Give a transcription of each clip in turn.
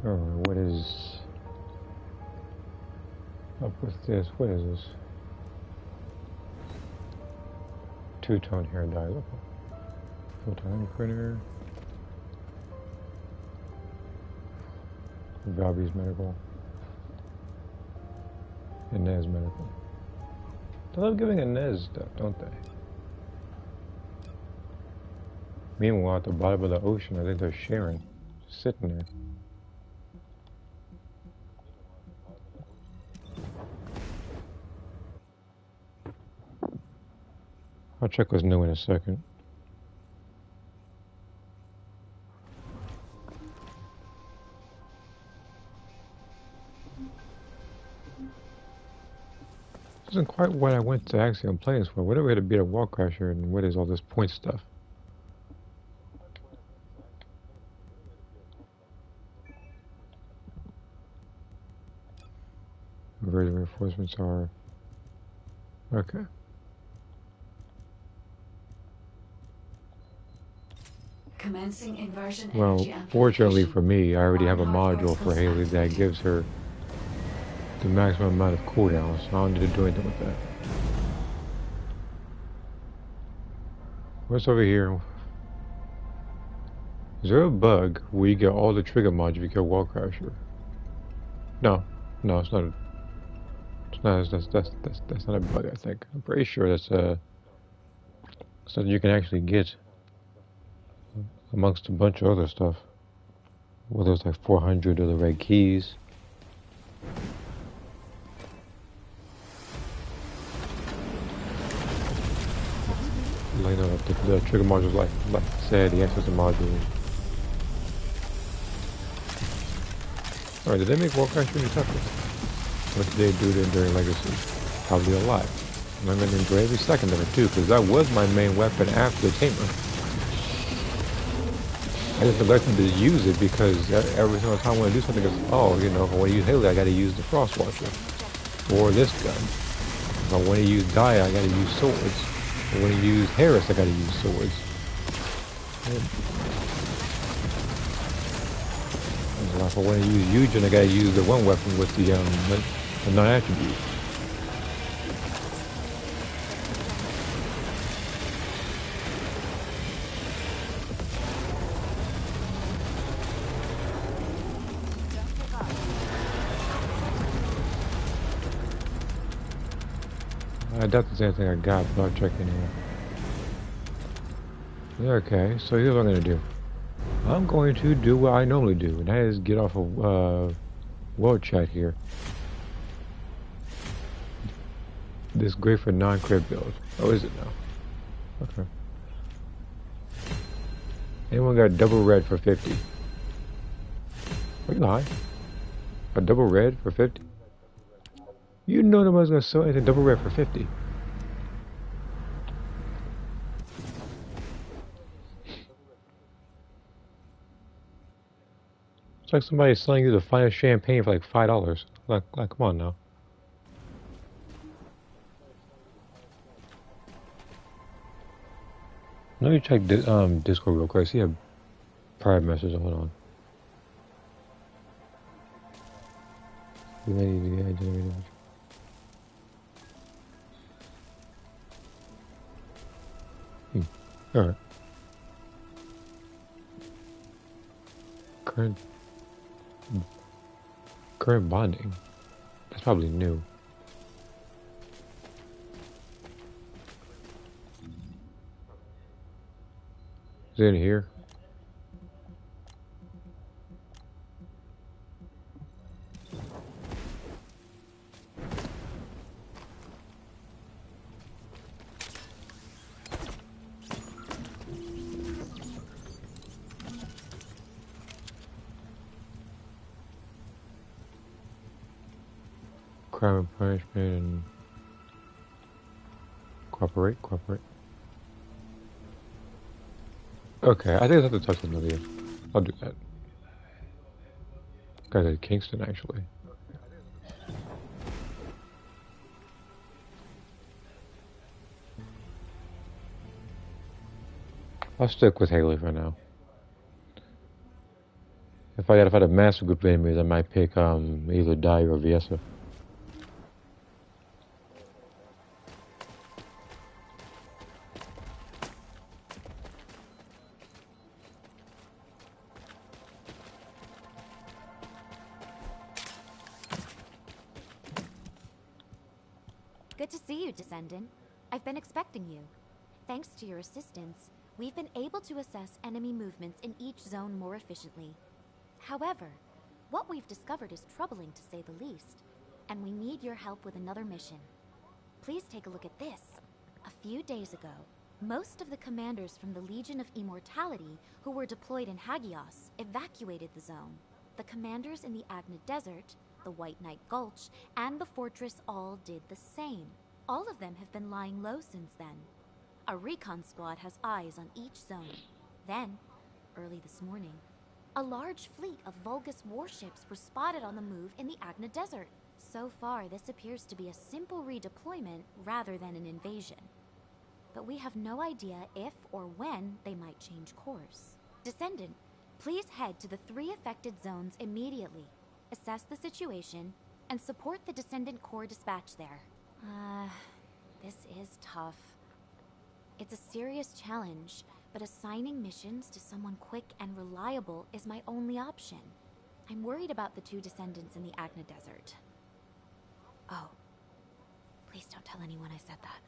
Oh, what is up with this? What is this? Two-tone hair dye. Look. Full-time printer. Valby's medical. Inez medical. They love giving Inez stuff, don't they? Meanwhile, at the bottom of the ocean, I think they're sharing. Just sitting there. I'll check what's new in a second. This isn't quite what I went to Axiom Plains for. Whatever had to beat a wall crasher, and what is all this point stuff? Where the reinforcements are. Okay. Commencing inversion Well, energy fortunately amplification. for me, I already have a Armored module for force Haley that activated. gives her the maximum amount of cooldown, so I don't need to do anything with that. What's over here? Is there a bug where you get all the trigger mods if you kill Wall Crasher? No, no, it's not. It's not. That's not a bug. I think. I'm pretty sure that's something you can actually get amongst a bunch of other stuff. Well, there's like 400 of the red keys. Like, the trigger modules, like I said, the access to modules. Alright, did they make Warcraft any tougher? What did they do during Legacy? Probably a lot. And I'm going to enjoy every second of it too, because that was my main weapon after Tamer. I just neglected to use it because every single time I want to do something, it's, oh, you know, if I want to use Haley, I got to use the Frostwatcher. Or this gun. If I want to use Dia, I got to use swords. If I want to use Harris, I got to use swords. If I want to use Eugen, I got to use the one weapon with the non-attribute. I doubt there's anything I got, but I'll check anyway. Okay, so here's what I'm going to do. I'm going to do what I normally do, and that is get off of world chat here. This great for non-crit build. Oh, is it now? Okay. Anyone got double red for 50? Are you lying? A double red for 50? You know nobody's going to sell anything double red for 50. It's like somebody selling you the finest champagne for like $5. Like come on now. Let me check Discord real quick. See a private message. Hold on. Alright. Current bonding. That's probably new. Is it in here? Crime and punishment and cooperate. Okay, I think I have to talk to Amelia. I'll do that. Guys at Kingston, actually. I'll stick with Haley for now. If I had a massive group of enemies, I might pick either Dai or Viesa. Good to see you, Descendant. I've been expecting you. Thanks to your assistance, we've been able to assess enemy movements in each zone more efficiently. However, what we've discovered is troubling to say the least, and we need your help with another mission. Please take a look at this. A few days ago, most of the commanders from the Legion of Immortality who were deployed in Hagios evacuated the zone. The commanders in the Agna Desert, the White Knight Gulch, and the fortress all did the same. All of them have been lying low since then. A recon squad has eyes on each zone. Then, early this morning, a large fleet of Vulgus warships were spotted on the move in the Agna Desert. So far, this appears to be a simple redeployment rather than an invasion. But we have no idea if or when they might change course. Descendant, please head to the 3 affected zones immediately. Assess the situation, and support the Descendant Corps dispatch there. This is tough. It's a serious challenge, but assigning missions to someone quick and reliable is my only option. I'm worried about the 2 Descendants in the Agna Desert. Oh, please don't tell anyone I said that.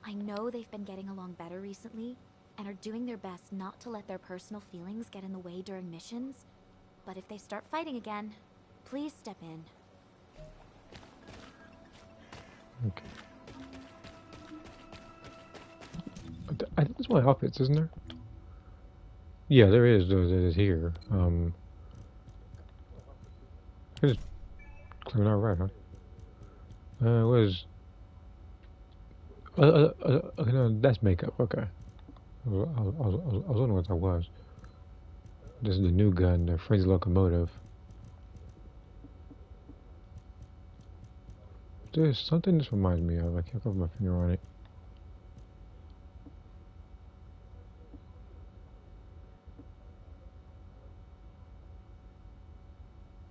I know they've been getting along better recently, and are doing their best not to let their personal feelings get in the way during missions, but if they start fighting again, please step in. Okay. I think there's one outfits, isn't there? Yeah, there is. There is here. It's clearing out right, huh? Was okay, no, that's makeup. Okay. I was wondering what that was. This is the new gun, the Frenzy Locomotive. There's something this reminds me of. I can't put my finger on it.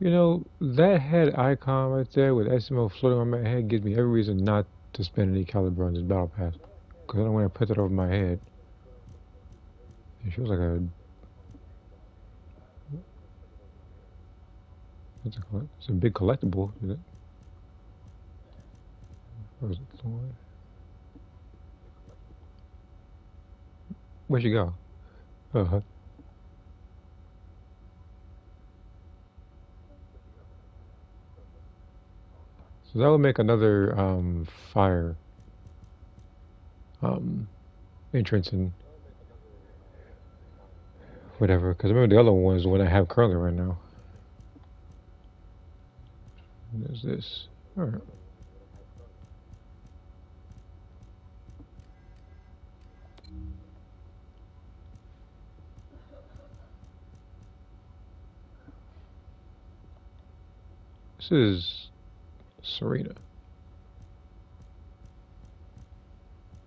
You know, that head icon right there with SMO floating on my head gives me every reason not to spend any caliber on this battle pass. Because I don't want to put that over my head. It feels like a... It's a big collectible, is it? Or is it somewhere? Where'd she go? Uh-huh. So that would make another fire um, entrance and whatever. Because remember the other one is the one I have currently right now. There's this. Alright. This is Serena.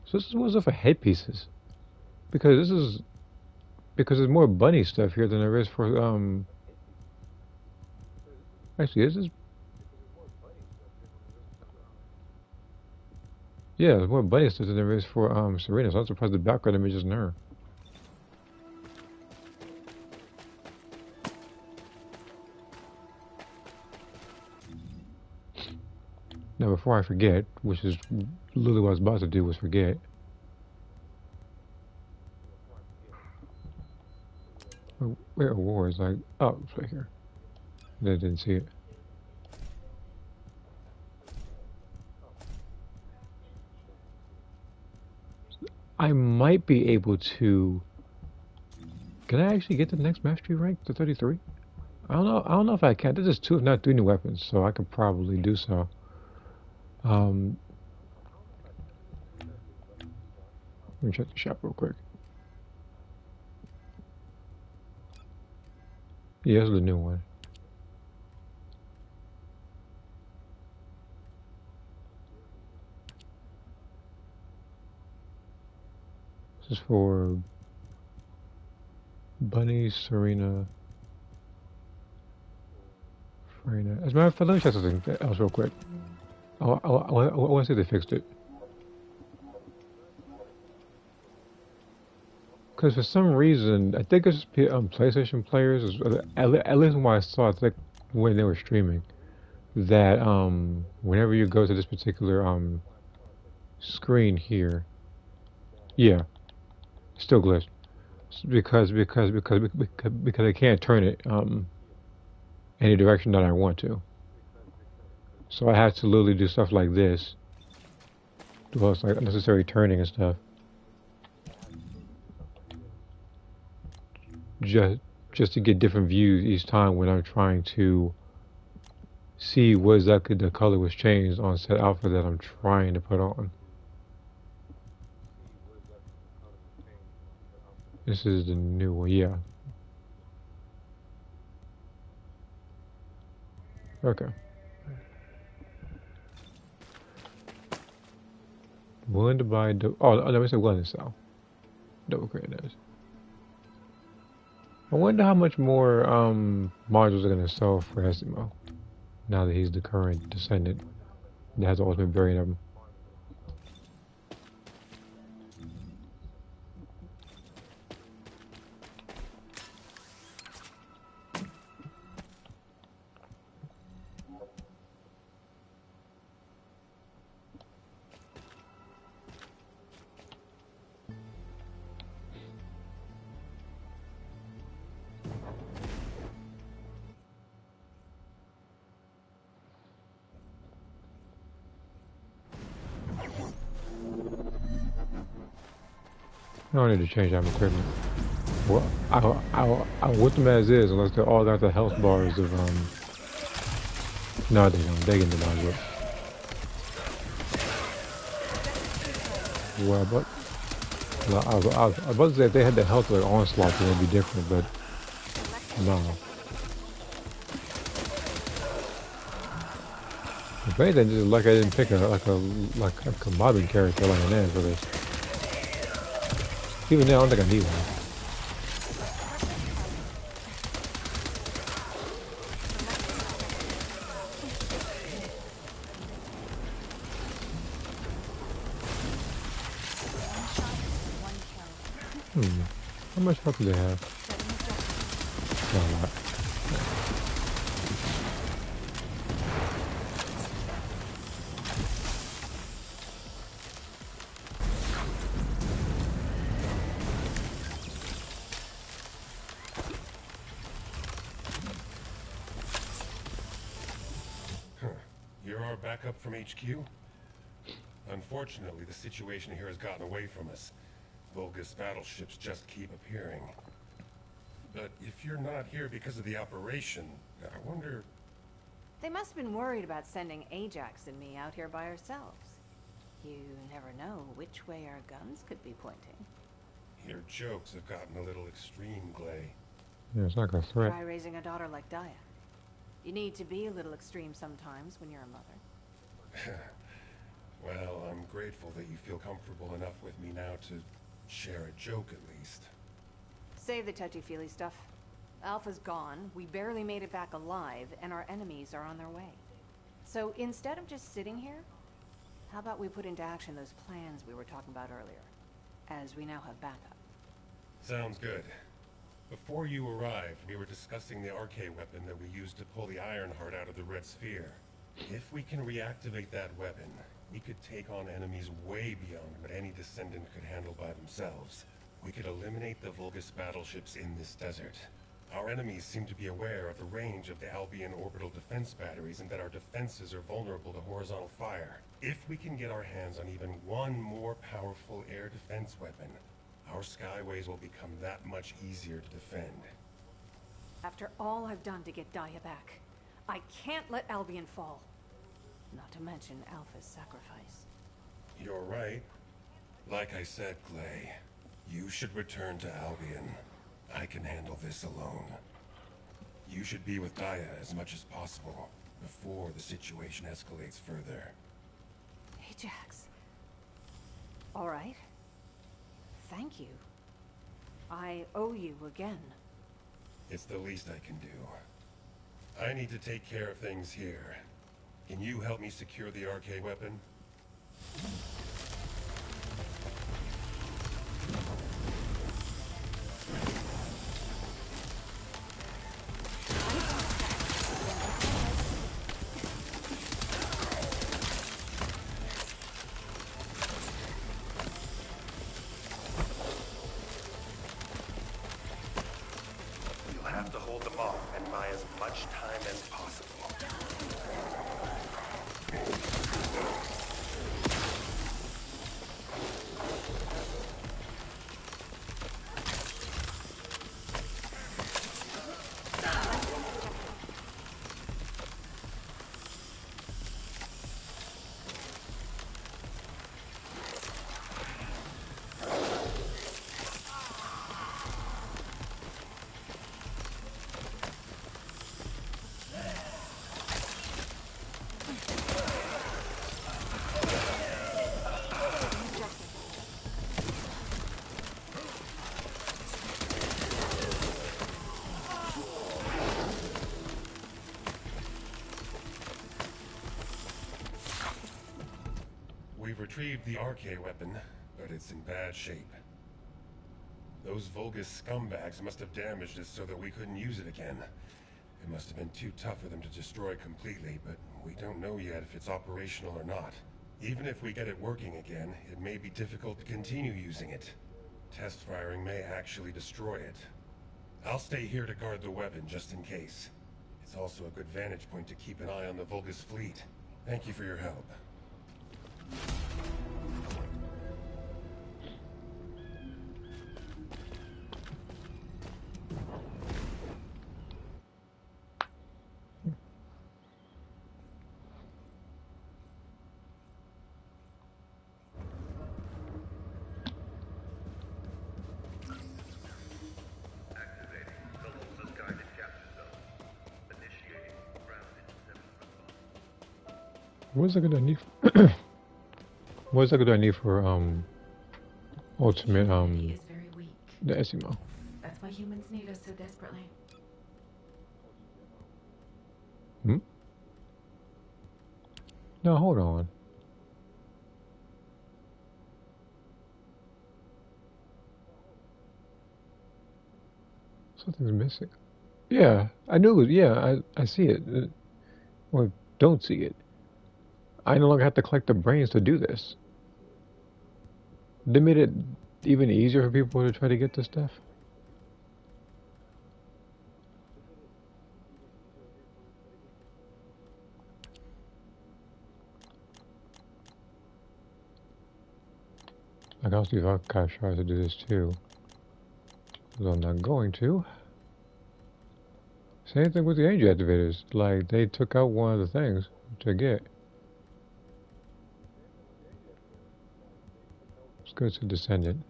So this was for headpieces. Because there's more bunny stuff here than there is for actually this is yeah, there's more bunny stuff than there is for Serena, so I'm surprised the background image isn't her. Now before I forget, which is literally what I was about to do was forget. Where awards? Like, oh, it's right here. I didn't see it. I might be able to. Can I actually get the next mastery rank to 33? I don't know. I don't know if I can. This is 2, if not 3 new weapons, so I could probably do so. Let me check the shop real quick. Yeah, this is the new one. This is for Bunny, Serena. Very nice. As a matter of fact, let me check something else real quick. I want to see if they fixed it. Because for some reason, I think it's PlayStation players, at least when I saw it, I think when they were streaming, that whenever you go to this particular screen here, yeah, it's still glitched. Because I can't turn it any direction that I want to. So I have to literally do stuff like this, do all this like unnecessary turning and stuff, just just to get different views each time when I'm trying to see what exactly the color was changed on said outfit that I'm trying to put on. This is the new one, yeah. Okay. Willing to buy, let me say willing to sell. Double create those. I wonder how much more modules are going to sell for Hesimo now that he's the current descendant that has the ultimate variant of him. I don't need to change out my equipment. Well, I'll whip them as is unless they all got the health bars of no, they don't. They get the bars up. Well, but I was about to say if they had the health like onslaught, then it'd be different. But no. If anything, just like I didn't pick a mobbing character like an ant for this. Even now, I don't think I need one. How much health do they have? Not a lot. You're our backup from HQ? Unfortunately, the situation here has gotten away from us. Vulgus battleships just keep appearing. But if you're not here because of the operation, I wonder... They must have been worried about sending Ajax and me out here by ourselves. You never know which way our guns could be pointing. Your jokes have gotten a little extreme, Glay. Yeah, it's like a threat. Try raising a daughter like Daya. You need to be a little extreme sometimes when you're a mother. Well, I'm grateful that you feel comfortable enough with me now to share a joke at least. Save the touchy-feely stuff. Alpha's gone, we barely made it back alive, and our enemies are on their way. So instead of just sitting here, how about we put into action those plans we were talking about earlier, as we now have backup? Sounds good. Before you arrived, we were discussing the arcade weapon that we used to pull the Ironheart out of the Red Sphere. If we can reactivate that weapon, we could take on enemies way beyond what any Descendant could handle by themselves. We could eliminate the Vulgus battleships in this desert. Our enemies seem to be aware of the range of the Albion orbital defense batteries and that our defenses are vulnerable to horizontal fire. If we can get our hands on even one more powerful air defense weapon, our skyways will become that much easier to defend. After all I've done to get Daya back, I can't let Albion fall. Not to mention Alpha's sacrifice. You're right. Like I said, Glay, you should return to Albion. I can handle this alone. You should be with Daya as much as possible before the situation escalates further. Ajax. All right. Thank you. I owe you again. It's the least I can do. I need to take care of things here. Can you help me secure the RK weapon? You'll have to hold them off and buy as much time as possible. We've retrieved the RK weapon, but it's in bad shape. Those Vulgus scumbags must have damaged it so that we couldn't use it again. It must have been too tough for them to destroy completely, but we don't know yet if it's operational or not. Even if we get it working again, it may be difficult to continue using it. Test firing may actually destroy it. I'll stay here to guard the weapon just in case. It's also a good vantage point to keep an eye on the Vulgus fleet. Thank you for your help. What's that gonna need? What's that gonna need for ultimate Humanity is very weak. Decimo? That's why humans need us so desperately. Hmm? No, hold on. Something's missing. Yeah, I knew it. Yeah, I see it. Well, don't see it. I no longer have to collect the brains to do this. They made it even easier for people to try to get this stuff. Like, I'll see if Akash tries to do this too. Because I'm not going to. Same thing with the angel activators. Like, they took out one of the things to get. Let's go to Descendant.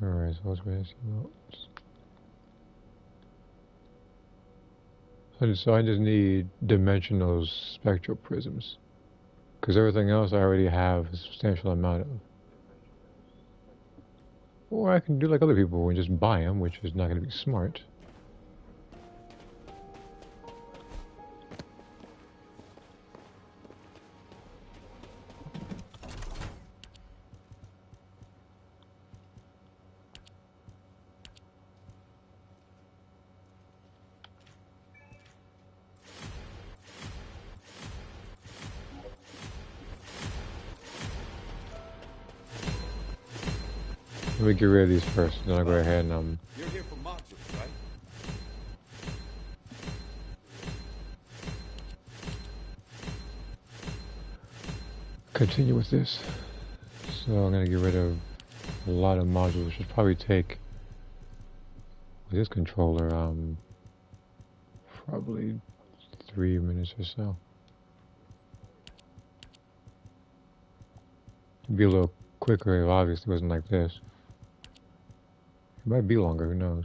Alright, so what's missing? So I just need dimensional spectral prisms. Because everything else I already have a substantial amount of. Or I can do like other people and just buy them, which is not going to be smart. Let me get rid of these first, then I'll go ahead and You're here for modules, right? continue with this. So I'm going to get rid of a lot of modules, which should probably take with this controller probably 3 minutes or so. It'd be a little quicker if obviously it wasn't like this. It might be longer, who knows.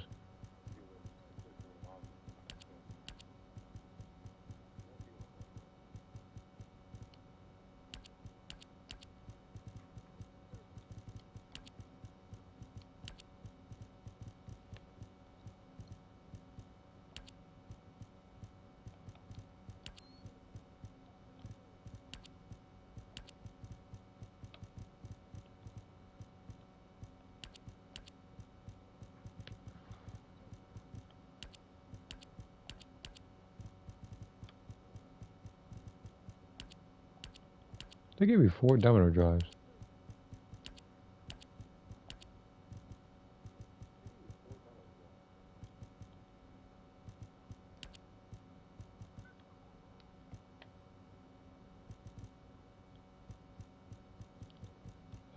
They gave me 4 domino drives.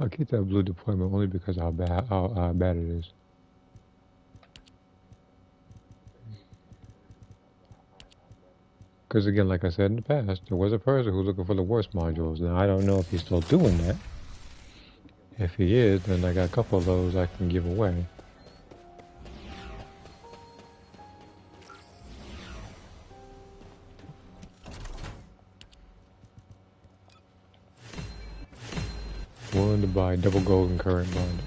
I'll keep that blue deployment only because of how bad it is. Because again, like I said in the past, there was a person who was looking for the worst modules. Now I don't know if he's still doing that. If he is, then I got a couple of those I can give away. Willing to buy double golden current bond.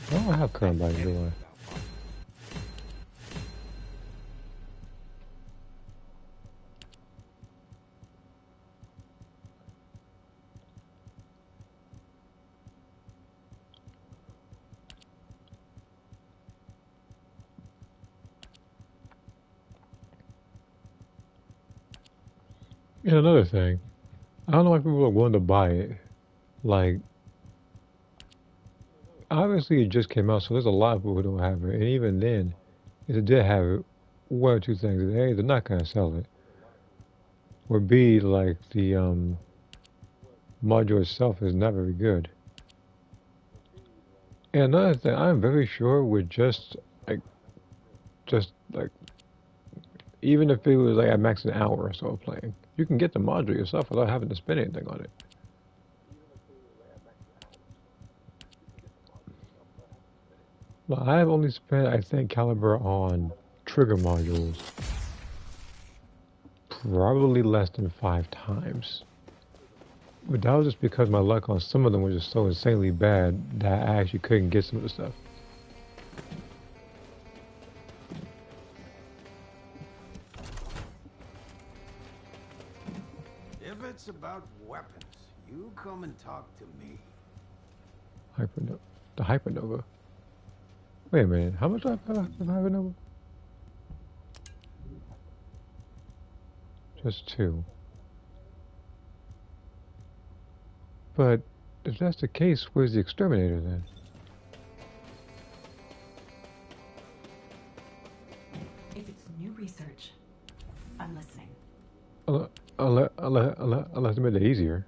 I don't have current bond, do I? And another thing, I don't know why people are willing to buy it. Like, obviously it just came out, so there's a lot of people who don't have it. And even then, if they did have it, one or two things. A, they're not going to sell it. Or B, like, the module itself is not very good. And another thing, I'm very sure with just like, even if it was like at max an hour or so of playing, you can get the module yourself without having to spend anything on it. Well, I've only spent, I think, Caliber on trigger modules probably less than 5 times. But that was just because my luck on some of them was just so insanely bad that I actually couldn't get some of the stuff. If it's about weapons, you come and talk to me. Hypernova. The Hypernova. Wait a minute, how much do I pay for Hypernova? Just 2. But if that's the case, where's the exterminator then? If it's new research, I'm listening. Unless they made it easier.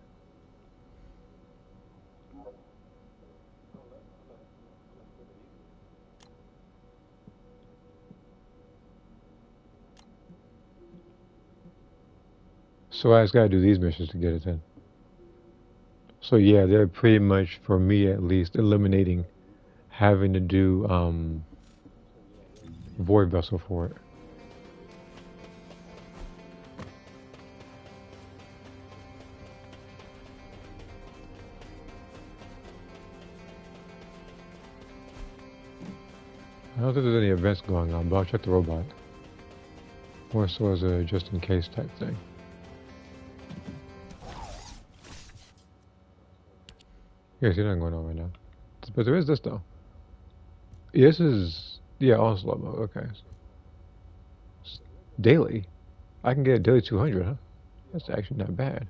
So I just gotta do these missions to get it then. So yeah, they're pretty much, for me at least, eliminating having to do Void Vessel for it. I don't think there's any events going on, but I'll check the robot. More so as a just-in-case type thing. Yeah, see nothing going on right now. But there is this, though. Yeah, this is... Yeah, onslaught mode, okay. Daily? I can get a daily 200, huh? That's actually not bad.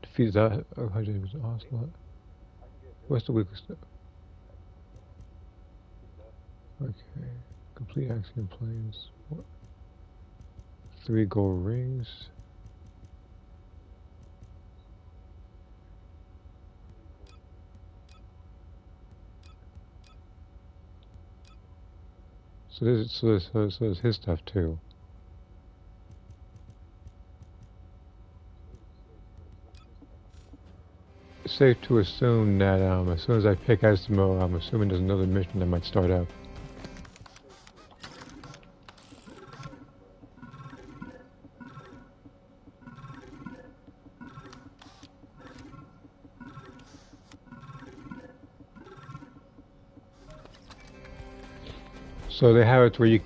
Defeats that 100 with onslaught. What's the weakest stuff? Okay. Complete axiom planes. What? 3 gold rings. So there's his stuff too. It's safe to assume that as soon as I pick Asimo, I'm assuming there's another mission that might start up. So they have it where you,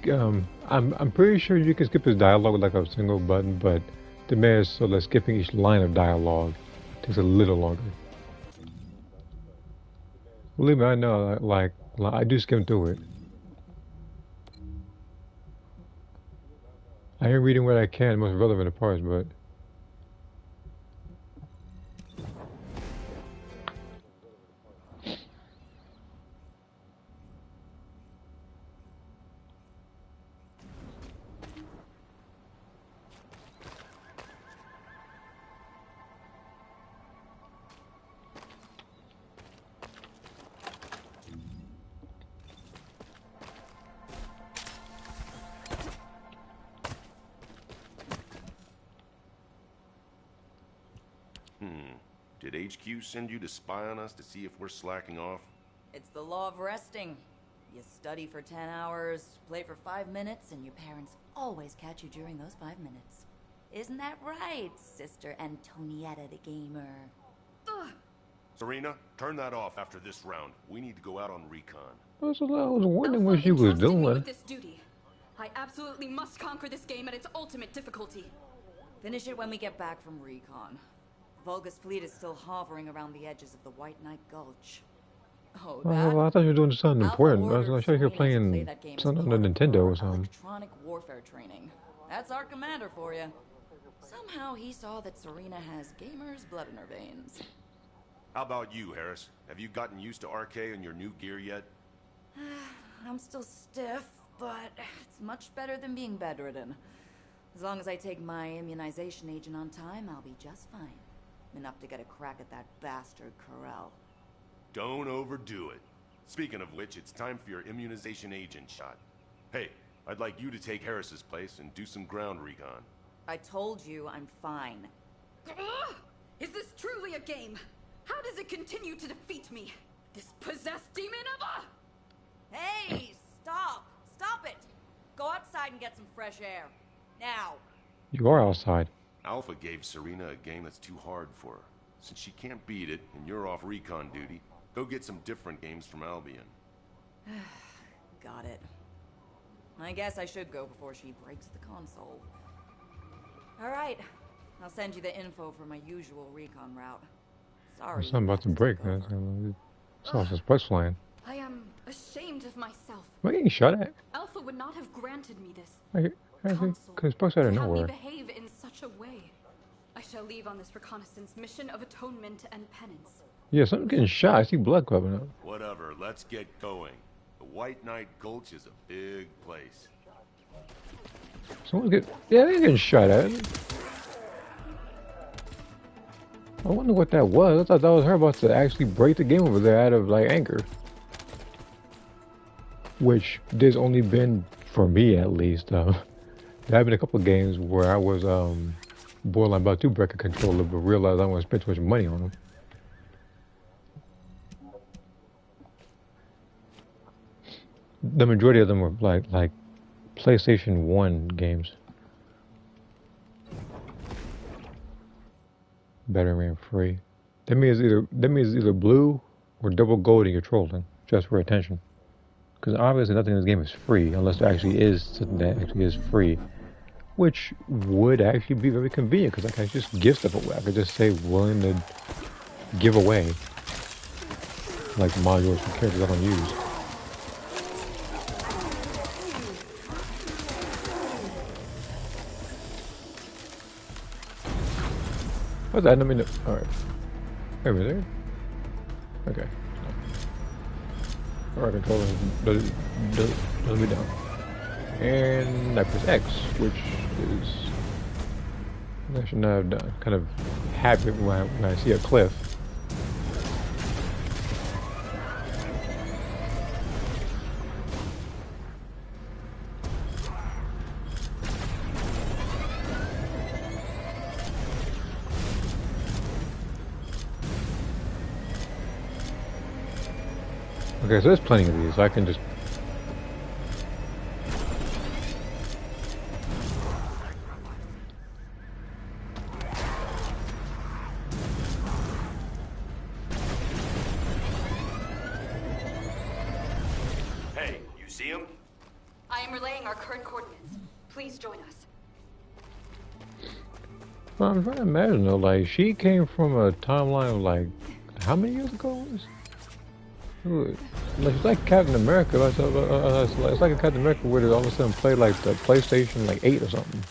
I'm pretty sure you can skip this dialogue with like a single button, but the matter is so that skipping each line of dialogue takes a little longer. Believe me, I know, like I do skim through it. I am reading what I can, most relevant parts, but Did HQ send you to spy on us to see if we're slacking off? It's the law of resting. You study for 10 hours, play for 5 minutes, and your parents always catch you during those 5 minutes. Isn't that right, Sister Antonietta the Gamer? Ugh. Serena, turn that off after this round. We need to go out on recon. I was wondering what Alpha she was entrusted me doing. with this duty. I absolutely must conquer this game at its ultimate difficulty. Finish it when we get back from recon. Vulgus fleet is still hovering around the edges of the White Knight Gulch. Oh, that? Well, I thought you were doing something Alpha important. I was ordered sure you were Serena to playing play that game as something on the part of Nintendo her or something. Electronic warfare training. That's our commander for you. Somehow he saw that Serena has gamer's blood in her veins. How about you, Harris? Have you gotten used to RK and your new gear yet? I'm still stiff, but it's much better than being bedridden. As long as I take my immunization agent on time, I'll be just fine. Enough to get a crack at that bastard Corel. Don't overdo it. Speaking of which, it's time for your immunization agent shot. Hey, I'd like you to take Harris's place and do some ground recon. I told you I'm fine. Ugh! Is this truly a game? How does it continue to defeat me? This possessed demon of a... Hey, stop! Stop it! Go outside and get some fresh air. Now! You are outside. Alpha gave Serena a game that's too hard for her. Since she can't beat it, and you're off recon duty, go get some different games from Albion. Got it. I guess I should go before she breaks the console. Alright. I'll send you the info for my usual recon route. Sorry. Something about to break, man. Saw some sparks flying. I am ashamed of myself. Am I getting shot at? Alpha would not have granted me this. Because sparks out of to have me nowhere. behave in such a way. I shall leave on this reconnaissance mission of atonement and penance. Yeah, something's getting shot. I see blood coming up. Whatever, let's get going. The White Knight Gulch is a big place. Someone's getting... Yeah, they're getting shot at. I wonder what that was. I thought that was her about to actually break the game over there out of, like, anger. Which, there's only been, for me at least, there have been a couple of games where I was, borderline about to break a controller, but realized I don't want to spend too much money on them. The majority of them were like PlayStation 1 games. Better ran free. That means either blue or double gold and you're trolling just for attention. Because obviously nothing in this game is free unless there actually is something that actually is free, which would actually be very convenient because I can just give stuff away. I could just say willing to give away like modules for characters I don't use. What's that? I mean, alright. Over there? Okay. Alright, controller does me down. And I press X, which is... I should not have done. Kind of happy when I see a cliff. Okay, so there's plenty of these, so I can just... Hey, you see him? I am relaying our current coordinates. Please join us. Well, I'm trying to imagine though, like, she came from a timeline of like, how many years ago was it? Like, it's like Captain America. It's like a Captain America where they all of a sudden play like the PlayStation like 8 or something.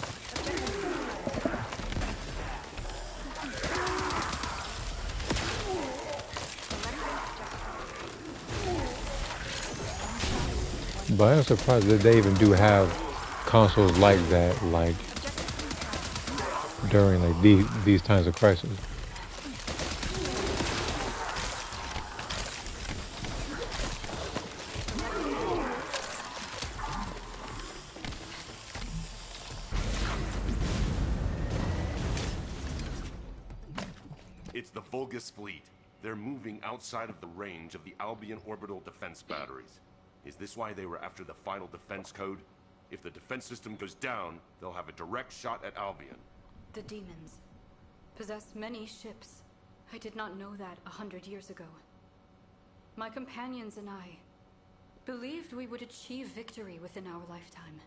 But I'm surprised that they even do have consoles like that, like during like these times of crisis. It's the Vulgus humongous fleet. They're moving outside of the range of the Albion orbital defense batteries. Is this why they were after the final defense code? If the defense system goes down, they'll have a direct shot at Albion. The demons possess many ships. I did not know that 100 years ago. My companions and I believed we would achieve victory within our lifetime.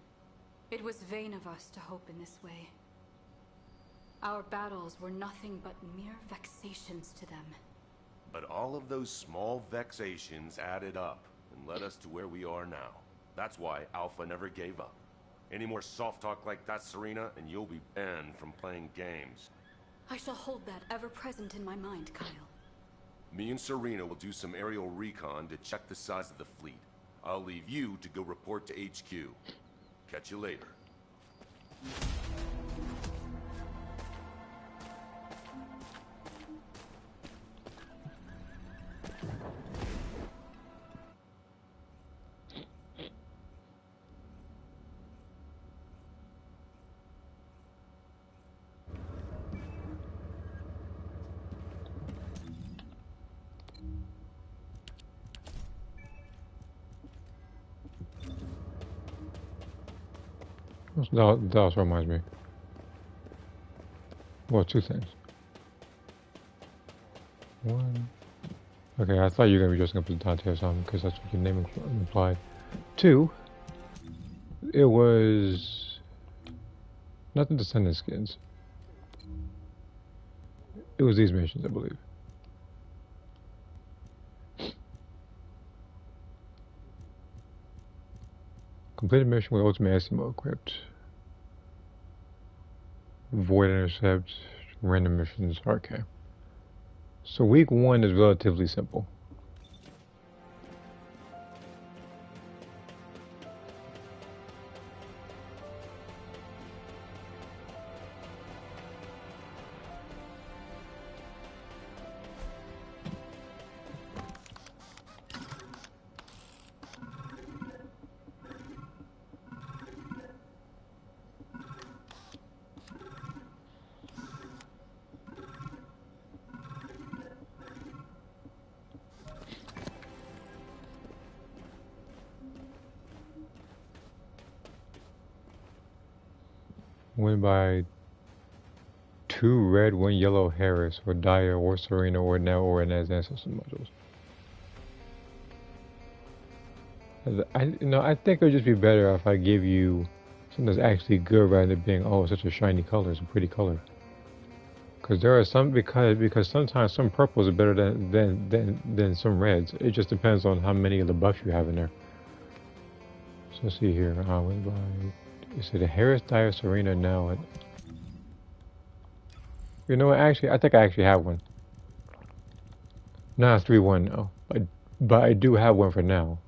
It was vain of us to hope in this way. Our battles were nothing but mere vexations to them. But all of those small vexations added up and led us to where we are now. That's why Alpha never gave up. Any more soft talk like that, Serena, and you'll be banned from playing games. I shall hold that ever present in my mind, Kyle. Me and Serena will do some aerial recon to check the size of the fleet. I'll leave you to go report to HQ. Catch you later. That also reminds me. Well, two things. One. Okay, I thought you were going to be dressing up as Dante or something, because that's what your name implied. Two. It was not the Descendant skins. It was these missions, I believe. Completed mission with ultimate SMO equipped. Void intercept, random missions, okay. So week 1 is relatively simple. Win by 2 red, 1 yellow Harris, or Dyer, or Serena, or Nell, or Inez ancestor modules. I think it would just be better if I give you something that's actually good rather than being, oh, such a shiny color, it's a pretty color. Because there are some, because sometimes some purples are better than some reds. It just depends on how many of the buffs you have in there. So let's see here. I went by. Is it a Harris, Dyer, Serena, now? You know what? Actually, I think I actually have one. No, it's 3-1 now. But I do have one for now.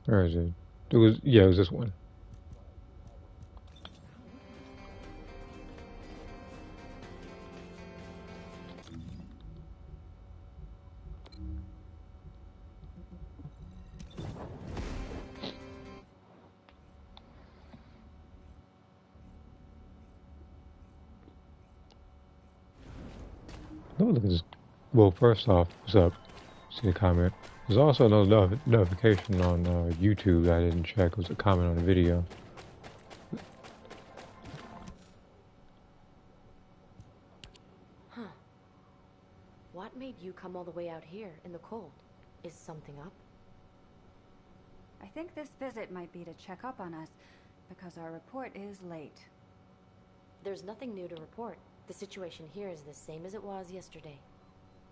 Where is it? It was this one. Oh, look at this. Well, first off, what's up? See a comment. There's also another notification on YouTube that I didn't check. It was a comment on the video. Huh. What made you come all the way out here in the cold? Is something up? I think this visit might be to check up on us, because our report is late. There's nothing new to report. The situation here is the same as it was yesterday.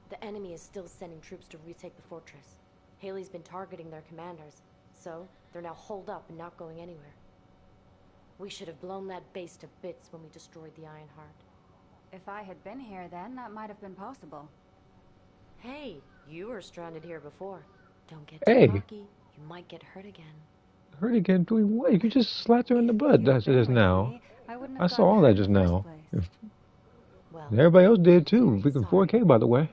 The enemy is still sending troops to retake the fortress. Haley's been targeting their commanders, so they're now holed up and not going anywhere. We should have blown that base to bits when we destroyed the Ironheart. If I had been here then, that might have been possible. Hey, you were stranded here before. Don't get Hey. too cocky. You might get hurt again. Hurt again? Doing what? You just slapped her in the butt. That's just now. I I saw all that just now. Well, And everybody else did too. We can 4K, by the way.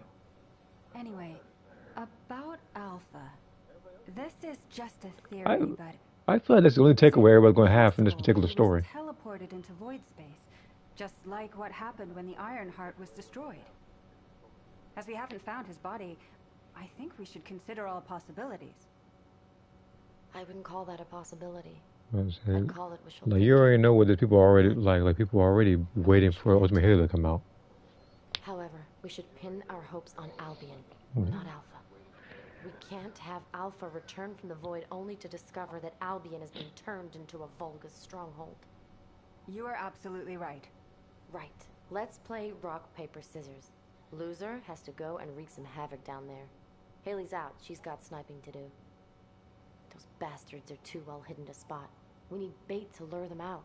Anyway, about Alpha. This is just a theory, but I feel like that's the only takeaway everybody's going to have from this particular story. He was teleported into void space, just like what happened when the Ironheart was destroyed. As we haven't found his body, I think we should consider all possibilities. I wouldn't call that a possibility. Let's see. I'd call it wishful Like thinking. you already know what the people are already like people are already waiting for Ultimate Haley to come out. However, we should pin our hopes on Albion, not Alpha. We can't have Alpha return from the void only to discover that Albion has been turned into a Vulgus stronghold. You are absolutely right. Right. Let's play rock, paper, scissors. Loser has to go and wreak some havoc down there. Haley's out. She's got sniping to do. Those bastards are too well hidden to spot. We need bait to lure them out.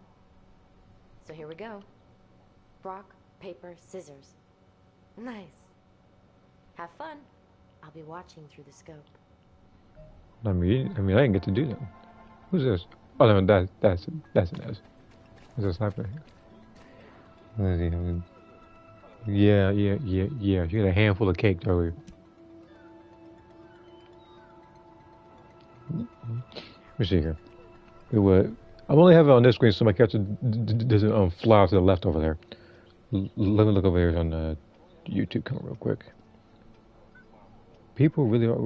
So here we go. Rock, paper, scissors. Nice. Have fun. I'll be watching through the scope. I didn't get to do that. Who's this? Oh no, that's an S. There's a sniper here. Let's see. Yeah. She had a handful of cake earlier. Let me see here. I'm only having it on this screen so my character doesn't fly to the left over there. Let me look over here on the YouTube camera real quick. People really are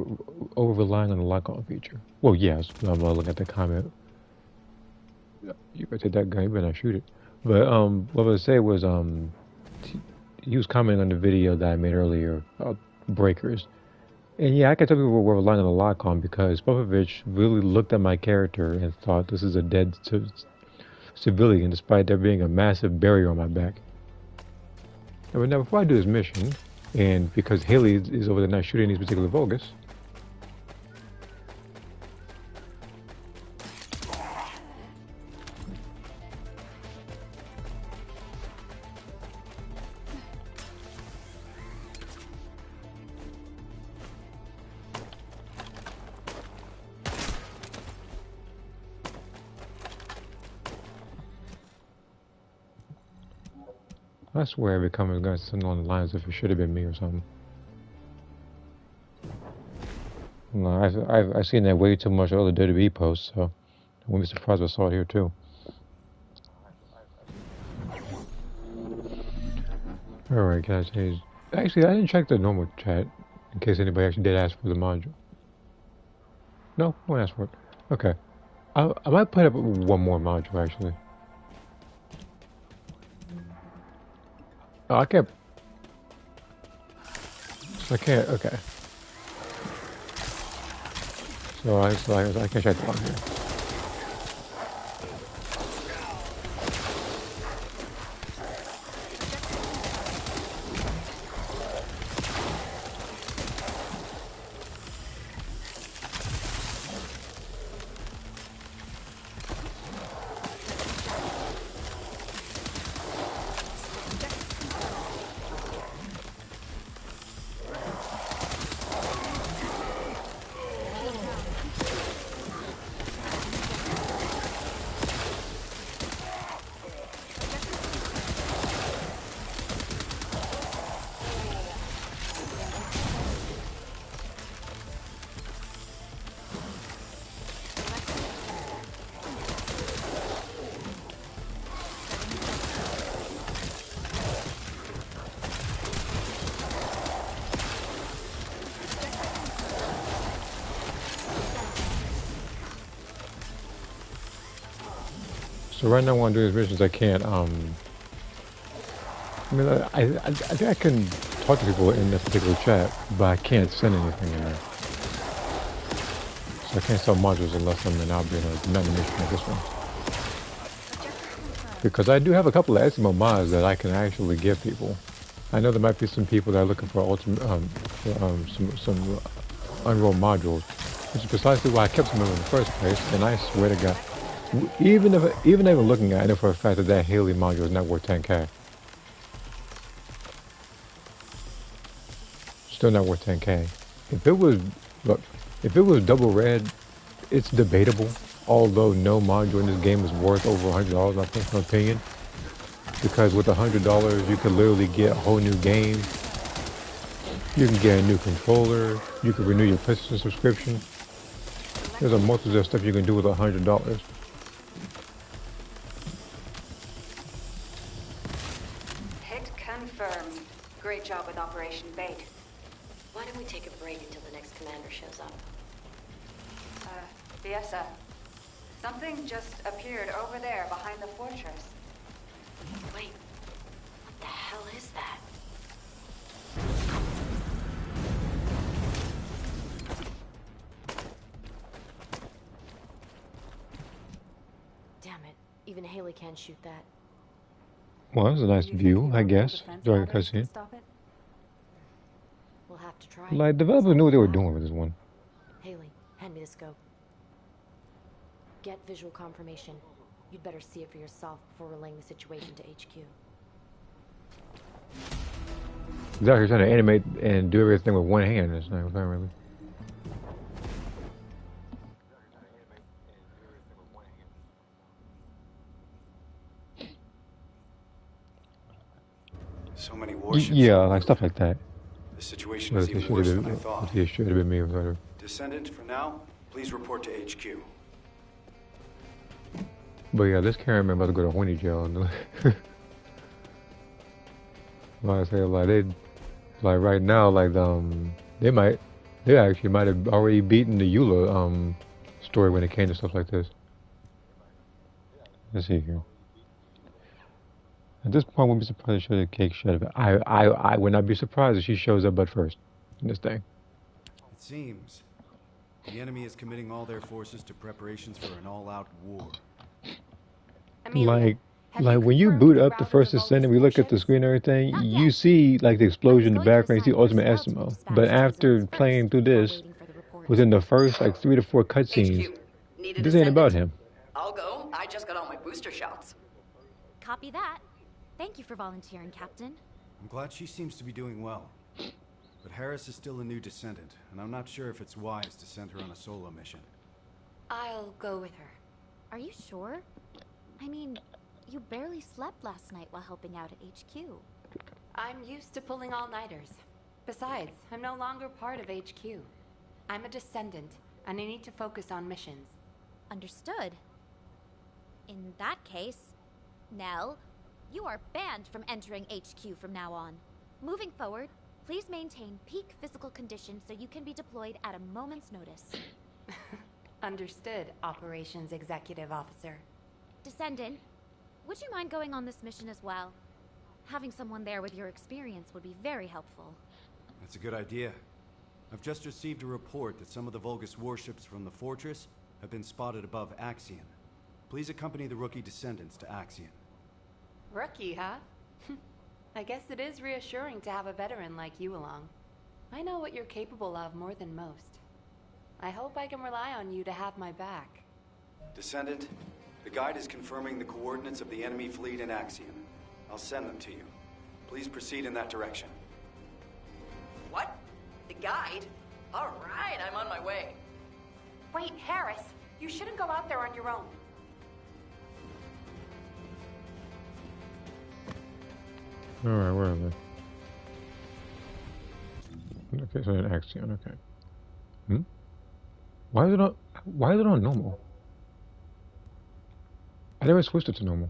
over relying on the lock-on feature. Well, yes, I'm looking at the comment. You better take that gun, you better not shoot it. But what I was say was he was commenting on the video that I made earlier about breakers. And yeah, I can tell people were relying on the lock-on because Popovich really looked at my character and thought this is a dead civilian, despite there being a massive barrier on my back. Now, before I do this mission, and because Haley is over there not shooting these particular Vulgus, I swear every comment is going to send on the lines if it should have been me or something. No, I've seen that way too much on other WWE posts, so I wouldn't be surprised if I saw it here too. Alright, can I change? Actually, I didn't check the normal chat in case anybody actually did ask for the module. No, I won't ask for it. Okay. I might put up one more module actually. Oh, I can't. Okay. So I can't check the one here. So right now, I want to do these missions. I can't. I mean, I think I can talk to people in this particular chat, but I can't send anything in there. So I can't sell modules unless I'm in Albion or not in the mission like this one. Because I do have a couple of Eskimo mods that I can actually give people. I know there might be some people that are looking for ultimate, some unrolled modules, which is precisely why I kept some of them in the first place. And I swear to God. Even looking at it, I know for a fact that Haley module is not worth 10k. Still not worth 10k. If it was double red, it's debatable. Although no module in this game is worth over $100, in my personal opinion, because with $100 you can literally get a whole new game. You can get a new controller. You can renew your PlayStation subscription. There's a multitude of stuff you can do with $100. Hit confirmed. Great job with Operation Bait. don't we take a break until the next commander shows up? Fiesta. Something just appeared over there behind the fortress. Wait, what the hell is that? Damn it, even Haley can't shoot that. Well, that was a nice view, I guess, during a cutscene. We'll have to try. Like, developers knew what they were doing with this one. Haley, hand me the scope. Get visual confirmation. You'd better see it for yourself before relaying the situation to HQ. Exactly, trying to animate and do everything with one hand. It's not really. So many warships. Yeah, like stuff like that. The situation is even worse than I thought. It should have been me or whatever. Descendant, for now, please report to HQ. But yeah, this cameraman about to go to horny jail. Like I say, like they, like right now, like they actually might have already beaten the Eula story when it came to stuff like this. Let's see here. At this point, I wouldn't be surprised if she showed a cake shut of it. I would not be surprised if she shows up but first in this thing. It seems the enemy is committing all their forces to preparations for an all-out war. Like when you boot up the first Descendant, we look at the screen and everything, you see like the explosion in the background, you see Ultimate Estimo. But after playing through this, within the first like 3 to 4 cutscenes, this ain't about him. I'll go. I just got all my booster shots. Copy that. Thank you for volunteering, Captain. I'm glad she seems to be doing well. But Harris is still a new Descendant, and I'm not sure if it's wise to send her on a solo mission. I'll go with her. Are you sure? I mean, you barely slept last night while helping out at HQ. I'm used to pulling all-nighters. Besides, I'm no longer part of HQ. I'm a Descendant, and I need to focus on missions. Understood. In that case, Nell, you are banned from entering HQ from now on. Moving forward, please maintain peak physical condition so you can be deployed at a moment's notice. Understood, Operations Executive Officer. Descendant, would you mind going on this mission as well? Having someone there with your experience would be very helpful. That's a good idea. I've just received a report that some of the Vulgus warships from the fortress have been spotted above Axion. Please accompany the rookie Descendants to Axion. Rookie, huh? I guess it is reassuring to have a veteran like you along. I know what you're capable of more than most. I hope I can rely on you to have my back. Descendant, the guide is confirming the coordinates of the enemy fleet in Axion. I'll send them to you. Please proceed in that direction. What? The guide? All right, I'm on my way. Wait, Harris, you shouldn't go out there on your own. Alright, where are they? Okay, so in Axion, okay. Why is it on normal? I never switched it to normal.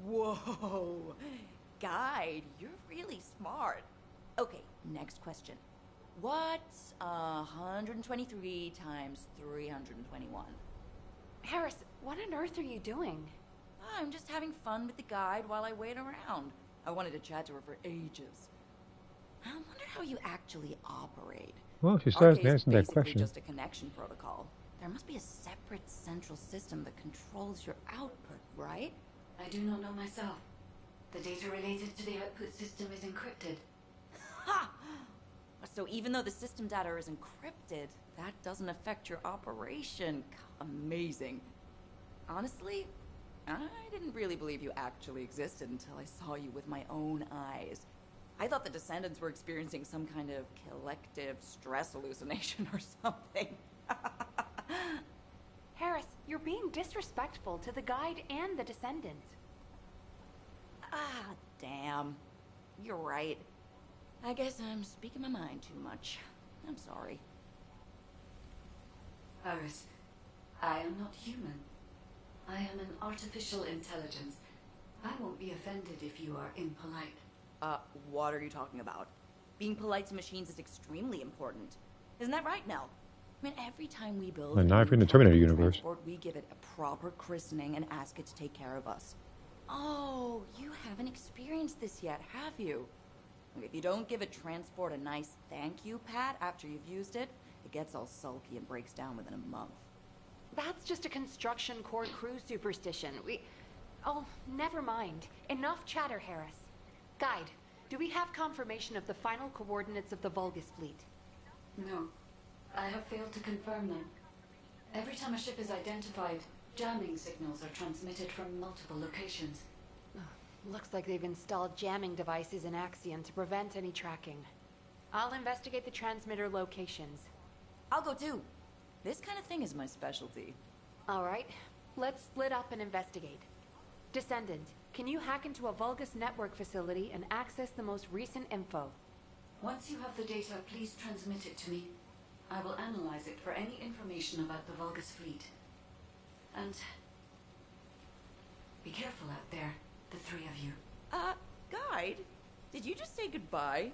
Whoa. Guide, you're really smart. Okay, next question. What's 123 times 321? Harris, what on earth are you doing? I'm just having fun with the guide while I wait around. I wanted to chat to her for ages. I wonder how you actually operate. Well, she starts RK is answering that basically question. just a connection protocol. There must be a separate central system that controls your output, right? I do not know myself. The data related to the output system is encrypted. Ha! So even though the system data is encrypted, that doesn't affect your operation. Amazing. Honestly, I didn't really believe you actually existed until I saw you with my own eyes. I thought the Descendants were experiencing some kind of collective stress hallucination or something. Harris, You're being disrespectful to the guide and the Descendant. Ah, damn. You're right. I guess I'm speaking my mind too much. I'm sorry. Iris, I am not human. I am an artificial intelligence. I won't be offended if you are impolite. What are you talking about? Being polite to machines is extremely important. Isn't that right, Nell? I mean, every time we build And now if you're in the Terminator universe. transport, we give it a proper christening and ask it to take care of us. Oh, you haven't experienced this yet, have you? If you don't give a transport a nice thank you pat after you've used it, it gets all sulky and breaks down within a month. That's just a construction core crew superstition. Oh, never mind. Enough chatter, Harris. Guide, do we have confirmation of the final coordinates of the Vulgus fleet? No. I have failed to confirm them. Every time a ship is identified, jamming signals are transmitted from multiple locations. Looks like they've installed jamming devices in Axion to prevent any tracking. I'll investigate the transmitter locations. I'll go too. This kind of thing is my specialty. All right, let's split up and investigate. Descendant, can you hack into a Vulgus network facility and access the most recent info? Once you have the data, please transmit it to me. I will analyze it for any information about the Vulgus fleet. And be careful out there, the three of you. Guide? Did you just say goodbye?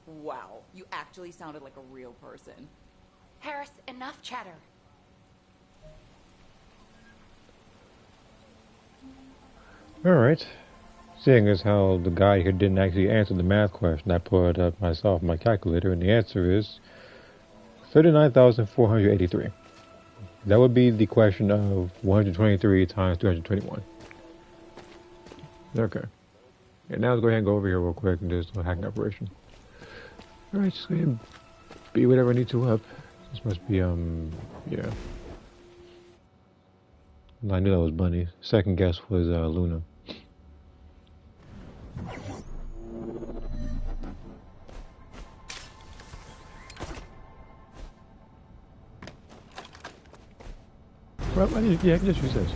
Wow, you actually sounded like a real person. Harris, enough chatter. Alright. Seeing as how the guy here didn't actually answer the math question, I put it up myself on my calculator, and the answer is 39,483. That would be the question of 123 times 221. Okay. And now let's go ahead and go over here real quick and do this little hacking operation. Alright, just go ahead and beat whatever I need to up. This must be, yeah. I knew that was Bunny. Second guess was, Luna. Well, yeah, I can just use this.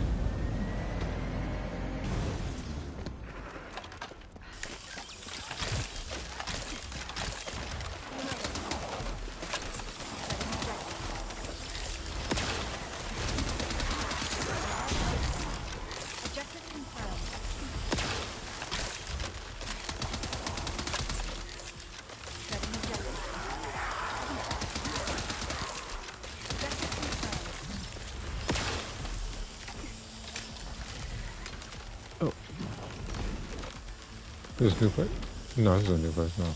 This is new place? No, this is a new place, no.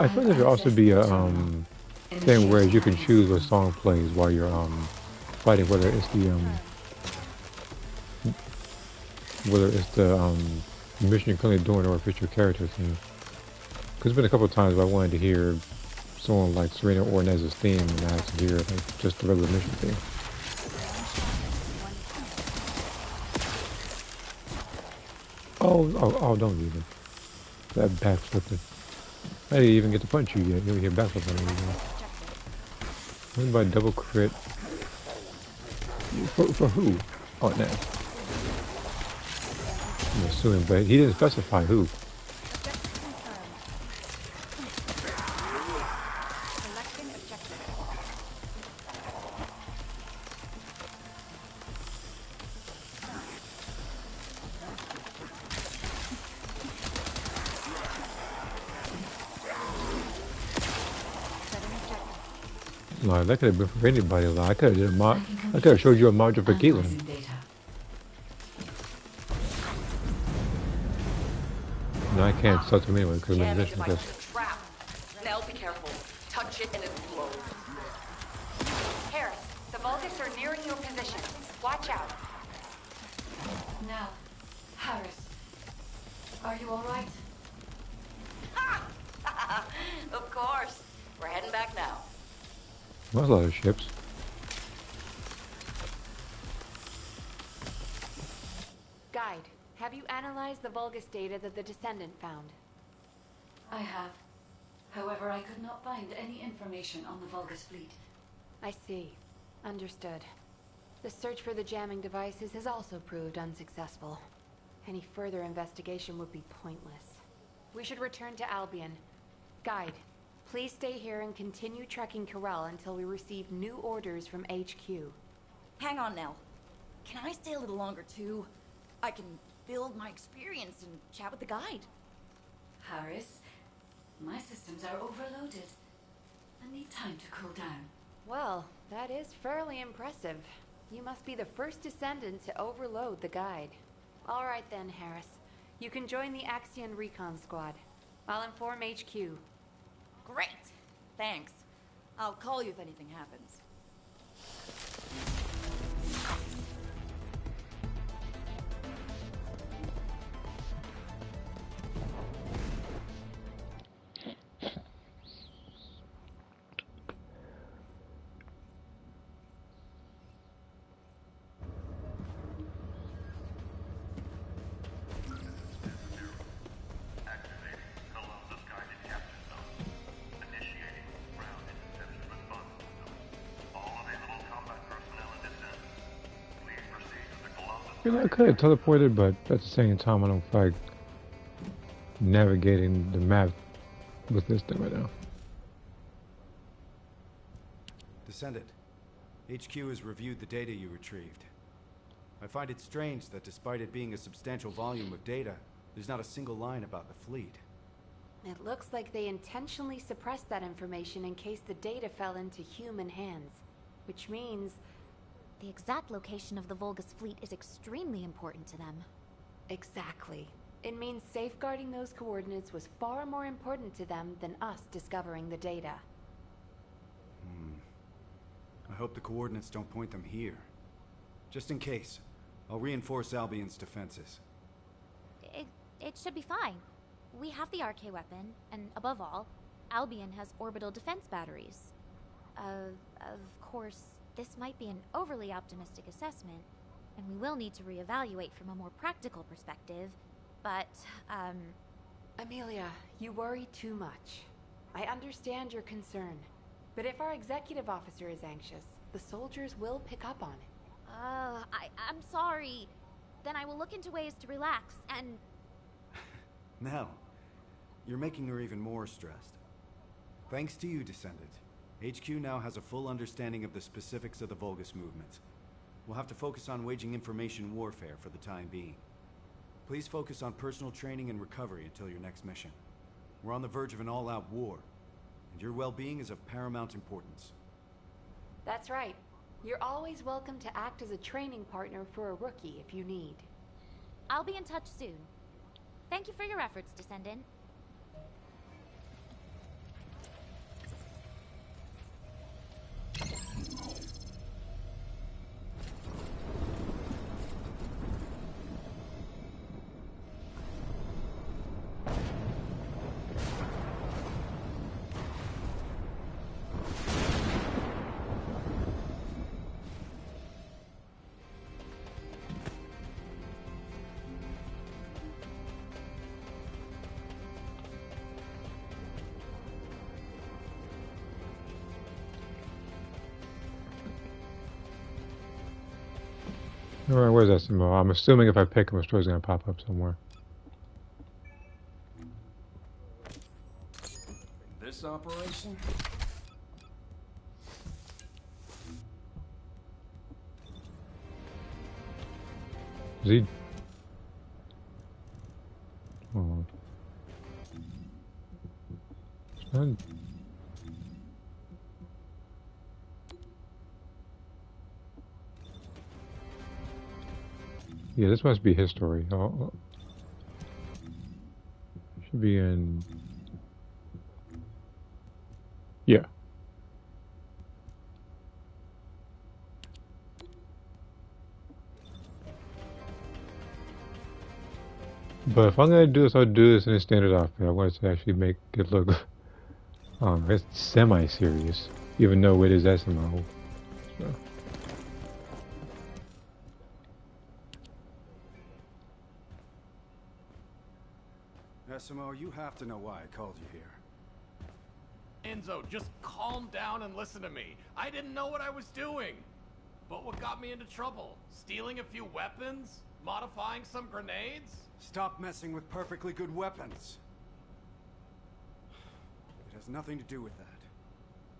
I feel there should also be a thing where you can choose what song plays while you're fighting, whether it's the mission you're currently doing or if it's your character theme. Because there's been a couple of times where I wanted to hear someone like Serena or Nez's theme, and I had to hear like just the regular mission theme. Oh, don't even. That backflipping. I didn't even get to punch you yet. You don't hear backflip on me. What about double crit? For who? Oh, no. I'm assuming, but he didn't specify who. No, that could have been for anybody. Like, I could have showed you a module for Keelan. No, I can't touch him anyway because of the mission test. Nell, be careful. Touch it and it blows. Harris, the position. Watch out. Now, Harris, are you all right? Of course. We're heading back now. That's a lot of ships. Guide, have you analyzed the Vulgus data that the Descendant found? I have. However, I could not find any information on the Vulgus fleet. I see. Understood. The search for the jamming devices has also proved unsuccessful. Any further investigation would be pointless. We should return to Albion. Guide, please stay here and continue trekking Corel until we receive new orders from HQ. Hang on, Nell. Can I stay a little longer, too? I can build my experience and chat with the guide. Harris, my systems are overloaded. I need time to cool down. Well, that is fairly impressive. You must be the first Descendant to overload the guide. All right then, Harris. You can join the Axion Recon Squad. I'll inform HQ. Great! Thanks. I'll call you if anything happens. You know, I could have teleported, but at the same time, I don't feel like navigating the map with this thing right now. Descendant, HQ has reviewed the data you retrieved. I find it strange that despite it being a substantial volume of data, there's not a single line about the fleet. It looks like they intentionally suppressed that information in case the data fell into human hands. Which means... The exact location of the Vulgus fleet is extremely important to them. Exactly. It means safeguarding those coordinates was far more important to them than us discovering the data. I hope the coordinates don't point them here. Just in case, I'll reinforce Albion's defenses. It should be fine. We have the RK weapon, and above all, Albion has orbital defense batteries. Of course, this might be an overly optimistic assessment, and we will need to reevaluate from a more practical perspective, but, Amelia, you worry too much. I understand your concern, but if our executive officer is anxious, the soldiers will pick up on it. I'm sorry. Then I will look into ways to relax, and... Now, you're making her even more stressed. Thanks to you, Descendant. HQ now has a full understanding of the specifics of the Vulgus movement. We'll have to focus on waging information warfare for the time being. Please focus on personal training and recovery until your next mission. We're on the verge of an all-out war, and your well-being is of paramount importance. That's right. You're always welcome to act as a training partner for a rookie if you need. I'll be in touch soon. Thank you for your efforts, Descendant. Alright, where's that symbol? I'm assuming if I pick him, a story's gonna pop up somewhere. This operation? Is he... Oh. It's not... Yeah, this must be his story. Oh, should be in... Yeah. But if I'm gonna do this, I'll do this in a standard outfit. I want it to actually make it look, it's semi-serious, even though it is SMO. So. SMO, you have to know why I called you here. Enzo, just calm down and listen to me. I didn't know what I was doing. But what got me into trouble? Stealing a few weapons? Modifying some grenades? Stop messing with perfectly good weapons. It has nothing to do with that.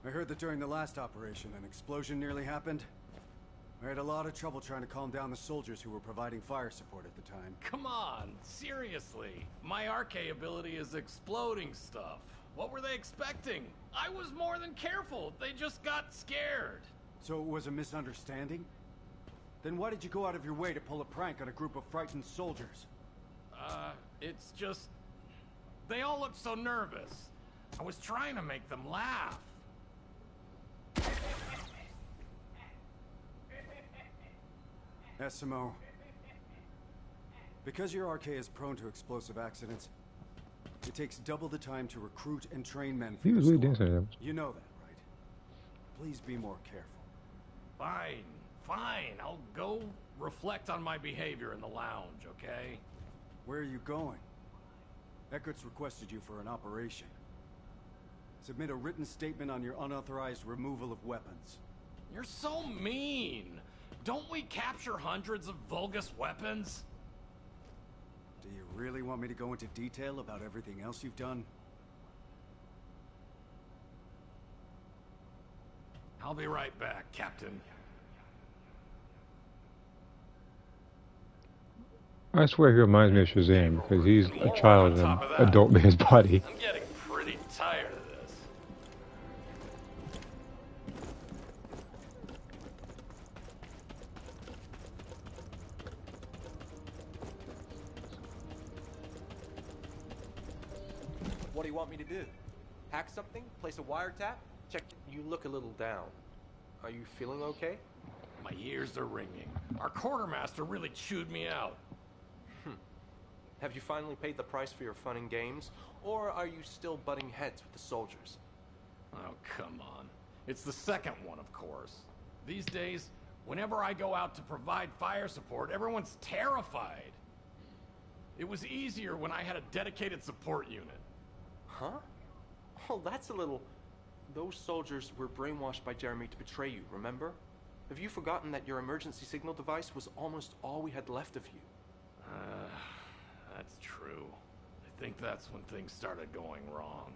I heard that during the last operation, an explosion nearly happened. I had a lot of trouble trying to calm down the soldiers who were providing fire support at the time. Come on, seriously. My RK ability is exploding stuff. What were they expecting? I was more than careful. They just got scared. So it was a misunderstanding? Then why did you go out of your way to pull a prank on a group of frightened soldiers? It's just... They all looked so nervous. I was trying to make them laugh. SMO. Because your RK is prone to explosive accidents, it takes double the time to recruit and train men for He your was really squad. dancing. You know that, right? Please be more careful. Fine, fine. I'll go reflect on my behavior in the lounge, okay? Where are you going? Eckert's requested you for an operation. Submit a written statement on your unauthorized removal of weapons. You're so mean. Don't we capture hundreds of Vulgus weapons? Do you really want me to go into detail about everything else you've done? I'll be right back, Captain. I swear he reminds me of Shazam because he's a child in an adult man's body. I'm getting pretty tired of this. What do you want me to do? Hack something? Place a wiretap? Check. You look a little down. Are you feeling okay? My ears are ringing. Our quartermaster really chewed me out. Have you finally paid the price for your fun and games? Or are you still butting heads with the soldiers? Oh, come on. It's the second one, of course. These days, whenever I go out to provide fire support, everyone's terrified. It was easier when I had a dedicated support unit. Huh? Oh, that's a little... Those soldiers were brainwashed by Jeremy to betray you, remember? Have you forgotten that your emergency signal device was almost all we had left of you? That's true. I think that's when things started going wrong.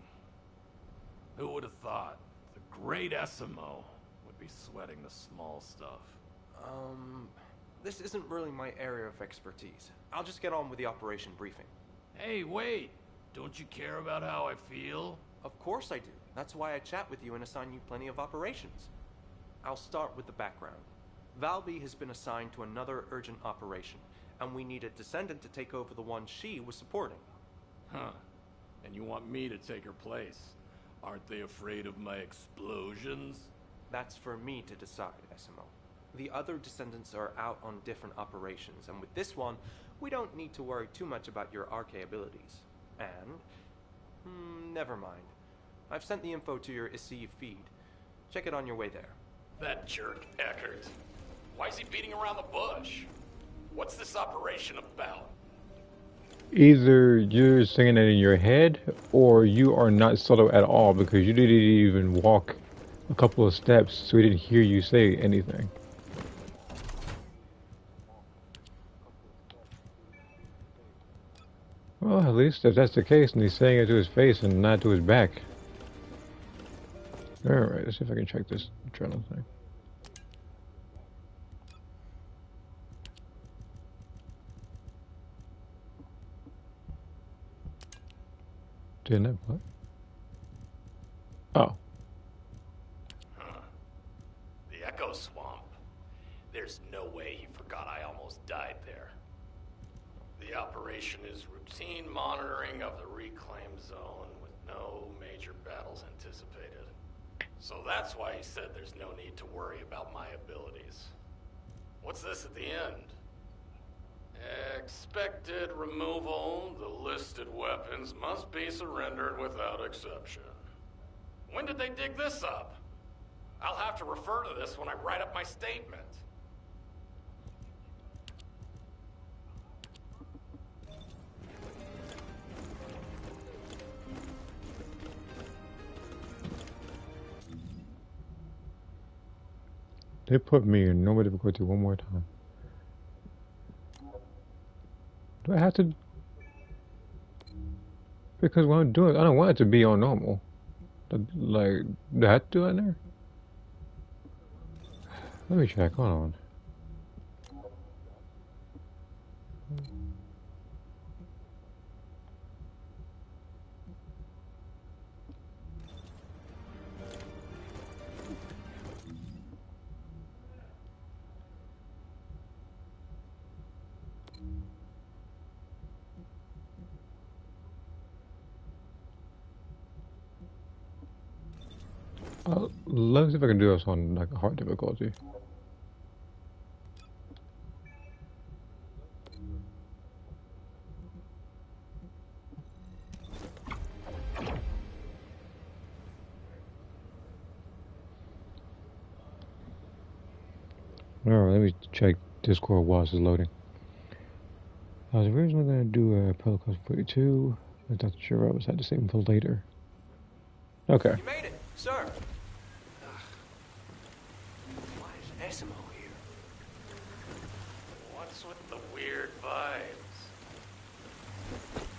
Who would have thought the great SMO would be sweating the small stuff? This isn't really my area of expertise. I'll just get on with the operation briefing. Hey, wait! Don't you care about how I feel? Of course I do. That's why I chat with you and assign you plenty of operations. I'll start with the background. Valby has been assigned to another urgent operation, and we need a Descendant to take over the one she was supporting. Huh. And you want me to take her place? Aren't they afraid of my explosions? That's for me to decide, SMO. The other Descendants are out on different operations, and with this one, we don't need to worry too much about your RK abilities. And... never mind. I've sent the info to your ICE feed. Check it on your way there. That jerk Eckert. Why is he beating around the bush? What's this operation about? Either you're singing it in your head, or you are not subtle at all because you didn't even walk a couple of steps, so we didn't hear you say anything. Well, at least if that's the case, and he's saying it to his face and not to his back. Alright, let's see if I can check this adrenaline thing. Didn't it? What? Oh. Huh. The Echo Swamp. There's no way he forgot I almost died there. The operation is routine monitoring of the reclaimed zone with no major battles anticipated. So that's why he said there's no need to worry about my abilities. What's this at the end? Expected removal. The listed weapons must be surrendered without exception. When did they dig this up? I'll have to refer to this when I write up my statement. They put me in normal difficulty one more time. Do I have to? Because when I'm doing, I don't want it to be on normal. Like, do I have to do it in there? Let me check. Hold on. Let me see if I can do this on like hard difficulty. Alright, let me check Discord while this is loading. I was originally going to do a Protocol 42. I thought sure I was had to save them for later. Okay. You made it, sir. Why is Esimo here? What's with the weird vibes?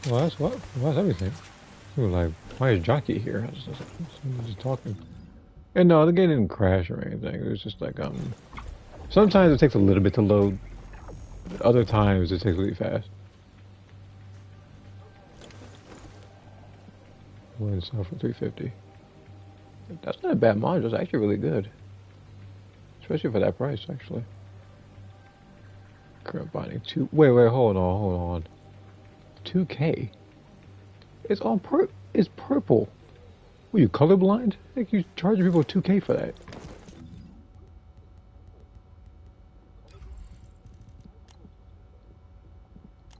Well, that's what? What's everything? Ooh, like, why is Jockey here? Someone's just talking. And no, the game didn't crash or anything. It was just like, sometimes it takes a little bit to load. Other times it takes really fast. One sell for 350. That's not a bad module. It's actually really good, especially for that price. Actually, current binding two. Wait, hold on. 2K. It's all It's purple. Were you colorblind? I think you charging people 2K for that.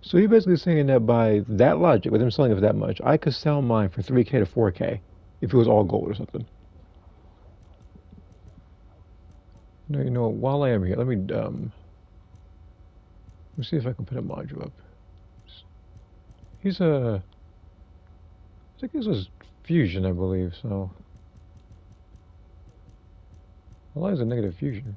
So you're basically saying that by that logic, with them selling it for that much, I could sell mine for 3K to 4K if it was all gold or something. No, you know what? While I am here, let me see if I can put a module up. I think this was fusion, I believe. So, why is a negative fusion?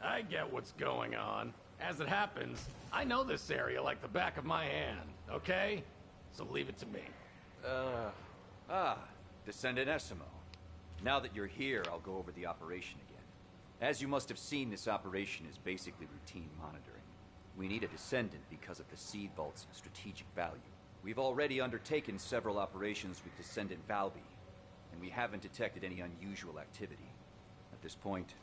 I get what's going on. As it happens, I know this area like the back of my hand, okay? So leave it to me. Descendant Esimo. Now that you're here, I'll go over the operation again. As you must have seen, this operation is basically routine monitoring. We need a Descendant because of the seed vault's strategic value. We've already undertaken several operations with Descendant Valby, and we haven't detected any unusual activity. At this point,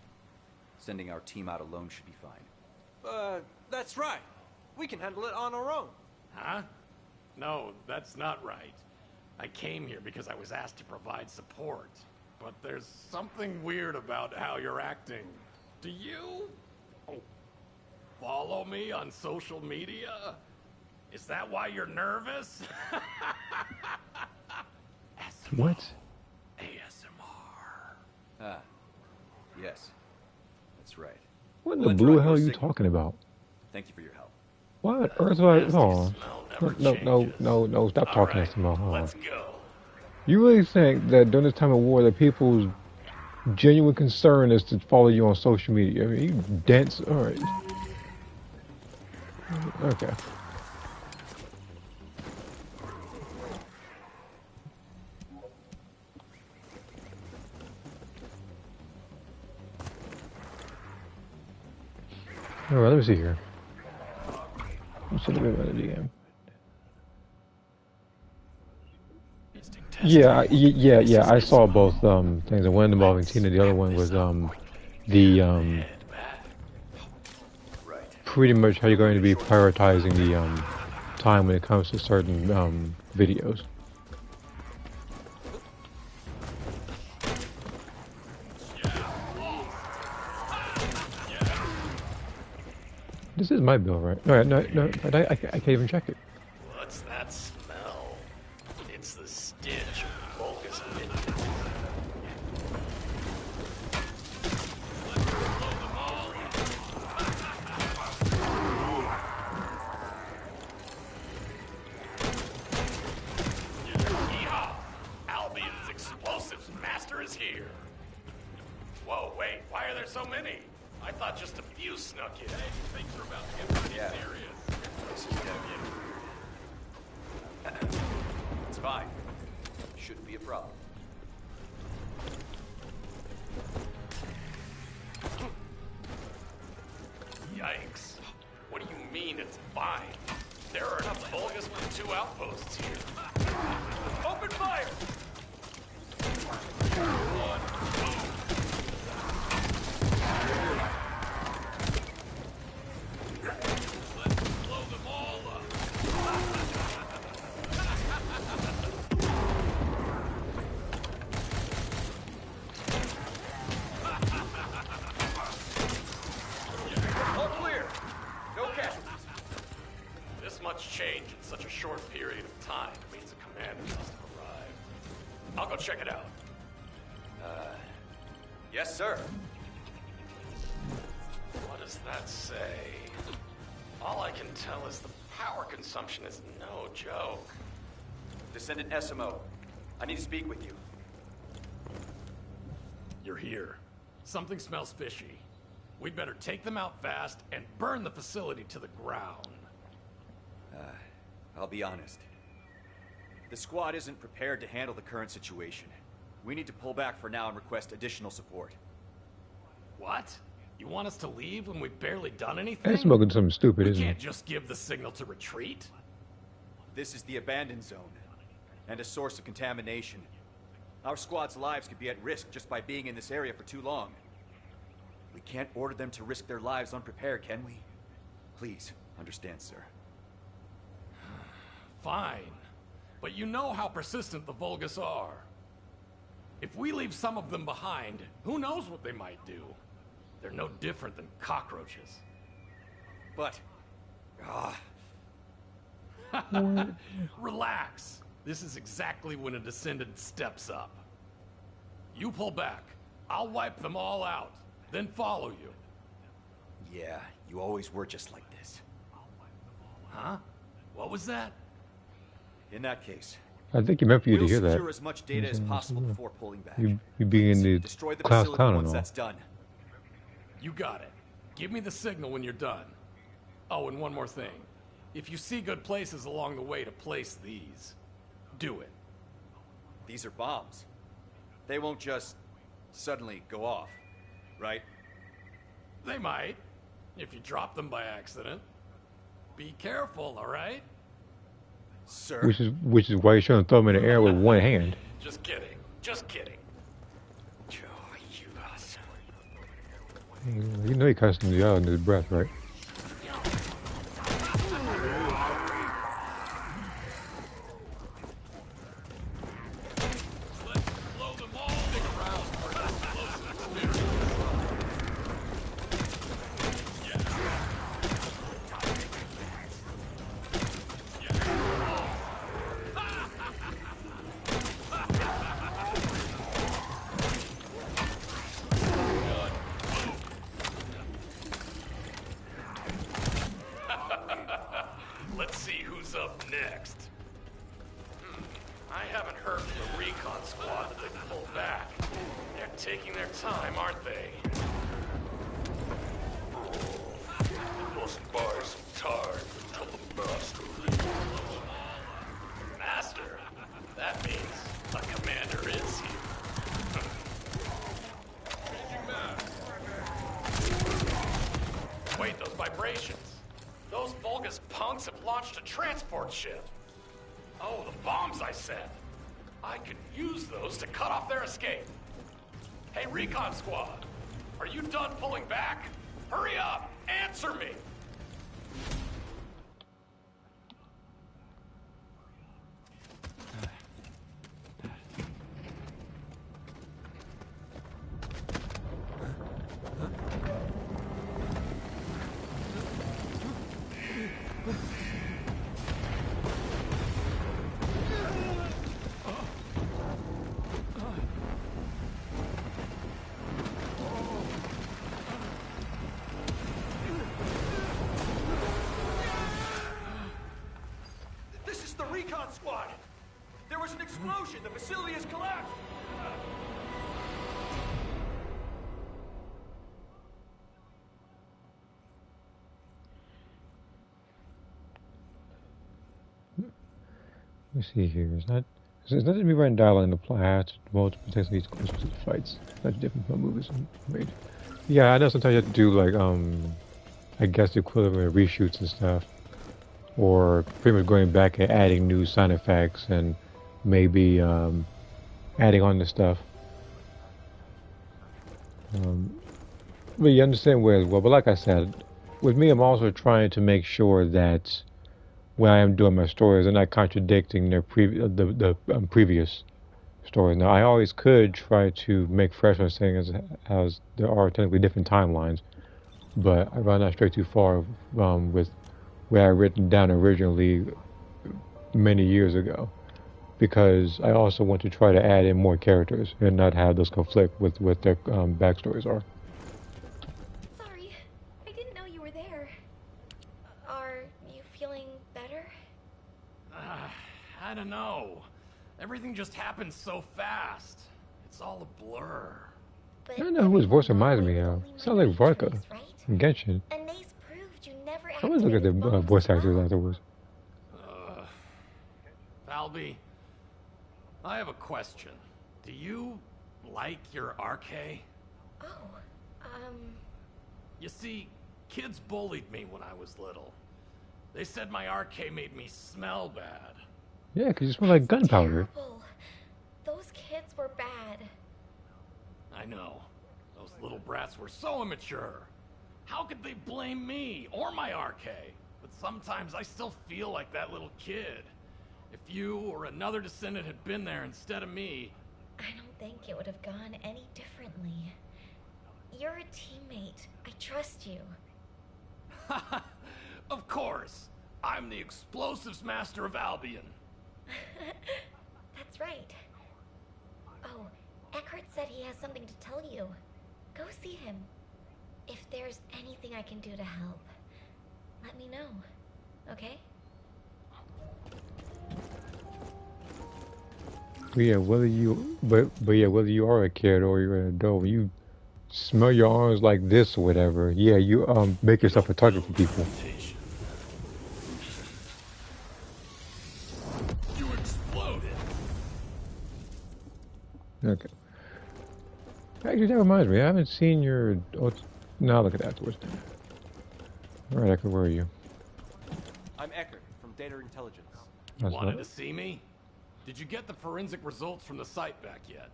sending our team out alone should be fine. That's right. We can handle it on our own. Huh? No, that's not right. I came here because I was asked to provide support. But there's something weird about how you're acting. Do you? Follow me on social media? Is that why you're nervous? What? ASMR. Yes. That's right. What in the blue hell are you talking about? Thank you for your help. What on earth do I... Hold on. No, stop talking to me. Hold on. Let's go. You really think that during this time of war that people's genuine concern is to follow you on social media? I mean, you dense... Alright. Okay. Alright, let me see here. Let's see a bit about the DM. Yeah, I saw both things. One involving Tina, the other one was pretty much how you're going to be prioritizing the time when it comes to certain videos. This is my bill, right? No, I can't even check it. What's that smell? It's the stench of Vulgus minions. Yeehaw! Albion's explosives master is here. Whoa, wait, why are there so many? I thought just a few snuck in. Hey, things are about to get pretty serious. This is heavy. It's fine. Shouldn't be a problem. Yikes. What do you mean it's fine? There are enough Vulgus with 2 outposts here. Open fire! Let's blow them all up. All clear. No casualties. This much change in such a short period of time means a commander must have arrived. I'll go check it out. Yes, sir. What does that say? All I can tell is the power consumption is no joke. Descendant SMO. I need to speak with you. You're here. Something smells fishy. We'd better take them out fast and burn the facility to the ground. I'll be honest. The squad isn't prepared to handle the current situation. We need to pull back for now and request additional support. What? You want us to leave when we've barely done anything? That's smoking something stupid, We isn't can't it? just give the signal to retreat. This is the abandoned zone, and a source of contamination. Our squad's lives could be at risk just by being in this area for too long. We can't order them to risk their lives unprepared, can we? Please, understand, sir. Fine. But you know how persistent the Vulgus are. If we leave some of them behind, who knows what they might do? They're no different than cockroaches. But... Relax. This is exactly when a Descendant steps up. You pull back. I'll wipe them all out, then follow you. Yeah, you always were just like this. Huh? What was that? In that case, I think you meant for you to we'll hear that. secure as much data as possible before pulling back. You being in the Destroy the class facility clown and once all. that's done. You got it. Give me the signal when you're done. Oh, and one more thing. If you see good places along the way to place these, do it. These are bombs. They won't just suddenly go off, right? They might, if you drop them by accident. Be careful, all right? Sir. Which is why you're trying to throw them in the air with one hand. Just kidding. Just kidding. You know he cussing you out in his breath, right? Let's see who's up next. I haven't heard from the recon squad that they pulled back. They're taking their time, aren't they? Must buy some time until the master leaves. Master? That means a commander is here. Wait, those vibrations. Those Vulgus punks have launched a transport ship. Oh, the bombs I set. I could use those to cut off their escape. Hey, recon squad. Are you done pulling back? Hurry up! Answer me! squad! There was an explosion! The facility has collapsed! Let me see here. It's not to be writing dialogue in the plot. I have to multiple text needs closer to the fights. That's different from movies made. Yeah, I know sometimes you have to do like I guess the equivalent of reshoots and stuff. Or pretty much going back and adding new sound effects and maybe adding on the stuff. But you understand where as well. But like I said, with me, I'm also trying to make sure that when I am doing my stories, they're not contradicting their previous stories. Now, I always could try to make fresh ones, saying as there are technically different timelines, but I'd rather not stray too far with where I written down originally many years ago, because I also want to try to add in more characters and not have those conflict with what their backstories are. Sorry, I didn't know you were there. Are you feeling better? I don't know. Everything just happened so fast. It's all a blur. I don't know who his voice reminds me of. Sounds like Varka from Genshin. And Nace proved you never I want to look at the voice actors afterwards. Valby, I have a question. Do you like your RK? Oh, You see, kids bullied me when I was little. They said my RK made me smell bad. Yeah, because you smell like gunpowder. terrible. Those kids were bad. I know. Those little brats were so immature. How could they blame me or my RK? But sometimes I still feel like that little kid. If you or another descendant had been there instead of me... I don't think it would have gone any differently. You're a teammate. I trust you. Of course. I'm the explosives master of Albion. That's right. Oh, Eckhart said he has something to tell you. Go see him. If there's anything I can do to help, let me know. Okay? But yeah, whether you are a kid or you're an adult, when you smell your arms like this or whatever, yeah, you make yourself a target for people. You exploded. Okay. Actually, that reminds me, I haven't seen your. Oh, no, I'll look at that afterwards. All right, Eckert, where are you? I'm Eckert from Data Intelligence. You wanted to see me? Did you get the forensic results from the site back yet?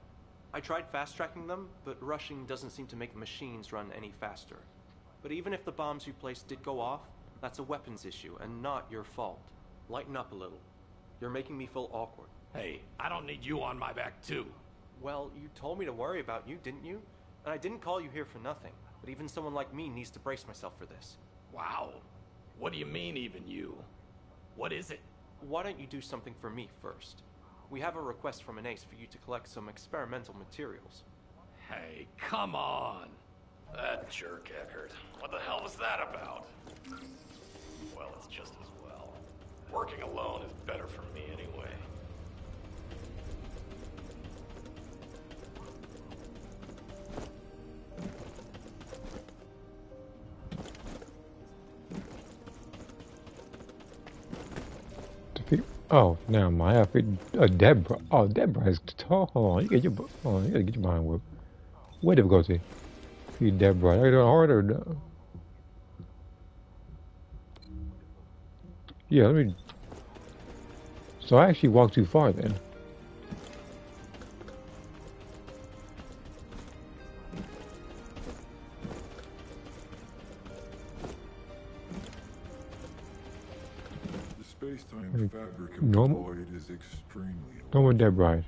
I tried fast-tracking them, but rushing doesn't seem to make the machines run any faster. But even if the bombs you placed did go off, that's a weapons issue and not your fault. Lighten up a little. You're making me feel awkward. Hey, I don't need you on my back too. Well, you told me to worry about you, didn't you? And I didn't call you here for nothing. But even someone like me needs to brace myself for this. Wow. What do you mean, even you? What is it? Why don't you do something for me first? We have a request from an ace for you to collect some experimental materials. Hey, come on. That jerk, Eckert. What the hell was that about? Well, it's just as well. Working alone is better for me anyway. Oh, never mind. I think Deborah. Oh, Deborah is tall. Hold on, you gotta get your behind whip. Way difficulty. Feed Deborah. Are you doing hard or no? Yeah, let me. So I actually walked too far then. Space-time fabric Normal? employed is extremely Normal Deborah.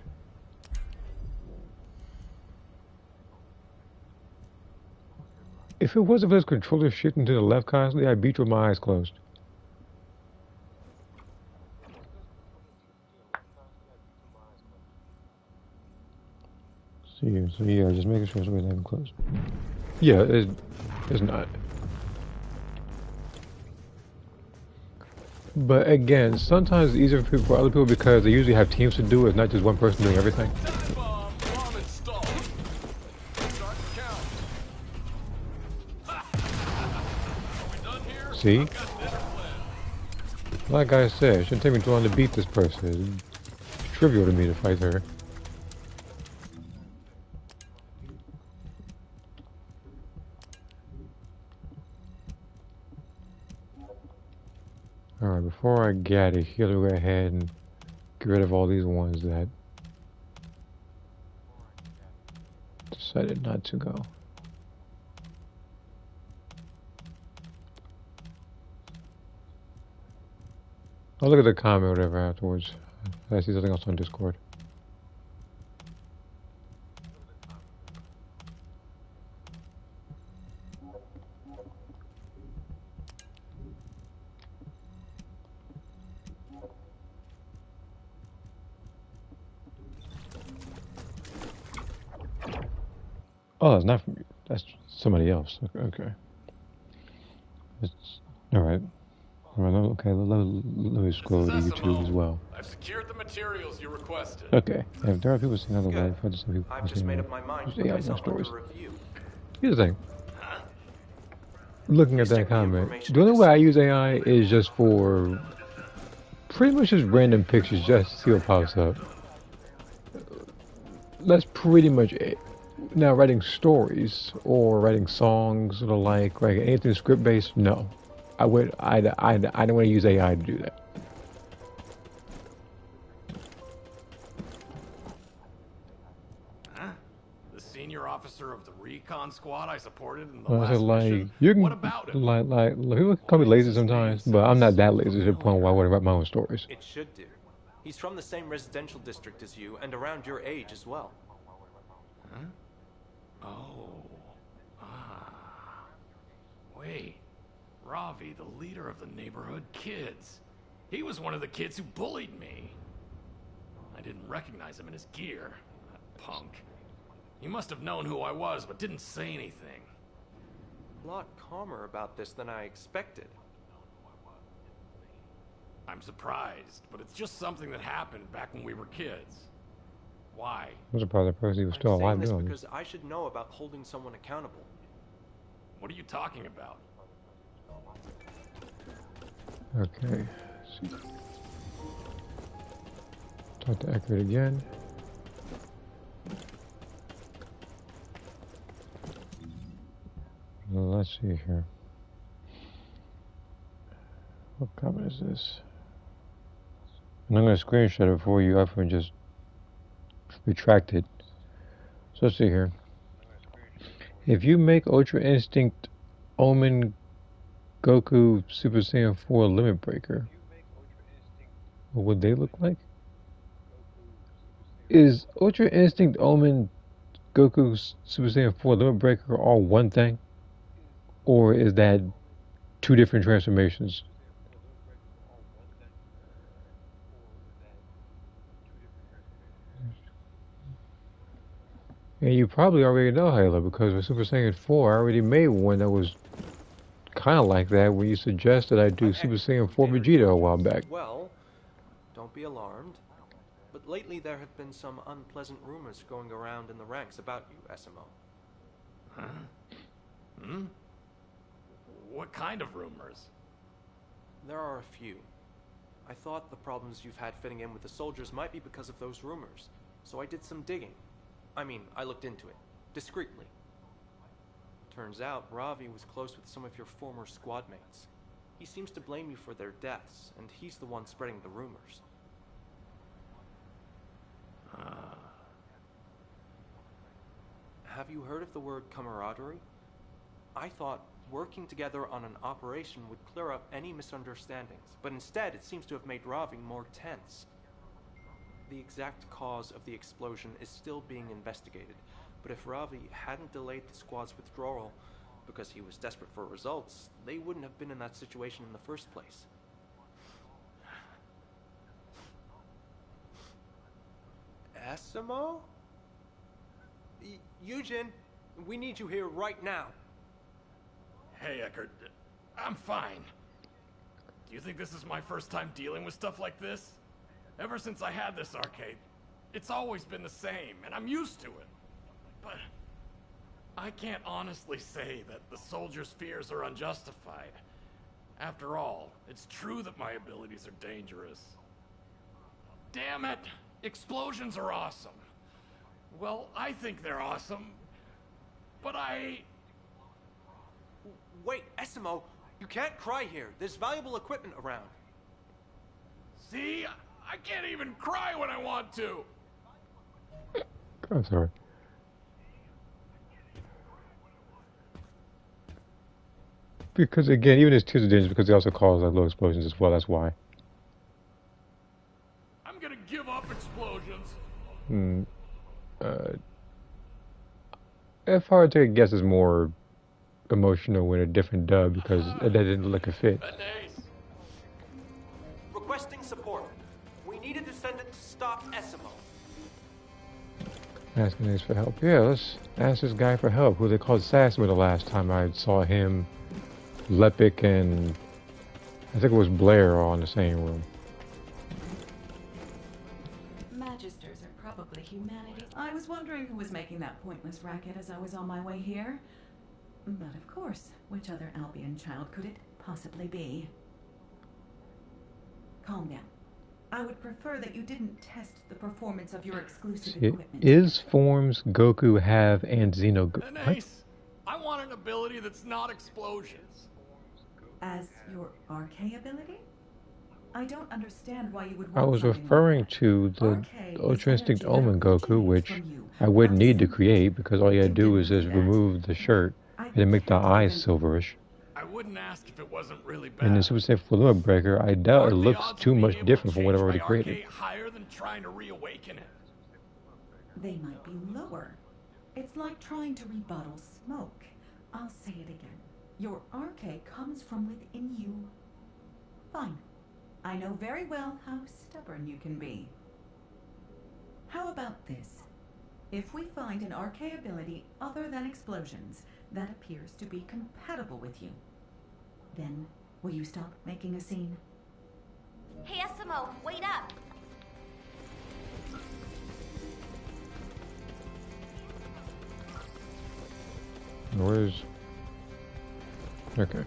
If it wasn't for this controller shifting to the left constantly, I'd beat you with my eyes closed. So yeah, just making sure it's really having closed. Yeah, it's not. But again, sometimes it's easier for other people because they usually have teams to do it, not just one person doing everything. See? Like I said, it shouldn't take me too long to beat this person. It's trivial to me to fight her. Alright, before I get out of here, I'll go ahead and get rid of all these ones that decided not to go. I'll look at the comment or whatever afterwards. I see something else on Discord. Oh, that's not from you. That's somebody else. Okay. Alright. Okay, let me scroll to YouTube as well. I've secured the materials you requested. Okay. If there are people saying otherwise, I just people I've just made up my mind to put myself under stories. review. Here's the thing. Looking at that comment, the only way I use AI is just for pretty much just random pictures just to see what pops up. That's pretty much it. Now, writing stories or writing songs or the like anything script based, no. I don't want to use AI to do that. Huh? The senior officer of the recon squad I supported in the last Like mission? you can What about him? like people call me lazy sometimes, but I'm not that lazy to the point where I want to write my own stories. It should do. He's from the same residential district as you and around your age as well. Huh? Oh. Ah. Wait. Ravi, the leader of the neighborhood kids. He was one of the kids who bullied me. I didn't recognize him in his gear. That punk. He must have known who I was, but didn't say anything. A lot calmer about this than I expected. I'm surprised, but it's just something that happened back when we were kids. Why? I'm surprised the person was still alive doing because I should know about holding someone accountable. What are you talking about? Okay. Let's see. Talk to Eckert again. Let's see here. What comment is this? And I'm going to screenshot it for you up and just retract it. So let's see here. If you make Ultra Instinct Omen Goku Super Saiyan 4 Limit Breaker, what would they look like? Is Ultra Instinct Omen Goku Super Saiyan 4 Limit Breaker all one thing? Or is that two different transformations? And you probably already know, Halo, because with Super Saiyan 4, I already made one that was kind of like that when you suggested I do Super Saiyan 4 Vegeta a while back. Well, don't be alarmed. But lately there have been some unpleasant rumors going around in the ranks about you, SMO. Huh? Hmm? What kind of rumors? There are a few. I thought the problems you've had fitting in with the soldiers might be because of those rumors, so I did some digging. I mean, I looked into it, discreetly. Turns out, Ravi was close with some of your former squad mates. He seems to blame you for their deaths, and he's the one spreading the rumors. Have you heard of the word camaraderie? I thought working together on an operation would clear up any misunderstandings, but instead it seems to have made Ravi more tense. The exact cause of the explosion is still being investigated, but if Ravi hadn't delayed the squad's withdrawal because he was desperate for results, they wouldn't have been in that situation in the first place. Asimo? Eugen, we need you here right now. Hey, Eckert. I'm fine. Do you think this is my first time dealing with stuff like this? Ever since I had this arcade, it's always been the same, and I'm used to it. But I can't honestly say that the soldiers' fears are unjustified. After all, it's true that my abilities are dangerous. Damn it! Explosions are awesome. Well, I think they're awesome, but Wait, Essimo, you can't cry here. There's valuable equipment around. See? I can't even cry when I want to! I'm sorry. Because again, even his tears are dangerous because they also cause like little explosions as well. That's why. I'm gonna give up explosions. If hard to take a guess is more emotional with a different dub because that didn't look a fit. Requesting support. We need a Descendant to stop Essimo. Asking Ace for help. Yeah, let's ask this guy for help. Who they called Sassman the last time I saw him, Lepic, and I think it was Blair all in the same room. Magisters are probably humanities. I was wondering who was making that pointless racket as I was on my way here. But of course, which other Albion child could it possibly be? Calm down. I would prefer that you didn't test the performance of your exclusive equipment. Is forms Goku have and Xeno? Ace, I want an ability that's not explosions. As your RK ability? I don't understand why you would I want was something referring like to the Ultra Instinct Omen Goku, which I wouldn't need to create because all you gotta do is just remove the shirt and then make the eyes silverish. I wouldn't ask if it wasn't really bad. And the Super Saiyan 4 Limit Breaker, I doubt it looks too much different from what I've already created. Higher than trying to reawaken it. They might be lower. It's like trying to rebuttal smoke. I'll say it again. Your RK comes from within you. Fine. I know very well how stubborn you can be. How about this? If we find an RK ability other than explosions that appears to be compatible with you, then will you stop making a scene? Hey, Essimo, wait up! Where's... Okay.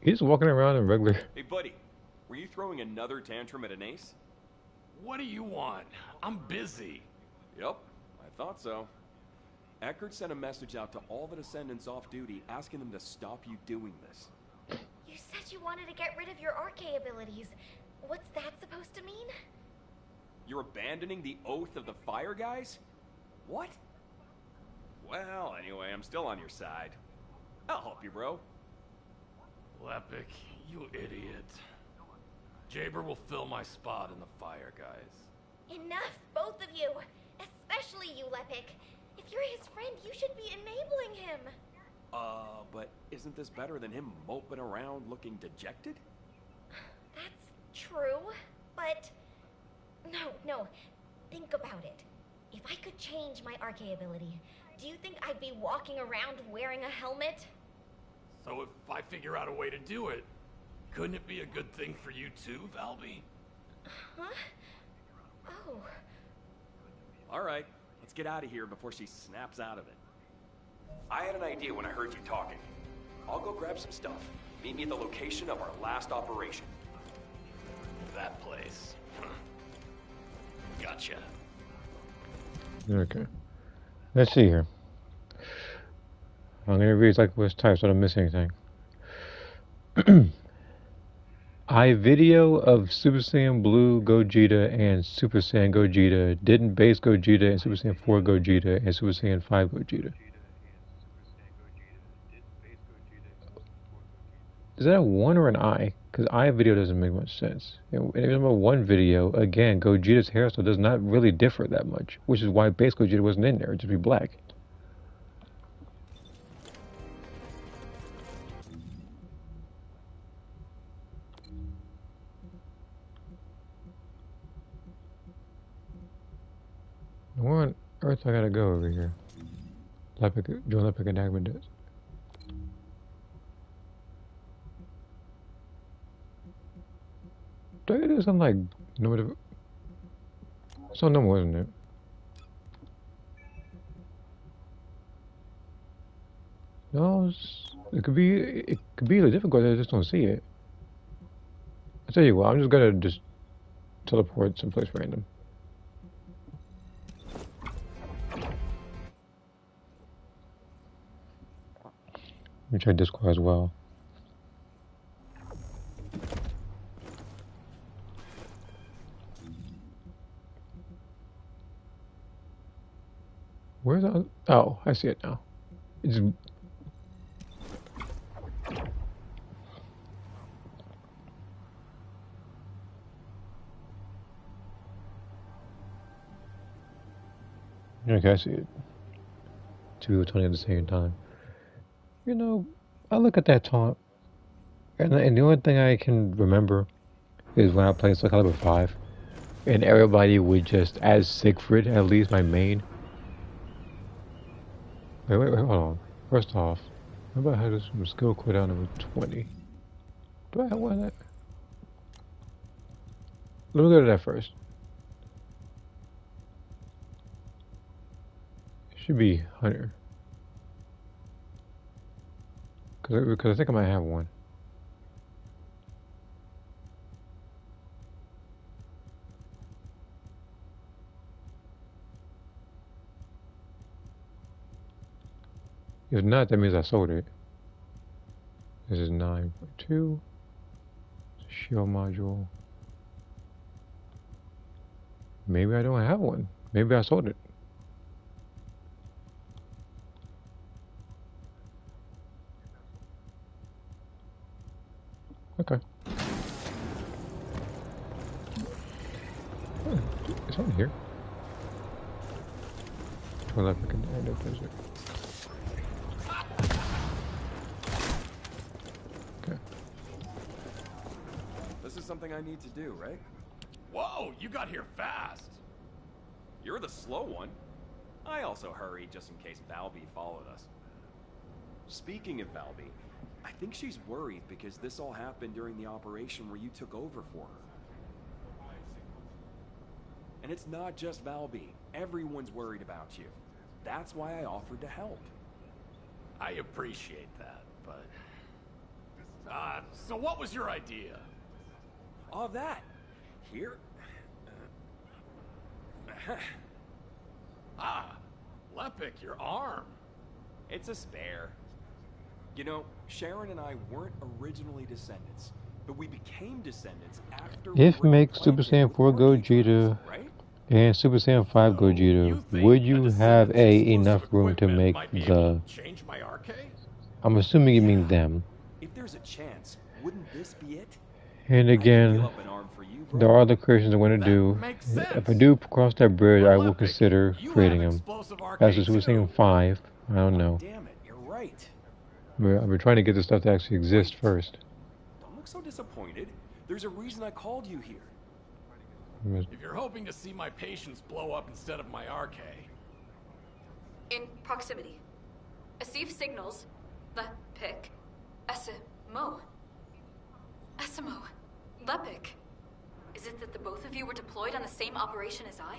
He's walking around in regular... Hey, buddy. Were you throwing another tantrum at an ace? What do you want? I'm busy. Yep, I thought so. Eckert sent a message out to all the Descendants off duty asking them to stop you doing this. You said you wanted to get rid of your RK abilities. What's that supposed to mean? You're abandoning the Oath of the Fire Guys? What? Well, anyway, I'm still on your side. I'll help you, bro. Lepic, you idiot. Jaber will fill my spot in the Fire Guys. Enough, both of you. Especially you, Lepic. If you're his friend, you should be enabling him. But isn't this better than him moping around looking dejected? That's true, but... No. Think about it. If I could change my RK ability, do you think I'd be walking around wearing a helmet? So if I figure out a way to do it, couldn't it be a good thing for you too, Valby? Huh? Oh. Alright, let's get out of here before she snaps out of it. I had an idea when I heard you talking. I'll go grab some stuff. Meet me at the location of our last operation. That place. Gotcha. Okay. Let's see here. I'm gonna read exactly what's typed so I don't miss anything. Video of Super Saiyan Blue Gogeta and Super Saiyan Gogeta didn't base Gogeta and Super Saiyan 4 Gogeta and Super Saiyan 5 Gogeta. Is that a 1 or an I? Because I video doesn't make much sense. And if it's about one video, again, Gogeta's hairstyle does not really differ that much, which is why base Gogeta wasn't in there. It'd just be black. Where on earth I gotta go over here? Join Lepic and Agma does. this on like normal? It's on normal, isn't it? No, it could be. It could be really difficult. I just don't see it. I tell you what, I'm just gonna just teleport someplace random. Let me try Discord as well. Where's the? Oh, I see it now. It's. Okay, I see it. 2 or 20 at the same time. You know, I look at that taunt, and the only thing I can remember is when I played Soul Calibur 5, and everybody would just, as Siegfried, at least my main. Wait, hold on. First off, how about I had some skill cooldown number 20? Do I have one of that? Let me go to that first. It should be Hunter. Because I think I might have one. If not, that means I sold it. This is 9.2. Shield module. Maybe I don't have one. Maybe I sold it. Okay. Oh, it's on here. Well, if I can end up as it. Okay. This is something I need to do, right? Whoa, you got here fast. You're the slow one. I also hurried just in case Valby followed us. Speaking of Valby, I think she's worried because this all happened during the operation where you took over for her. And it's not just Valby. Everyone's worried about you. That's why I offered to help. I appreciate that, but... so what was your idea? All that. Here... Lepic, your arm. It's a spare. You know, Sharon and I weren't originally Descendants, but we became Descendants after... If make Super Saiyan 4 Gogeta and Super Saiyan 5 Gogeta, would you have enough room to make the... Change my arcade? I'm assuming you mean them. If there's a chance, wouldn't this be it? And again, there are other creations I want to do. If I do cross that bridge, I will consider creating them. As a Super Saiyan 5, I don't know. Damn it, you're right. I've been trying to get the stuff to actually exist first. Don't look so disappointed. There's a reason I called you here. If you're hoping to see my patience blow up instead of my RK. In proximity. Receive signals. Lepic. Esimo. Esimo. Lepic. Is it that the both of you were deployed on the same operation as I?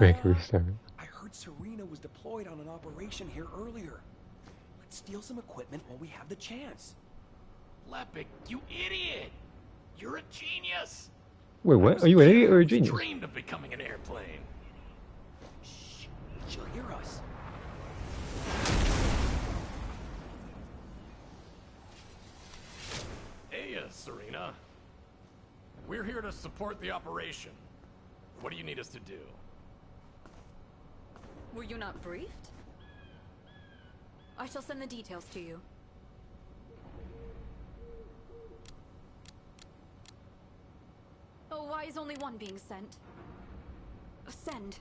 Bakery 7. I heard Serena was deployed on an operation here earlier. Let's steal some equipment while we have the chance. Lepic, you idiot! You're a genius! Wait, what? Are you an idiot or a genius? I dreamed of becoming an airplane. Shh, she'll hear us. Hey, Serena. We're here to support the operation. What do you need us to do? Were you not briefed? I shall send the details to you. Oh, why is only one being sent? Send.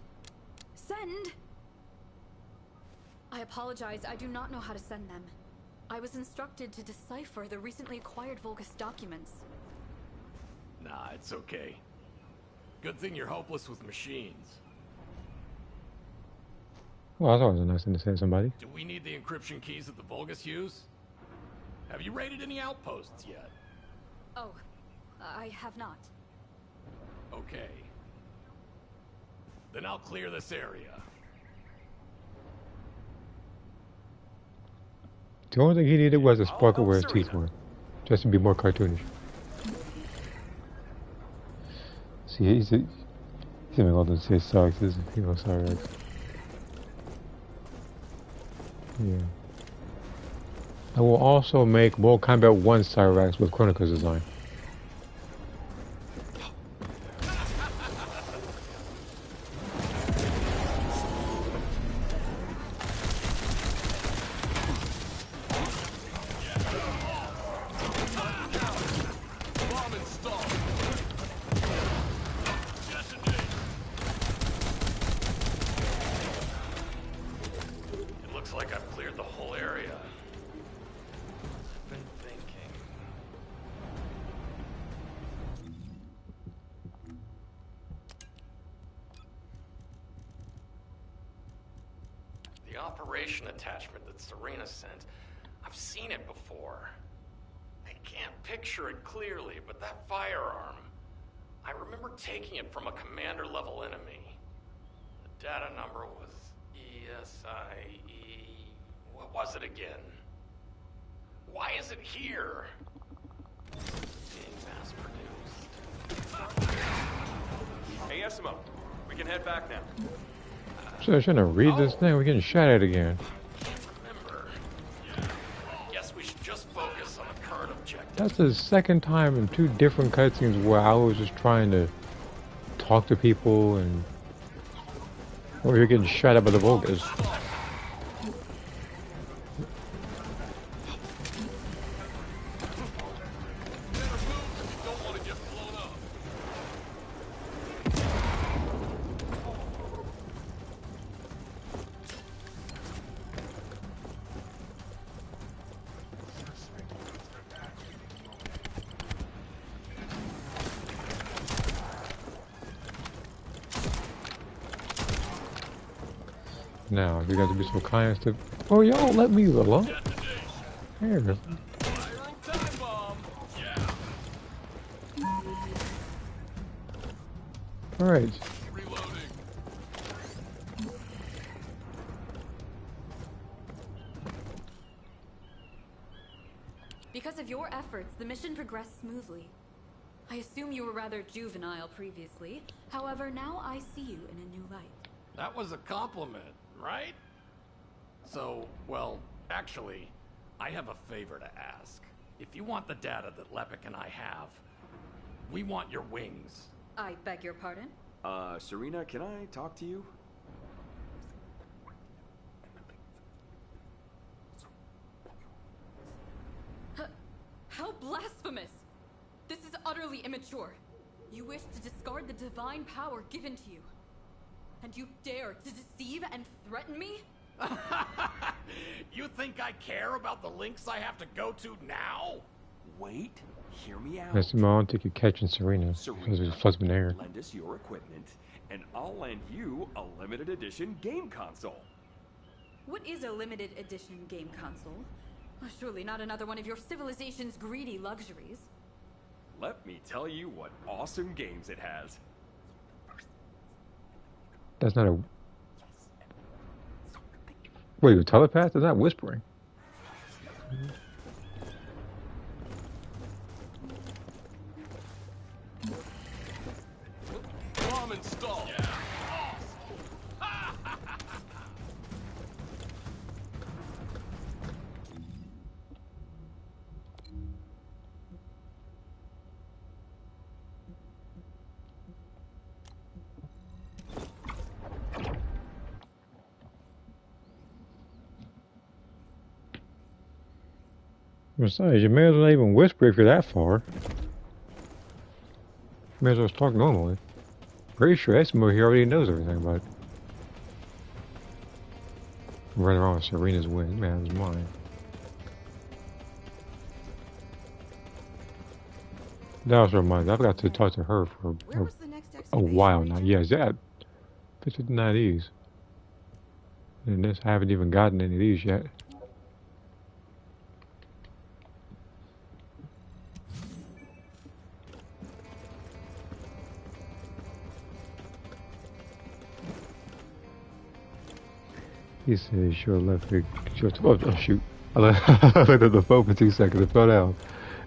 Send! I apologize, I do not know how to send them. I was instructed to decipher the recently acquired Vulgus documents. Nah, it's okay. Good thing you're hopeless with machines. Well, that's always a nice thing to say to somebody. Do we need the encryption keys that the Vulgus use? Have you raided any outposts yet? Oh, I have not. Okay. Then I'll clear this area. The only thing he needed was a sparkle where his teeth were, just to be more cartoonish. See, he's even going to say sucks, isn't he? Oh, sorry. Yeah. I will also make Mortal Kombat 1 Cyrax with Chronicles design. It looks like I've cleared the whole area. I've been thinking. The operation attachment that Serena sent, I've seen it before. I can't picture it clearly, but that firearm, I remember taking it from a commander-level enemy. The data number was ESIE... What was it again? Why is it here? Being mass-produced. Hey, Esimo, we can head back now. So I shouldn't read this thing. We're getting shot at again. Remember. I guess we should just focus on the current objective. That's the second time in 2 different cutscenes where I was just trying to talk to people and over here getting shot at by the Volgas. Now, you got to be so kind to... Oh, y'all let me alone. Here. Alright. Because of your efforts, the mission progressed smoothly. I assume you were rather juvenile previously. However, now I see you in a new light. That was a compliment, right? So, well, actually, I have a favor to ask. If you want the data that Lepic and I have, we want your wings. I beg your pardon? Serena, can I talk to you? How blasphemous! This is utterly immature. You wish to discard the divine power given to you. And you dare to deceive and threaten me? You think I care about the links I have to go to now? Wait, hear me out. That's the moment to keep catching Serena. Because it's flipping in the air. Lend us your equipment, and I'll lend you a limited edition game console. What is a limited edition game console? Surely not another one of your civilization's greedy luxuries. Let me tell you what awesome games it has. That's not a... Wait, a telepath? That's not whispering. Bomb installed. Yeah. Besides, you may as well not even whisper if you're that far. May as well talk normally. Pretty sure Esmo here already knows everything about it. Running around with Serena's win, man, it's mine. That also reminds me, I've got to talk to her for a while now. Yes, that. Fits with none of these. And this, I haven't even gotten any of these yet. He said, sure left it. Sure, oh, shoot. I looked at the phone for 2 seconds. It fell down.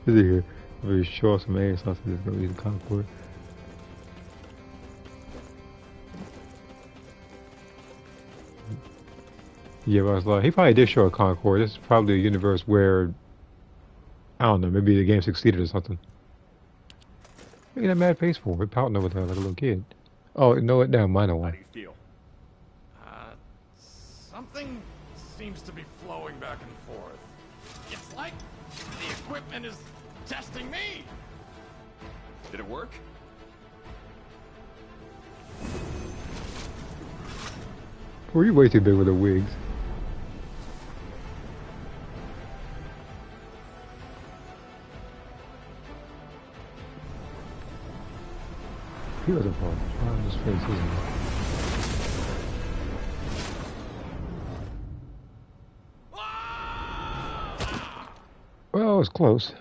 Is it here? Very short, some air sauce is going to be the Concord. Yeah, but I was like, he probably did show a Concord. This is probably a universe where, I don't know, maybe the game succeeded or something. Look at that mad face for it, pouting over there like a little kid. Oh, no, it down, minor one. How do you feel? Something seems to be flowing back and forth. It's like the equipment is testing me. Did it work? Were you way too big with the wigs? He was a problem. On his face, isn't he? Well, it was close.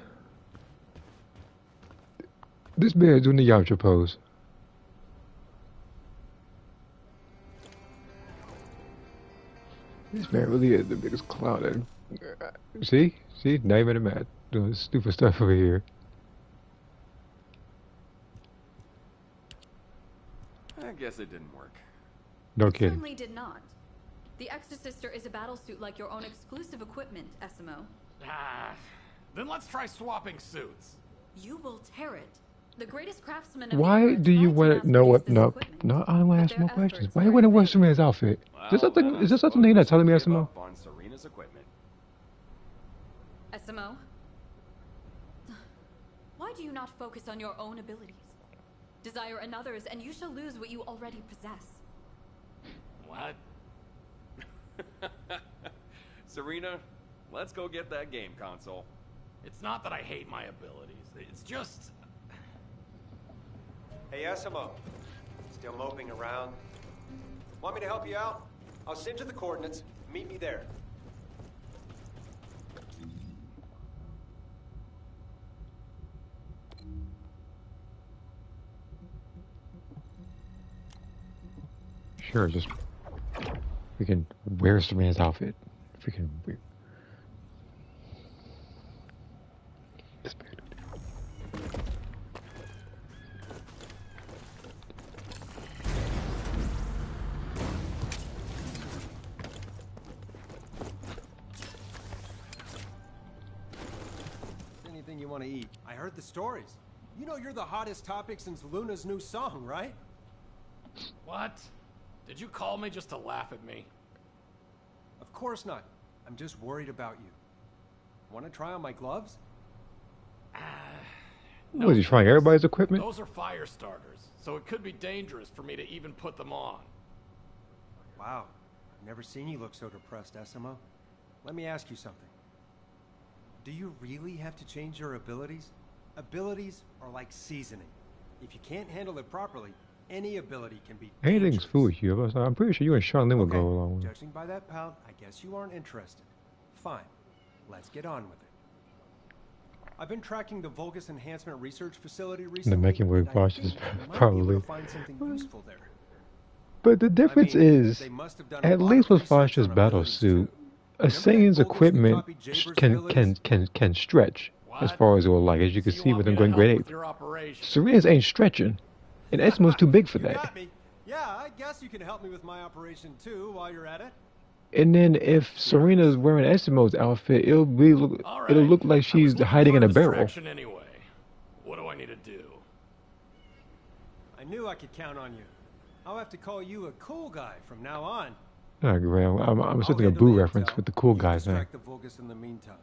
This bear is doing the Yamcha pose. This man really is the biggest clown. See? See? Not even mad. Doing stupid stuff over here. I guess it didn't work. No It kidding. certainly did not. The Extra-Sister is a battlesuit like your own exclusive equipment, SMO. Then let's try swapping suits. You will tear it. The greatest craftsman of Why do you want to know what? No, no, I don't want to ask more questions. Why you want to wear Serena's outfit? Is this something you're not telling me, SMO? On Serena's equipment. SMO? Why do you not focus on your own abilities? Desire another's and you shall lose what you already possess. What? Serena, let's go get that game console. It's not that I hate my abilities. It's just... Hey, SMO. Still moping around? Want me to help you out? I'll send you the coordinates. Meet me there. Sure, just we can wear Serena's outfit. If we can. Anything you want to eat? I heard the stories. You know you're the hottest topic since Luna's new song, right? What? Did you call me just to laugh at me? Of course not. I'm just worried about you. Want to try on my gloves? Was he trying everybody's equipment? Those are fire starters, so it could be dangerous for me to even put them on. Wow. I've never seen you look so depressed, SMO. Let me ask you something. Do you really have to change your abilities? Abilities are like seasoning. If you can't handle it properly, any ability can be Anything's foolish, you. I'm pretty sure you and Charlene would go along with it. Judging by that pout, I guess you aren't interested. Fine. Let's get on with it. I've been tracking the Vulgus Enhancement Research Facility recently. The making with Bosch is probably. Find something useful there. But the difference is, at least with Foster's battle suit, a Saiyan's equipment can stretch as far as it will like, as you can see with him going grade 8. Serena's ain't stretching, and Esmo's too big for that. Yeah, I guess you can help me with my operation too while you're at it. And then if Serena's wearing Esmo's outfit, it'll look like she's hiding in a barrel. Anyway, what do I need to do? I knew I could count on you. I'll have to call you a cool guy from now on. I agree. I'm expecting a Boo reference with the cool guy thing. The Vulgus in the meantime.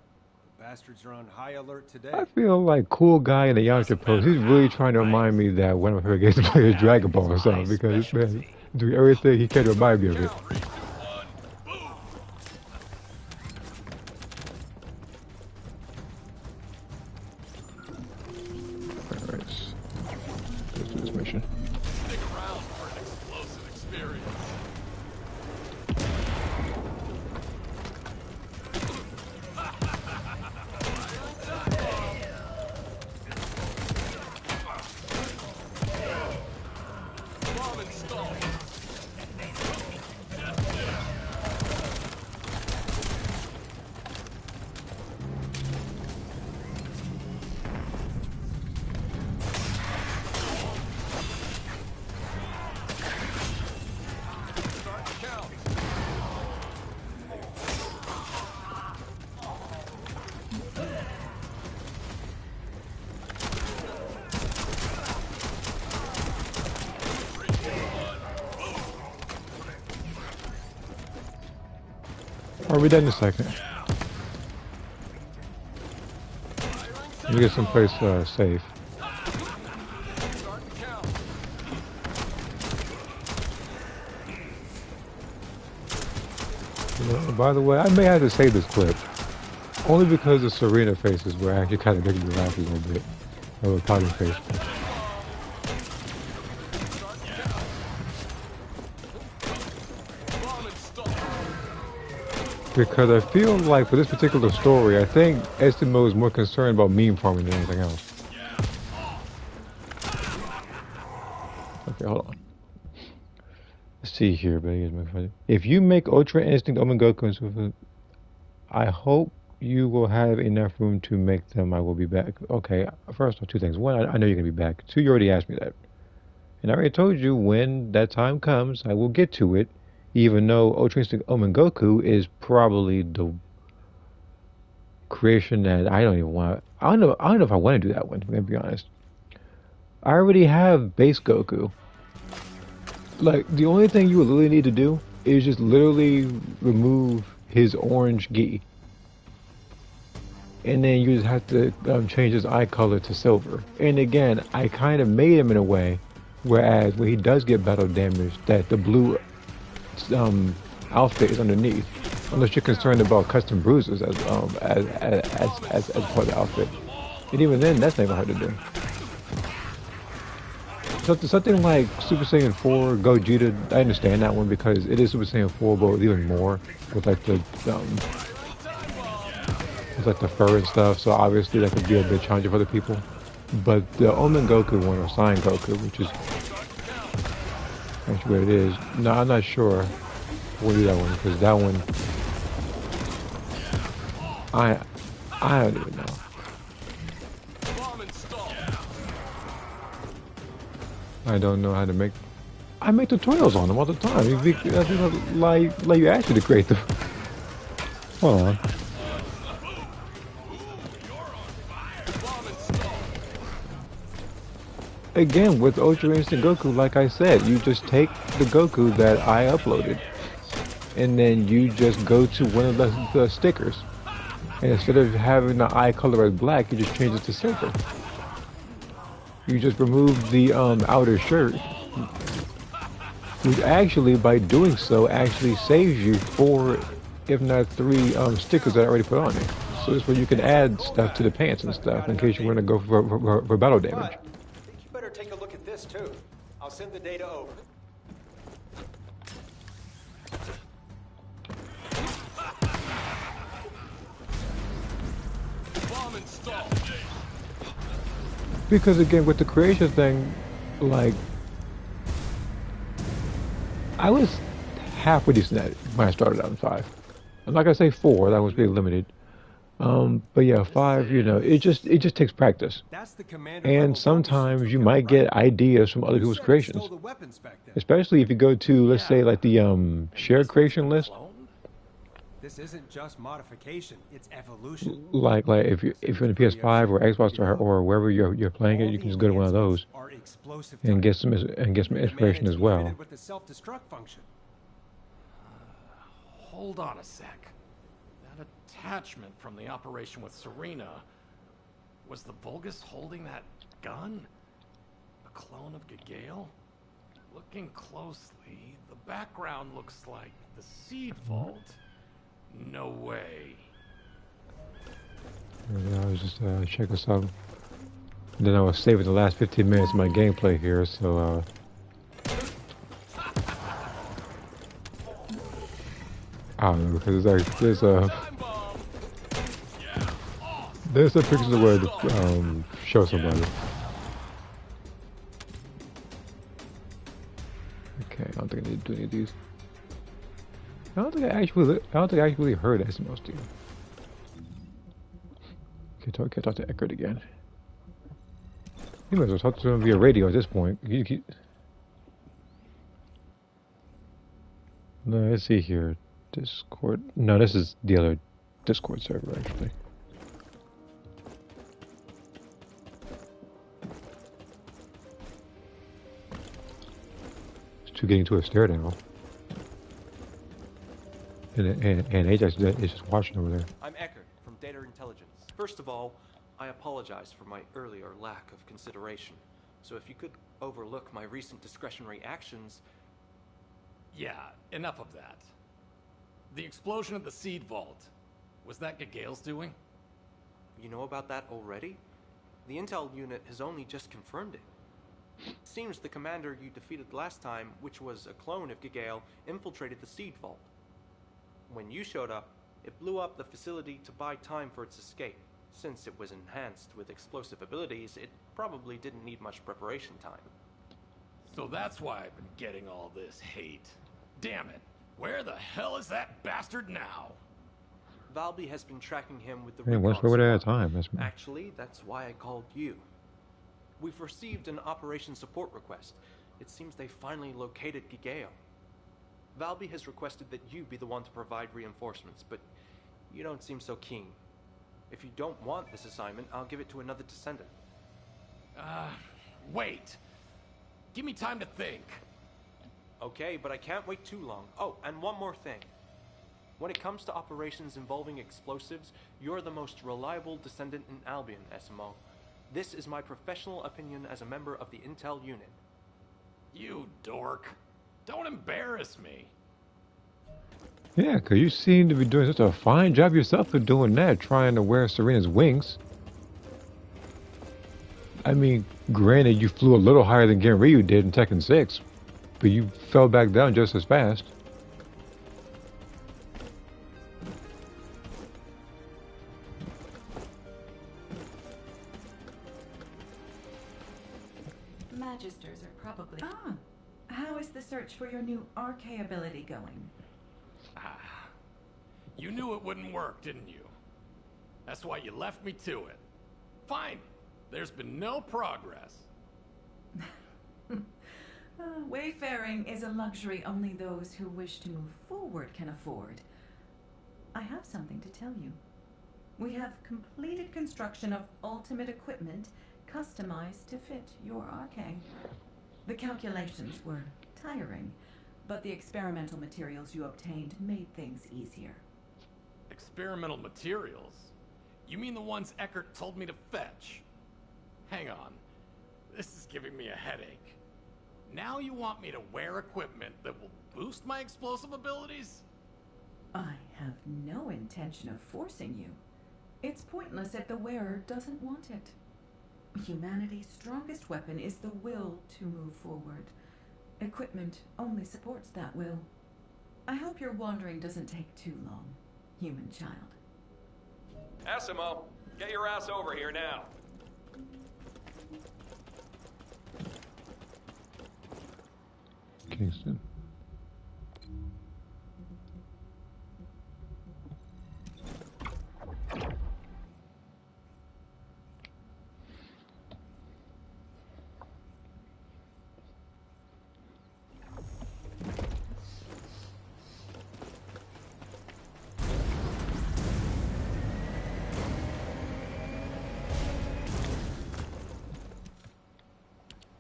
The bastards are on high alert today. I feel like cool guy in the Yamcha pose. He's really trying to remind me that one of her gets to play a Dragon Ball or something, because man, do everything he can to remind me of it. I'll be done in a second. Let me get someplace safe. You know, by the way, I may have to save this clip. Only because the Serena faces were actually kind of making me laugh a little bit. Of a pouting face. Because I feel like for this particular story, I think Estimo is more concerned about meme farming than anything else. Okay, hold on. Let's see here, baby. If you make Ultra Instinct Omen Goku, I hope you will have enough room to make them. I will be back. Okay, first off, two things. One, I know you're going to be back. Two, you already asked me that. And I already told you when that time comes, I will get to it. Even though Ultra Instinct Omen Goku is probably the creation that I don't even want. I don't know if I want to do that one, to be honest. I already have base Goku. Like, the only thing you really need to do is just literally remove his orange gi. And then you just have to change his eye color to silver. And again, I kind of made him in a way, whereas when he does get battle damage, that the blue outfit is underneath. Unless you're concerned about custom bruises as part of the outfit. And even then, that's not even hard to do. Something like Super Saiyan 4 Gogeta, I understand that one because it is Super Saiyan 4, but even more with like the fur and stuff. So obviously that could be a bit challenging for other people. But the Omen Goku one or Sign Goku, which is actually what it is. No, I'm not sure we'll do that one because that one I don't even know. I don't know how to make. I make tutorials on them all the time. Like you asked me to create them. Hold on. Again, with Ultra Instinct Goku, like I said, you just take the Goku that I uploaded, and then you just go to one of the stickers, and instead of having the eye color as black, you just change it to silver. You just remove the outer shirt, which actually, by doing so, actually saves you 4, if not 3, stickers that I already put on it. So this way you can add stuff to the pants and stuff in case you want to go for battle damage. I think you better take a look at this too. I'll send the data over. Bomb installed. Because again, with the creation thing, like, I was halfway decent at it when I started out in 5. I'm not gonna say 4, that was pretty limited. But yeah, 5, you know, it just takes practice. And sometimes you might get ideas from other people's creations. Especially if you go to, let's say, like the shared creation list. This isn't just modification, it's evolution. Like if you're in the PS5 or Xbox or wherever you're playing it, you can just go to one of those and get some inspiration as well. With the self-destruct function. Hold on a sec. That attachment from the operation with Serena, was the Vulgus holding that gun? A clone of Gagale? Looking closely, the background looks like the seed vault. No way. Yeah, I was just check this out. And then I was saving the last 15 minutes of my gameplay here, so I don't know because there's a picture where to show somebody. Okay, I don't think I need to do any of these. I don't think I actually heard SML Steve. Can't talk to Eckert again. You might as well talk to him via radio at this point. No, let's see here. Discord. No, this is the other Discord server actually. It's getting to a stare down. And Ajax is just watching over there. I'm Eckert from Data Intelligence. First of all, I apologize for my earlier lack of consideration. So if you could overlook my recent discretionary actions... Yeah, enough of that. The explosion of the seed vault. Was that Gagail's doing? You know about that already? The intel unit has only just confirmed it. Seems the commander you defeated last time, which was a clone of Gagail, infiltrated the seed vault. When you showed up, it blew up the facility to buy time for its escape. Since it was enhanced with explosive abilities, it probably didn't need much preparation time. So that's why I've been getting all this hate. Damn it! Where the hell is that bastard now? Valby has been tracking him with the Hey, recon one squad at a squad. time. That's Actually, that's why I called you. We've received an operation support request. It seems they finally located Gagail. Valby has requested that you be the one to provide reinforcements, but you don't seem so keen. If you don't want this assignment, I'll give it to another Descendant. Wait! Give me time to think. Okay, but I can't wait too long. Oh, and one more thing. When it comes to operations involving explosives, you're the most reliable Descendant in Albion, SMO. This is my professional opinion as a member of the Intel unit. You dork. Don't embarrass me. Yeah, because you seem to be doing such a fine job yourself of doing that, trying to wear Serena's wings. I mean, granted, you flew a little higher than Genryu did in Tekken 6, but you fell back down just as fast. Magisters are probably... Ah, how is the search for your new RK ability going? You knew it wouldn't work, didn't you? That's why you left me to it. Fine. There's been no progress. Wayfaring is a luxury only those who wish to move forward can afford. I have something to tell you. We have completed construction of ultimate equipment customized to fit your RK. The calculations were tiring, but the experimental materials you obtained made things easier. Experimental materials? You mean the ones Eckert told me to fetch? Hang on. This is giving me a headache. Now you want me to wear equipment that will boost my explosive abilities? I have no intention of forcing you. It's pointless if the wearer doesn't want it. Humanity's strongest weapon is the will to move forward. Equipment only supports that will. I hope your wandering doesn't take too long, human child. Asimo, get your ass over here now. Kingston.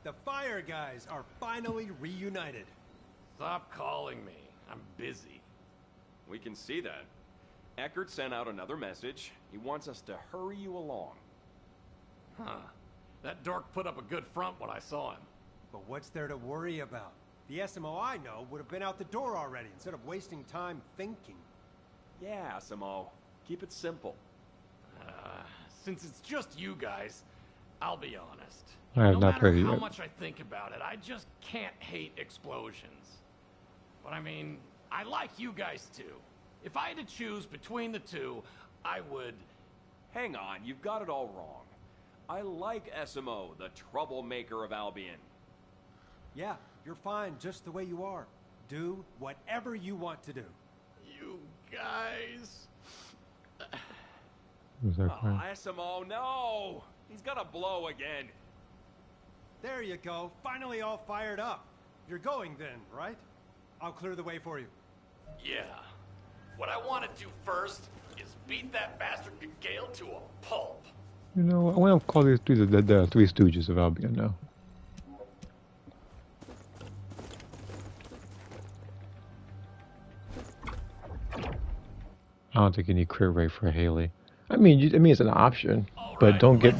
The Fire Guys are finally reunited. Stop calling me. I'm busy. We can see that. Eckert sent out another message. He wants us to hurry you along. Huh. That dork put up a good front when I saw him. But what's there to worry about? The SMO I know would have been out the door already instead of wasting time thinking. Yeah, Asimo. Keep it simple. Since it's just you guys, I'll be honest. I have no not matter played it how yet. much I think about it, I just can't hate explosions. But I mean, I like you guys too. If I had to choose between the two, I would... Hang on, you've got it all wrong. I like Asimo, the troublemaker of Albion. Yeah, you're fine just the way you are. Do whatever you want to do. You guys... Was that Oh, crying? Asimo, no! He's gonna blow again. There you go, finally all fired up. You're going then, right? I'll clear the way for you. Yeah. What I want to do first is beat that bastard Gale to a pulp. You know, I want to call these three the Three Stooges of Albion now. I don't think you need crit rate for Haley. I mean, it's an option, but don't get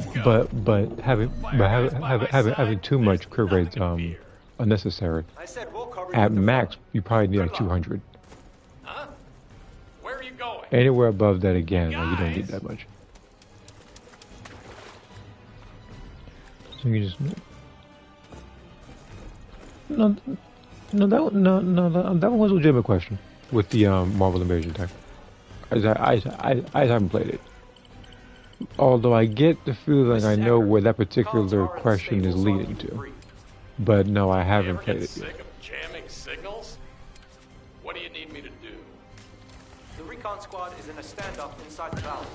having too much crit rate unnecessary. I said we'll cover you At with the max, front. you probably need like 200. Huh? Where are you going? Anywhere above that, again, like you don't need that much. So you just no, that one was a legitimate question with the Marvel Invasion tech. I haven't played it. Although I get the feeling I know where that particular question is leading to. But no, I haven't played it yet. Sick of jamming signals? What do you need me to do? The recon squad is in a standoff inside the valley.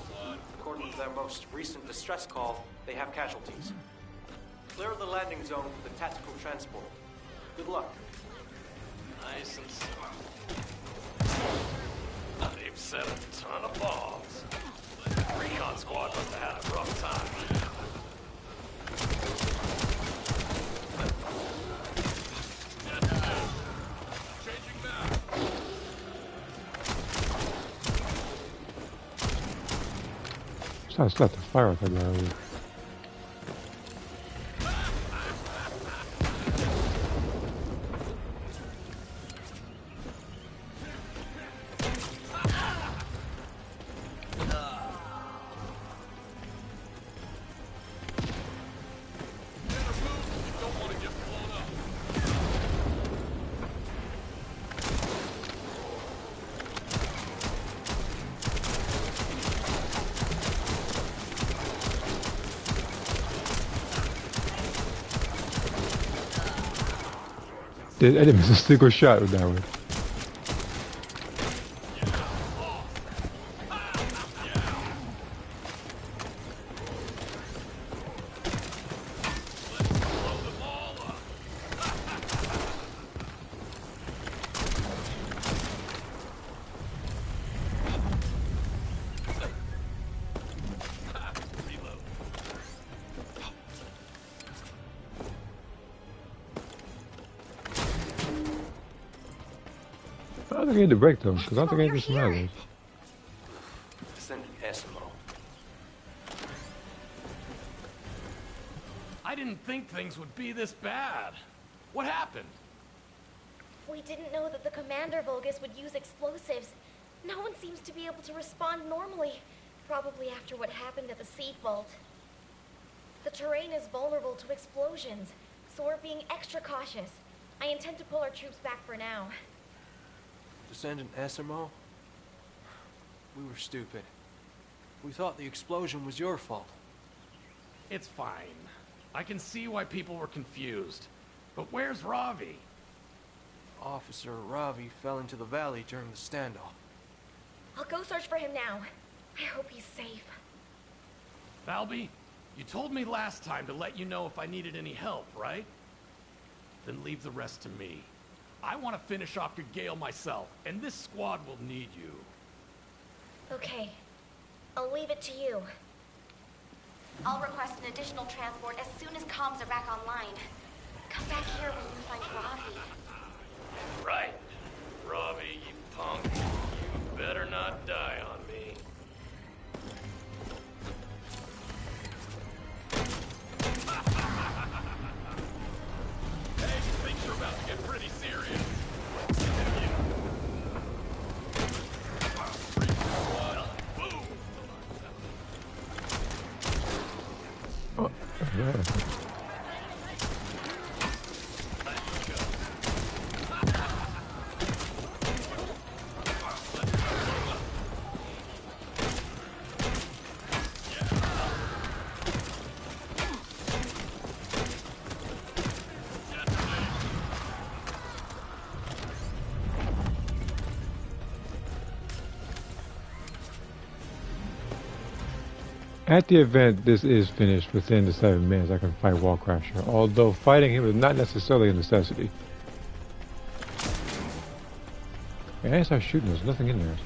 According to their most recent distress call, they have casualties. Clear the landing zone for the tactical transport. Good luck. Nice and slow. They've set a ton of bombs. Recon squad must have had a rough time. Changing back. It's not the fire I thought earlier. I didn't miss a single shot with that one. I don't think I need to break them, because I don't think anything's matters. Descendant Asimo. I didn't think things would be this bad. What happened? We didn't know that the Commander Vulgus would use explosives. No one seems to be able to respond normally. Probably after what happened at the Seed Vault. The terrain is vulnerable to explosions, so we're being extra cautious. I intend to pull our troops back for now. Descendant Asimo? We were stupid. We thought the explosion was your fault. It's fine. I can see why people were confused. But where's Ravi? Officer Ravi fell into the valley during the standoff. I'll go search for him now. I hope he's safe. Valby, you told me last time to let you know if I needed any help, right? Then leave the rest to me. I want to finish off your Gale myself, and this squad will need you. Okay. I'll leave it to you. I'll request an additional transport as soon as comms are back online. Come back here when you find Ravi. Right. Ravi, you punk. You better not die on me. Hey, things are about to get pretty serious. Oh, yeah. At the event, this is finished within the 7 minutes. I can fight Wallcrasher, although fighting him is not necessarily a necessity. And I start shooting, there's nothing in there.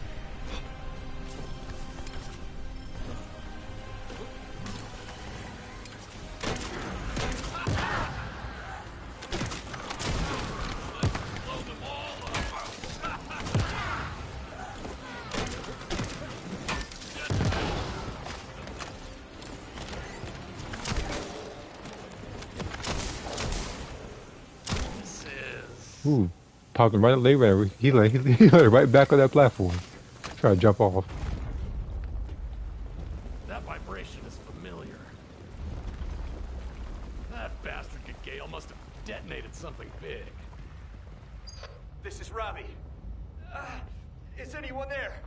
Ooh, popped him right leg right. He landed right back on that platform. Try to jump off. That vibration is familiar. That bastard Gale must have detonated something big. This is Robbie. Is anyone there?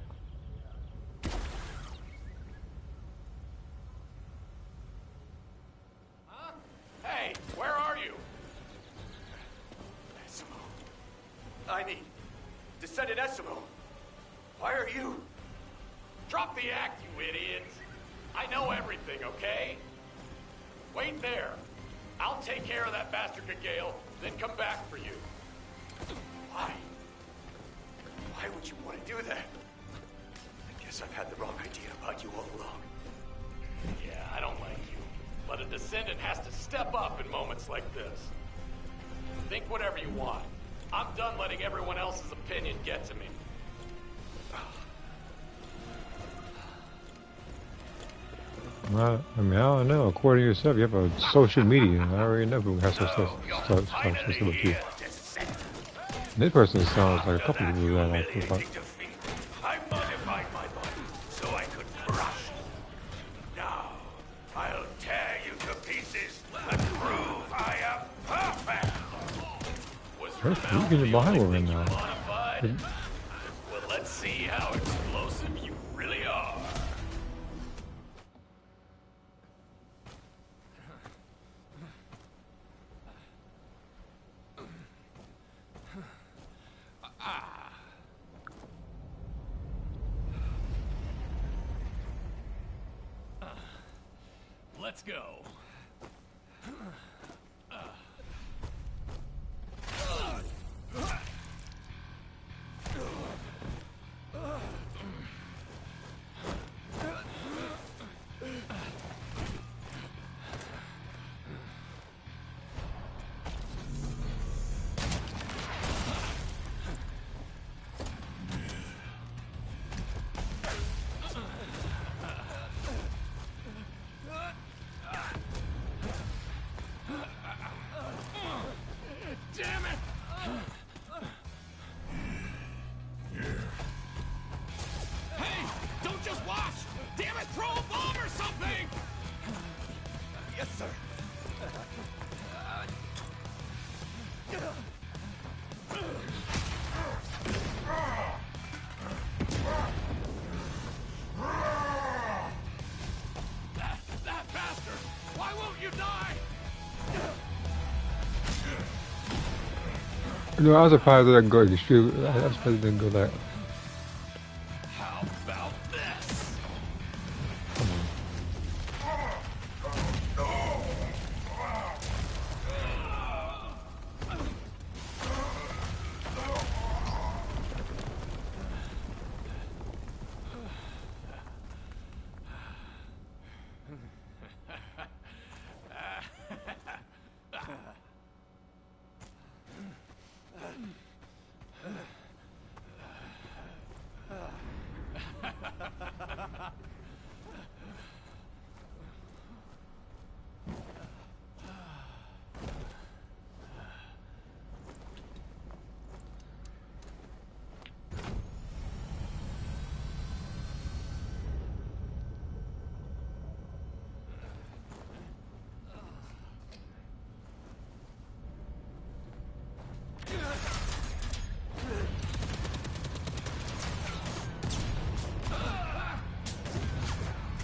Huh? Hey, where are you? Essimo. I mean, Descendant Essimo. Why are you? Drop the act, you idiot. I know everything, okay? Wait there. I'll take care of that bastard Gale, then come back for you. Why? Why would you want to do that? I guess I've had the wrong idea about you all along. Yeah, I don't like you. But a Descendant has to step up in moments like this. Think whatever you want. I'm done letting everyone else's opinion get to me. Well, I mean, I don't know. According to yourself, you have a social media. I already know who has some stuff with you. This person sounds like a couple of people that I like. I modified my body so I could crush you. Now, I'll tear you to pieces and prove I am perfect. You get your behind right now. Well, let's see how explosive you really are. Let's go. Damn it! Hey, don't just watch! Damn it, throw a bomb or something! Yes, sir. That bastard! Why won't you die? No, I was surprised that go extreme. I was surprised it didn't go that. How about this?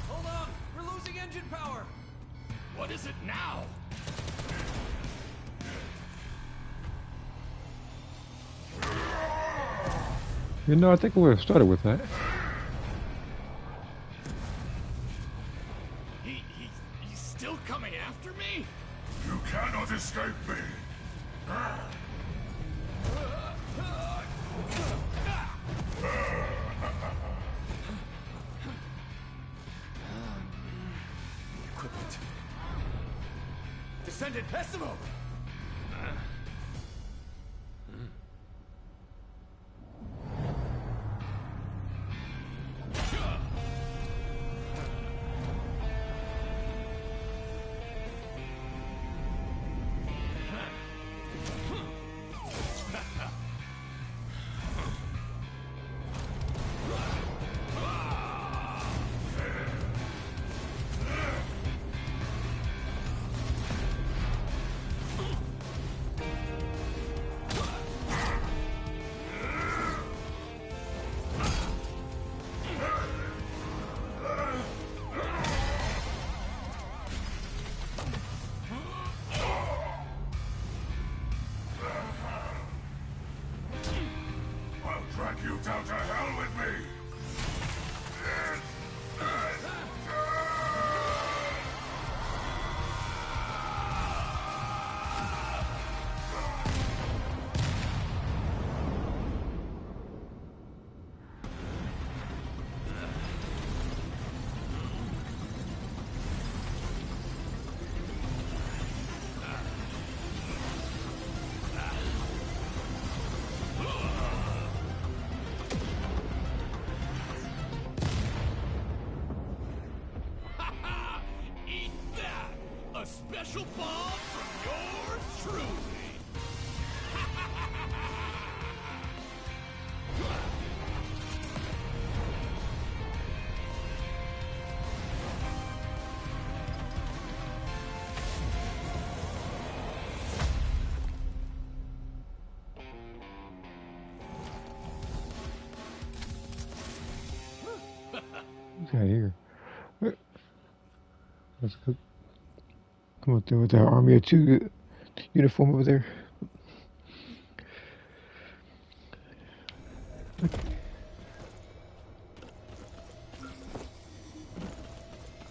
Hold on, we're losing engine power. What is it now? You know, I think we would have started with that. He's still coming after me? You cannot escape me. Equipment. Descendant Essimo! special bomb from yours truly. What's got here? Let's go. Come up there with our army of two uniform over there.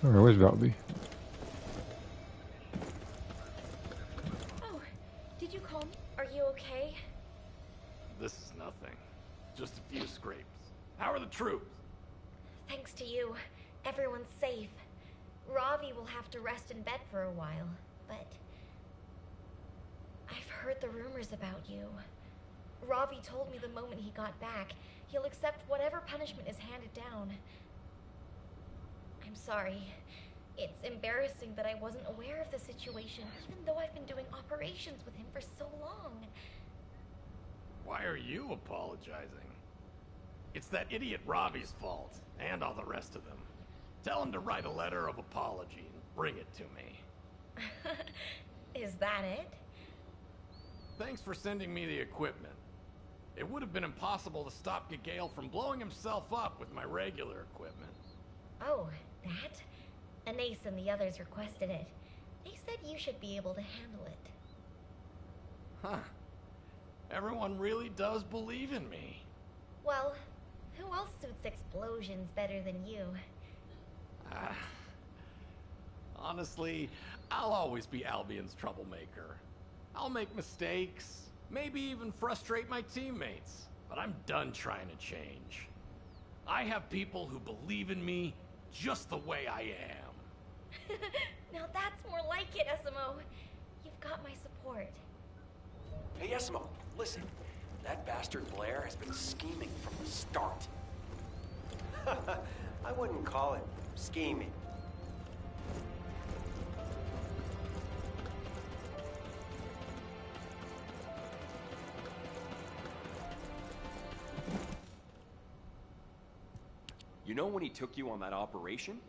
Alright, where's Valby? Oh, did you call me? Are you okay? This is nothing. Just a few scrapes. How are the troops? Thanks to you, everyone's safe. Ravi will have to rest in bed for a while, but I've heard the rumors about you. Ravi told me the moment he got back, he'll accept whatever punishment is handed down. I'm sorry. It's embarrassing that I wasn't aware of the situation, even though I've been doing operations with him for so long. Why are you apologizing? It's that idiot Ravi's fault, and all the rest of them. Tell him to write a letter of apology and bring it to me. Is that it? Thanks for sending me the equipment. It would have been impossible to stop Gale from blowing himself up with my regular equipment. Oh, that? Anais and the others requested it. They said you should be able to handle it. Huh. Everyone really does believe in me. Well, who else suits explosions better than you? Honestly, I'll always be Albion's troublemaker. I'll make mistakes, maybe even frustrate my teammates, but I'm done trying to change. I have people who believe in me just the way I am. Now that's more like it, Esimo. You've got my support. Hey, Esimo, listen. That bastard Blair has been scheming from the start. I wouldn't call it scheming. You know when he took you on that operation?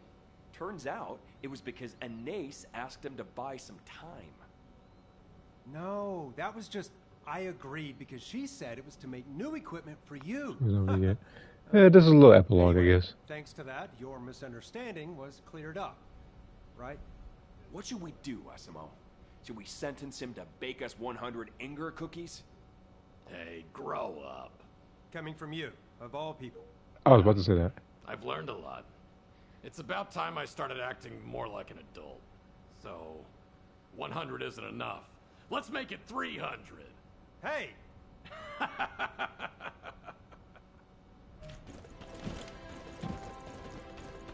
Turns out it was because Anais asked him to buy some time. No, that was just... I agreed because she said it was to make new equipment for you. Yeah, this is a little epilogue, I guess. Thanks to that, your misunderstanding was cleared up, right? What should we do, Esimo? Should we sentence him to bake us 100 Inger cookies? Hey, grow up. Coming from you, of all people. I was about to say that. I've learned a lot. It's about time I started acting more like an adult. So, 100 isn't enough. Let's make it 300. Hey!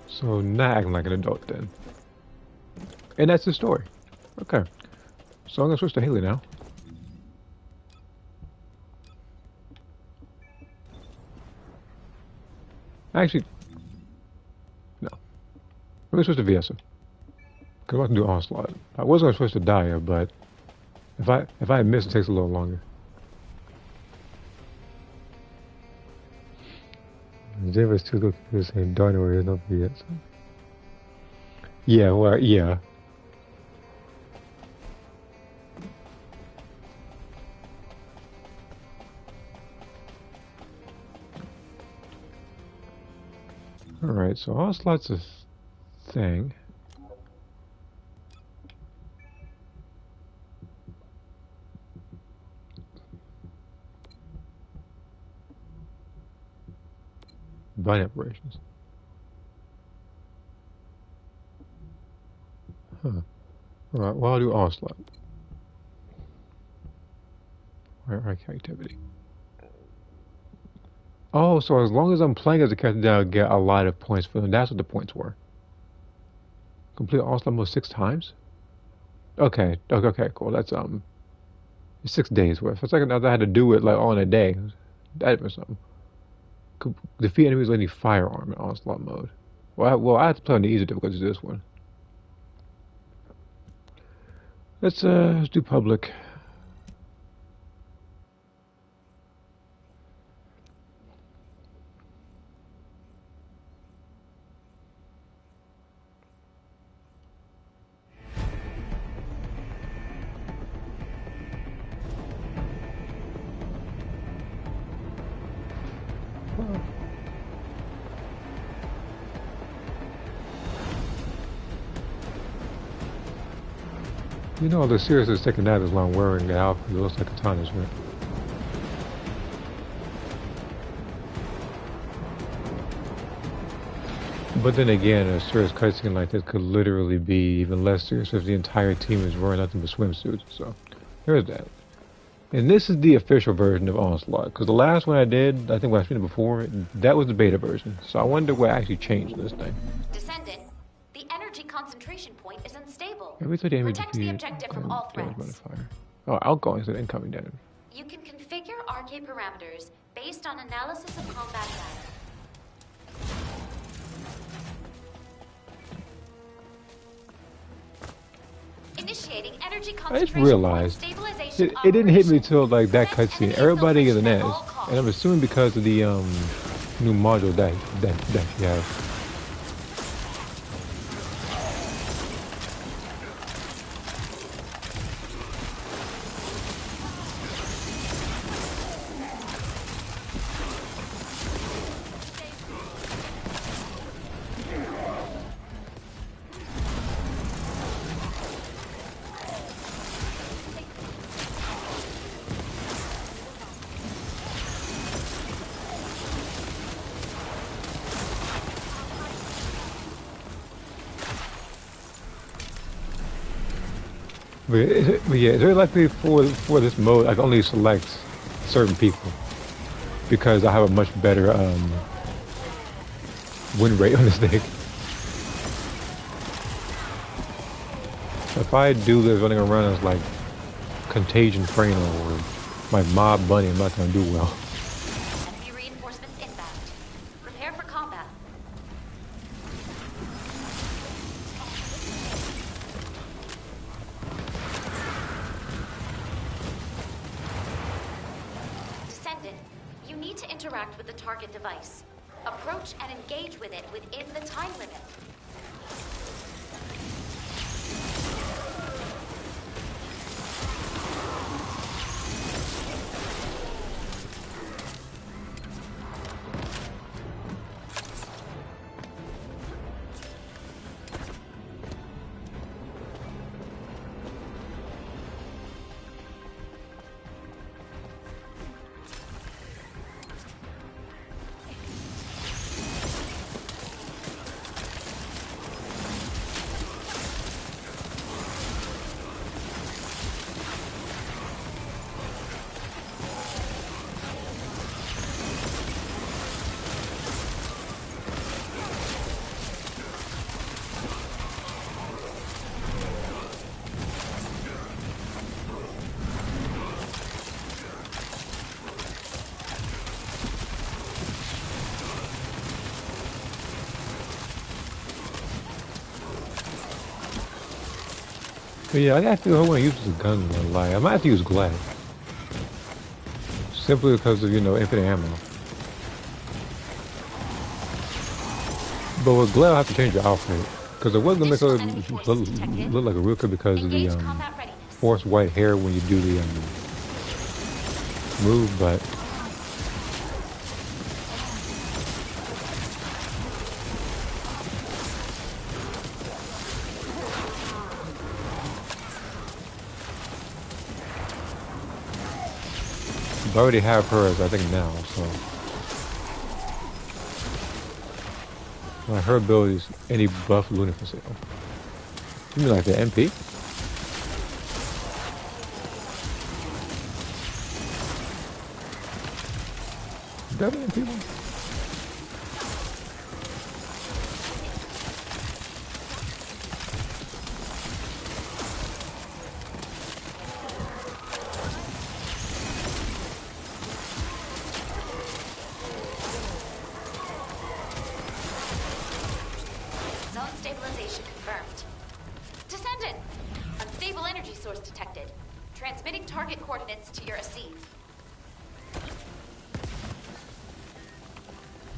So not acting like an adult then. And that's the story. Okay. So I'm gonna switch to Haley now. Actually, no. Let me switch to Viesa. Because I can do Onslaught. I was gonna switch to Daya, but if I miss, it takes a little longer. Davis too look at the same Dino is not Viesa. Yeah, well, yeah. Alright, so Onslaught's a thing. Bind operations. Huh. Alright, well I'll do Onslaught. Alright, activity. Oh, so as long as I'm playing as a character, then I'll get a lot of points for them. That's what the points were. Complete Onslaught mode 6 times? Okay, cool. That's 6 days worth. For a second, I had to do it like all in a day. That was something. Defeat enemies with any firearm in Onslaught mode. Well, I have to play on the easy difficulty of this one. Let's do public. You know, the seriousness taking that is long wearing the outfit. It looks like Katana's right. But then again, a serious cutscene like this could literally be even less serious if the entire team is wearing nothing but swimsuits. So, there's that. And this is the official version of Onslaught, because the last one I did, I think when I seen it before, that was the beta version. So I wonder what actually changed this thing. Descendant, the energy concentration point is unstable. Every 30 enemy Protect the defeated, objective from all damage threats. modifier. Oh, outgoing instead of incoming damage. You can configure RK parameters based on analysis of combat data. Initiating energy I just concentration realized stabilization it didn't hit me till like that cutscene. Everybody is an S, and I'm assuming because of the new module that you have. But yeah, it's very likely for this mode, I can only select certain people because I have a much better win rate on this thing. If I do this running around as like Contagion Frano or my Mob Bunny, I'm not gonna do well. Enemy reinforcements inbound. Prepare for combat. Descendant, you need to interact with the target device. Approach and engage with it within the time limit. But yeah, I have to. I want to use the gun. I lie. I might have to use Glad, simply because of infinite ammo. But with Glad, I have to change the outfit because it wasn't gonna make her look like a real kid because of the forced white hair when you do the move, but. I already have hers, I think, now, so. Like, her abilities, any buff Luna for sale. You mean like the MP? Is that the MP one? Transmitting target coordinates to your receive.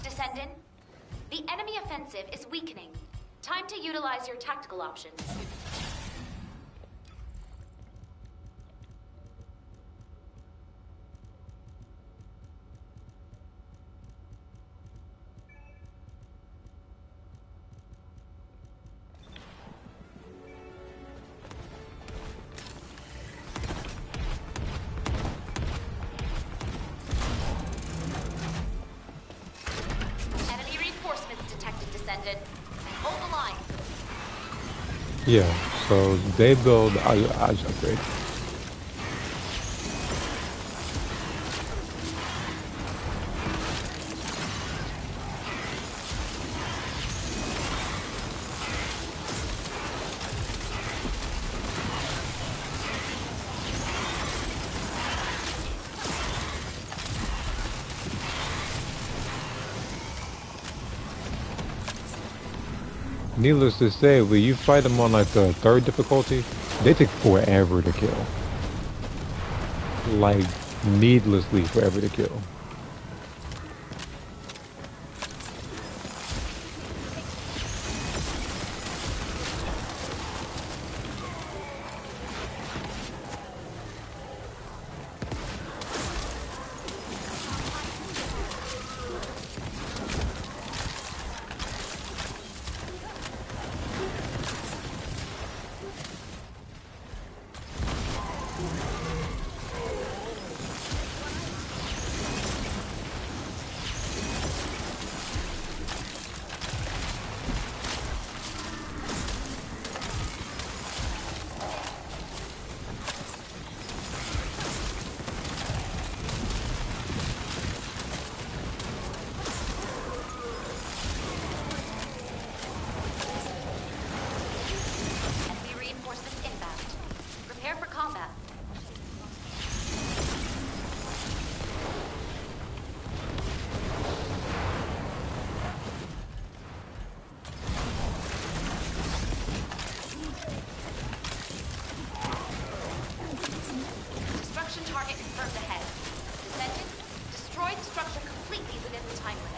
Descendant, the enemy offensive is weakening. Time to utilize your tactical options. Enemy reinforcements detected, Descendant. Hold the line. Yeah, so they build I upgrade. Needless to say, when you fight them on like the 3rd difficulty, they take forever to kill. Like, needlessly forever to kill. Enemy reinforcements inbound. Prepare for combat. Destruction target confirmed ahead. Descendant, destroy the structure completely within the time limit.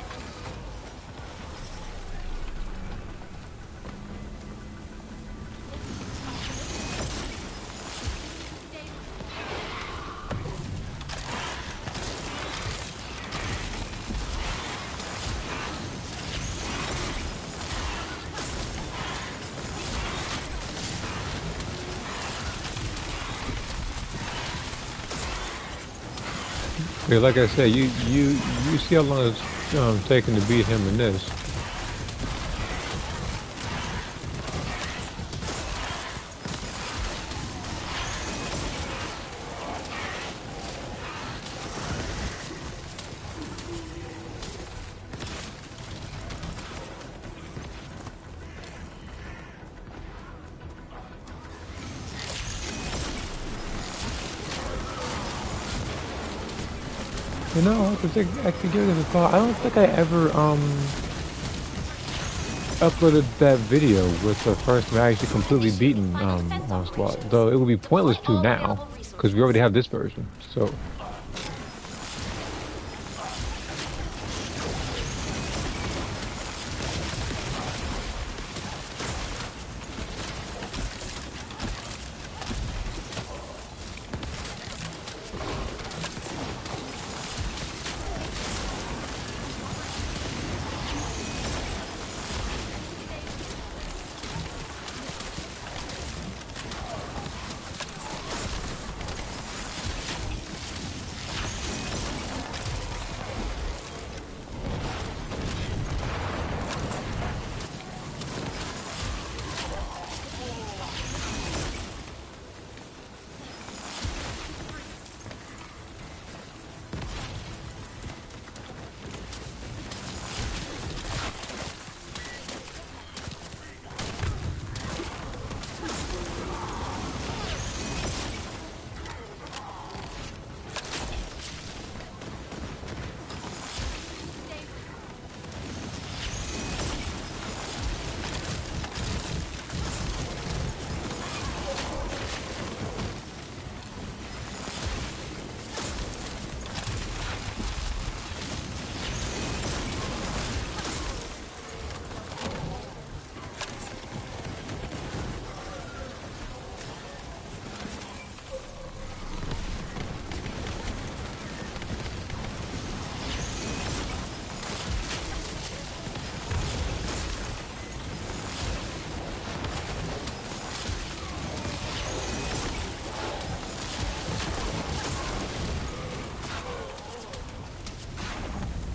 Yeah, like I said, you see how long it's taking to beat him in this. You know, I could give it a thought. I don't think I ever uploaded that video with the first time I actually completely beaten Onslaught. Though it would be pointless to now, because we already have this version. So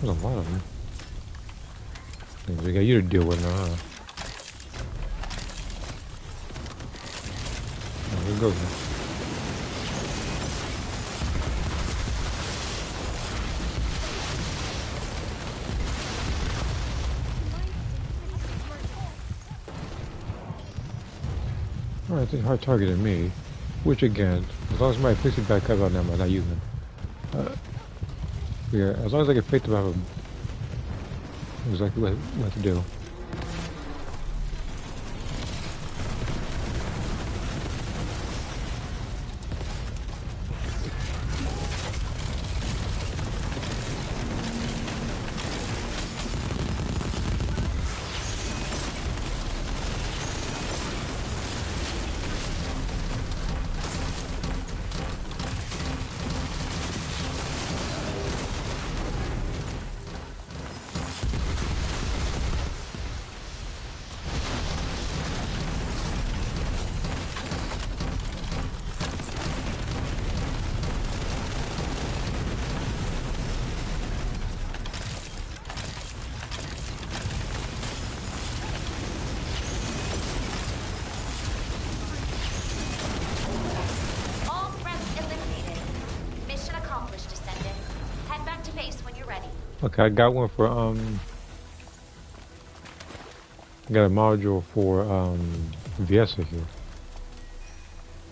There's a lot of them. We got you to deal with now, huh? Here we go. Alright, it's hard targeting me. Which again, as long as somebody picks it back up on them, I'm not using them. Yeah, as long as I can pick them up, exactly what to do. All threats eliminated. Mission accomplished, Descendant. Head back to base when you're ready. Okay, I got one for I got a module for Viesa here.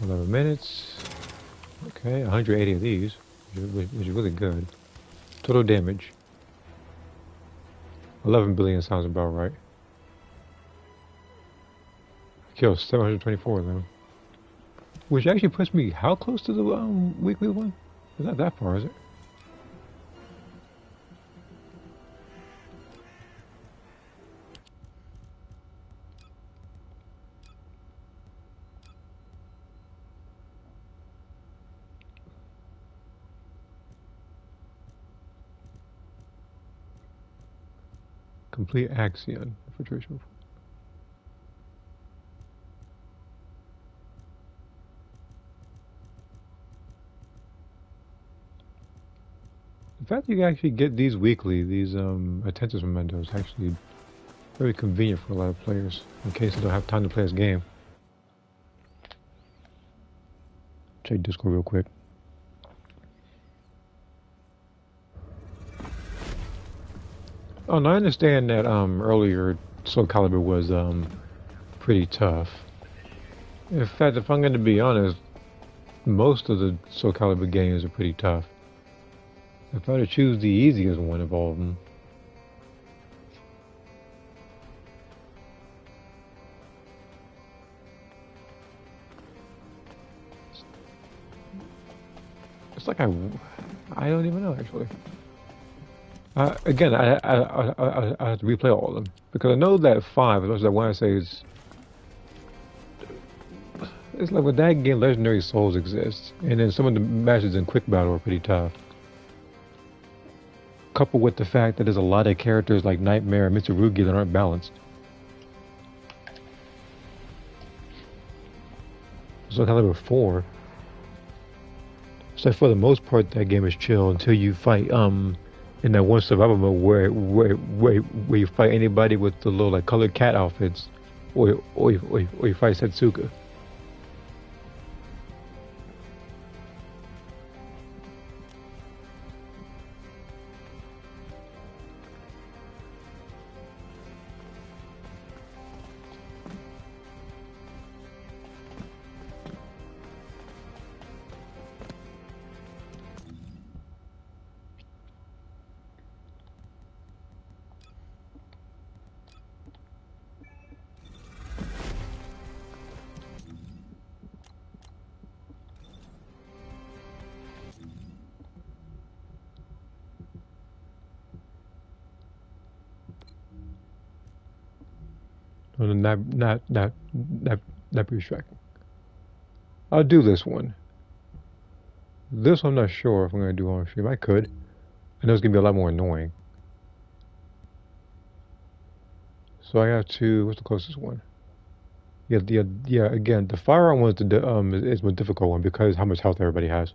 11 minutes. Okay, 180 of these, which is really good. Total damage. 11 billion sounds about right. Killed 724 of them. Which actually puts me how close to the weekly one? It's not that far, is it? Complete Axion infiltration. The fact that you can actually get these weekly, these attendance mementos, actually very convenient for a lot of players in case they don't have time to play this game. Check Discord real quick. Oh, and I understand that earlier Soul Calibur was pretty tough. In fact, if I'm going to be honest, most of the Soul Calibur games are pretty tough. If I had to choose the easiest one of all of them, it's like I don't even know actually. Again, I have to replay all of them because I know that 5, as much as I want to say, is it's like with that game, Legendary Souls exists, and then some of the matches in Quick Battle are pretty tough. Coupled with the fact that there's a lot of characters like Nightmare and Mitsurugi that aren't balanced. So Calibur 4. So for the most part, that game is chill until you fight in that one survival mode where you fight anybody with the little like colored cat outfits, or you fight Setsuka. Not pretty distracting. I'll do this one. This I'm not sure if I'm going to do on stream. I could. I know it's going to be a lot more annoying. So I have to. What's the closest one? Yeah. Again, the firearm one is the difficult one because how much health everybody has.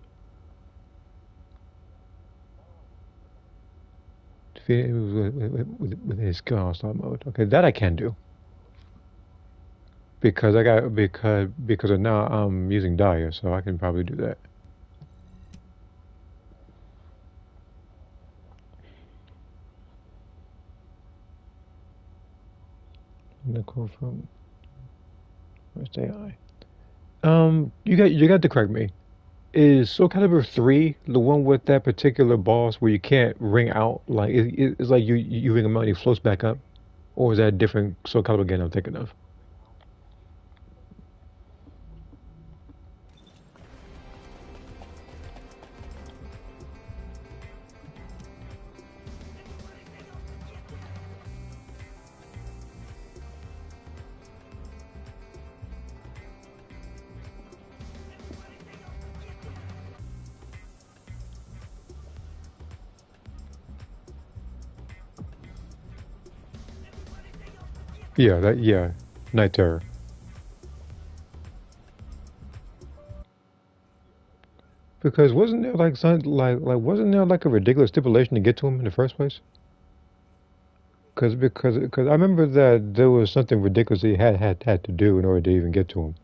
defeat with his skill on stop mode. Okay, that I can do. Because of now I'm using Daya, so I can probably do that. Nicole from where's AI? You got to correct me. Is Soul Calibur 3 the one with that particular boss where you can't ring out? Like it's like you ring him out and he floats back up, or is that a different Soul Calibur game I'm thinking of? Yeah, Night Terror. Because wasn't there like some wasn't there like a ridiculous stipulation to get to him in the first place? Because I remember that there was something ridiculous he had to do in order to even get to him,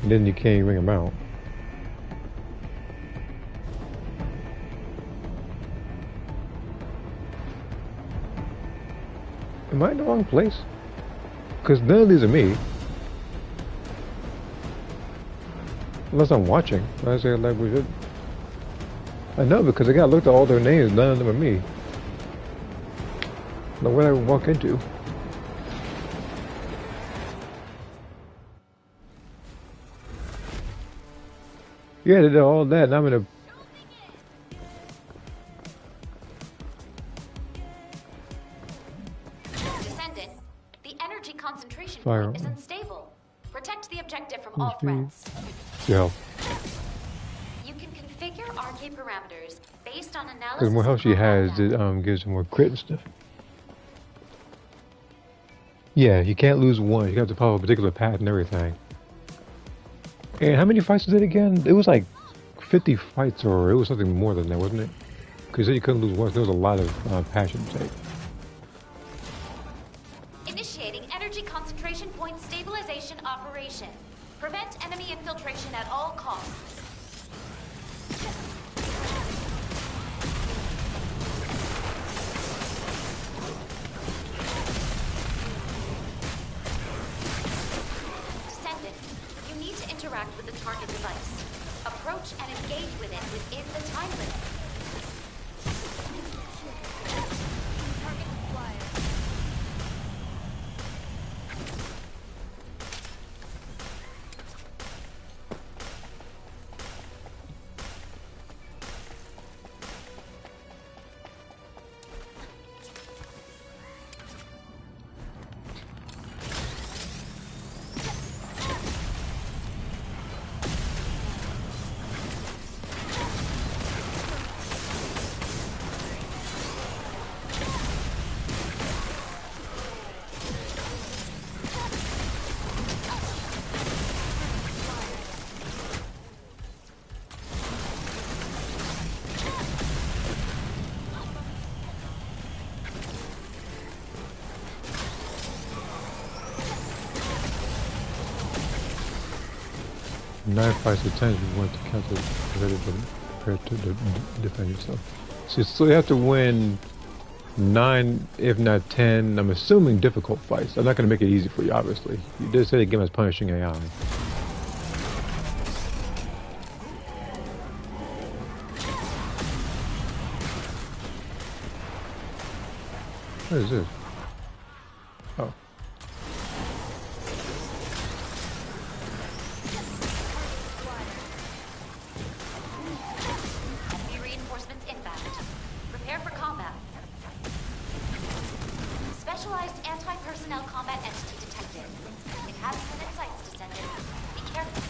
and then you can't ring him out. Am I in the wrong place? Because none of these are me. Unless I'm watching. I say like we should. I know because I got looked at all their names. None of them are me. Now where did I walk into? Yeah, they did all that, and I'm in a. Descendant, the energy concentration Fire. point is unstable. Protect the objective from all threats. Yeah. You can configure RK parameters based on analysis. Because the more health she has, it gives her more crit and stuff. Yeah, you can't lose one. You have to follow a particular path and everything. And how many fights was it again? It was like 50 fights, or it was something more than that, wasn't it? Because you couldn't lose once. There was a lot of passion to take. Initiating energy concentration point stabilization operation. Prevent enemy infiltration at all costs. Descendant, you need to interact with the target device. Approach and engage with it within the time limit. Target acquired. Nine fights to 10 if you want to counter prepared to defend yourself. So you have to win 9, if not 10, I'm assuming difficult fights. I'm not going to make it easy for you, obviously. You did say the game is punishing AI. What is this? Oh. Enemy reinforcements inbound. Prepare for combat. Specialized anti-personnel combat entity detected. It has within its sights, Descendant. Be careful.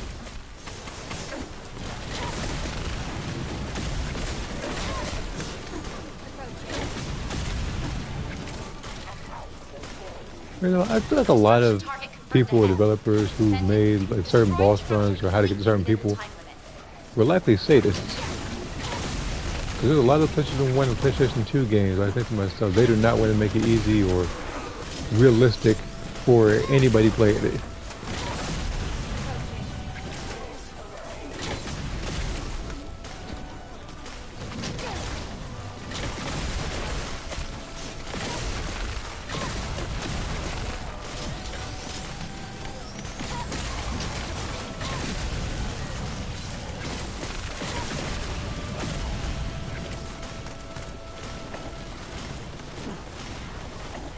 You know, I feel like a lot of people or developers who made like certain boss runs or how to get to certain people were likely sadists. There's a lot of PlayStation 1 and PlayStation 2 games. I think to myself, they do not want to make it easy or realistic for anybody playing it.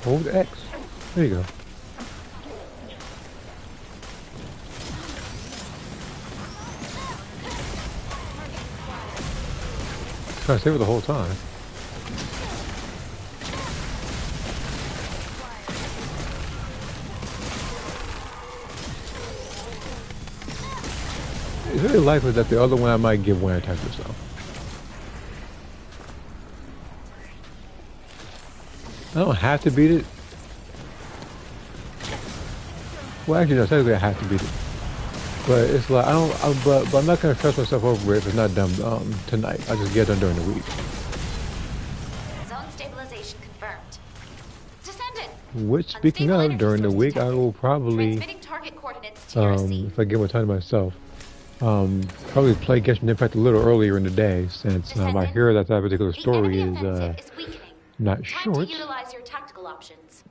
Hold X. There you go. Trying to save it the whole time. It's very likely that the other one I might give one attack or so. I don't have to beat it. Well, actually, no, technically I have to beat it. But it's like, but I'm not going to stress myself over it if it's not done tonight. I'll just get it done during the week. Zone stabilization confirmed. Descendant! Which, speaking of, during the week, I will probably, Transmitting target coordinates to your receipt. if I give my time to myself, probably play Genshin Impact a little earlier in the day, since I hear that that particular story is not Time short. to utilize your tactical options.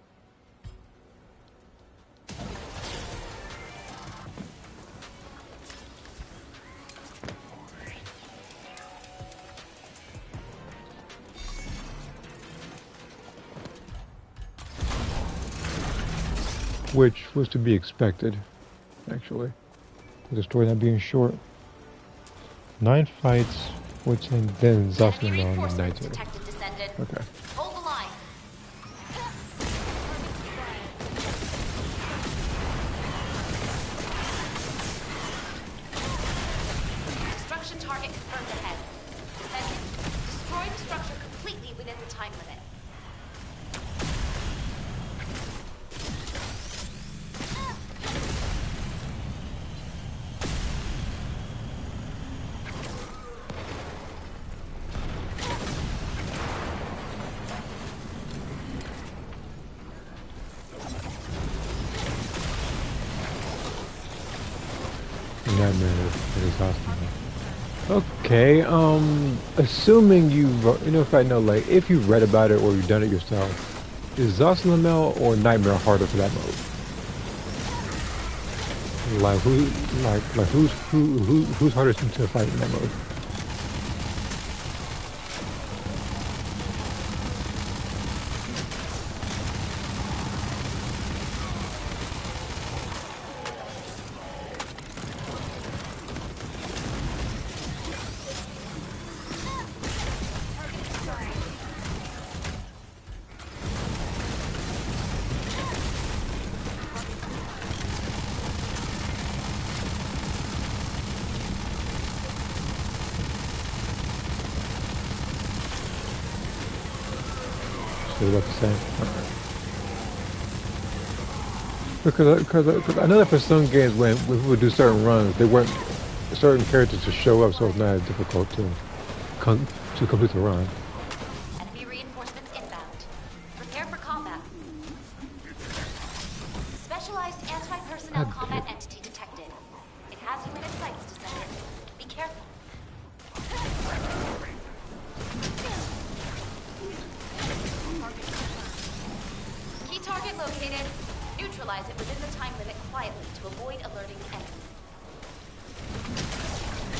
Which was to be expected, actually, with the story not being short. 9 fights, which and then Zossman on the night. Okay. Hold the line. Destruction target confirmed ahead. Descendant, destroy the structure completely within the time limit. Nightmare is exhausting. Okay, assuming you know, if I know, like, if you've read about it or you've done it yourself, is Zosslamel or Nightmare harder for that mode? Like, who's hardest to fight in that mode? Still about the same. Because I know that for some games when people do certain runs, they want certain characters to show up, so it's not as difficult to complete the run. Enemy reinforcements inbound. Prepare for combat. Specialized anti-personnel combat entity detected. It has you in its sights, Descendant. Be careful. Key target located. Neutralize it within the time limit quietly to avoid alerting the enemy.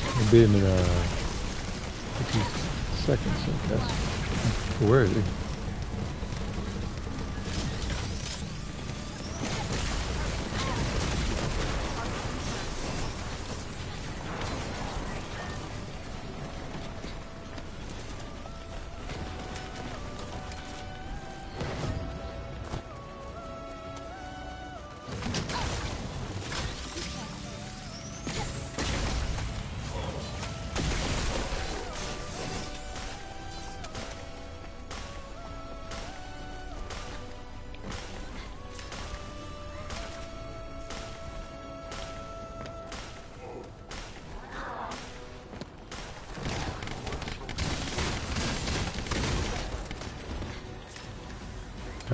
It'll be in 50 seconds, I guess. Where is he?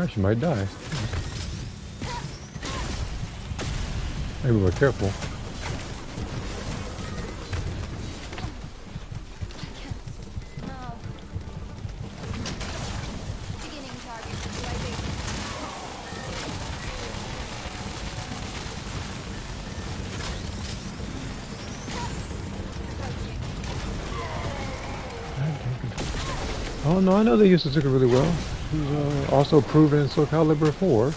Gosh, you might die. Maybe be more careful. Oh no, I know they used Suzuki really well. He's also proven in Soul Calibur 4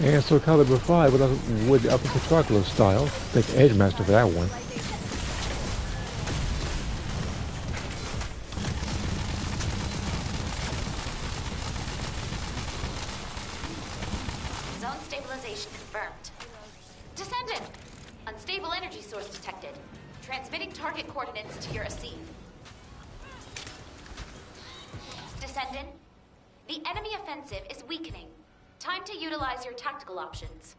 and Soul Calibur 5 with the Upper Patroclus style. I think Edge Master for that one. Zone stabilization confirmed. Descendant! Unstable energy source detected. Transmitting target coordinates to your AC. Descendant, the enemy offensive is weakening. Time to utilize your tactical options.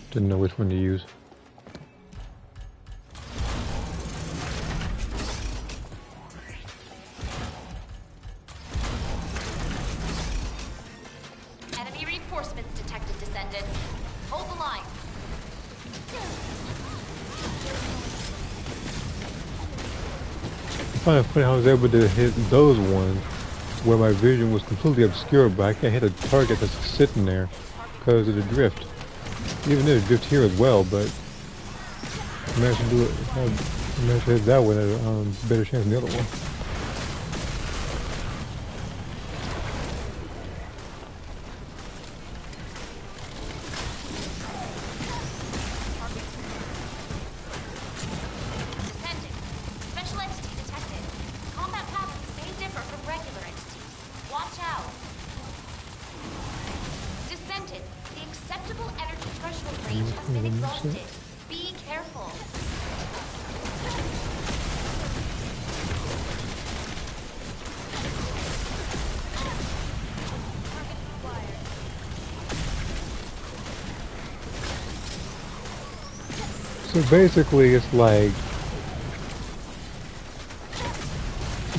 Didn't know which one to use. Enemy reinforcements detected, Descendant. Hold the line. I find it funny how I was able to hit those ones where my vision was completely obscured, but I can't hit a target that's sitting there because of the drift. Even there's drift here as well, but I managed to do it. I managed to hit that one at a better chance than the other one. Descendant, special entity detected. Combat patterns may differ from regular entities. Watch out. Descendant, the acceptable energy threshold range has been exhausted. Be careful. So basically, it's like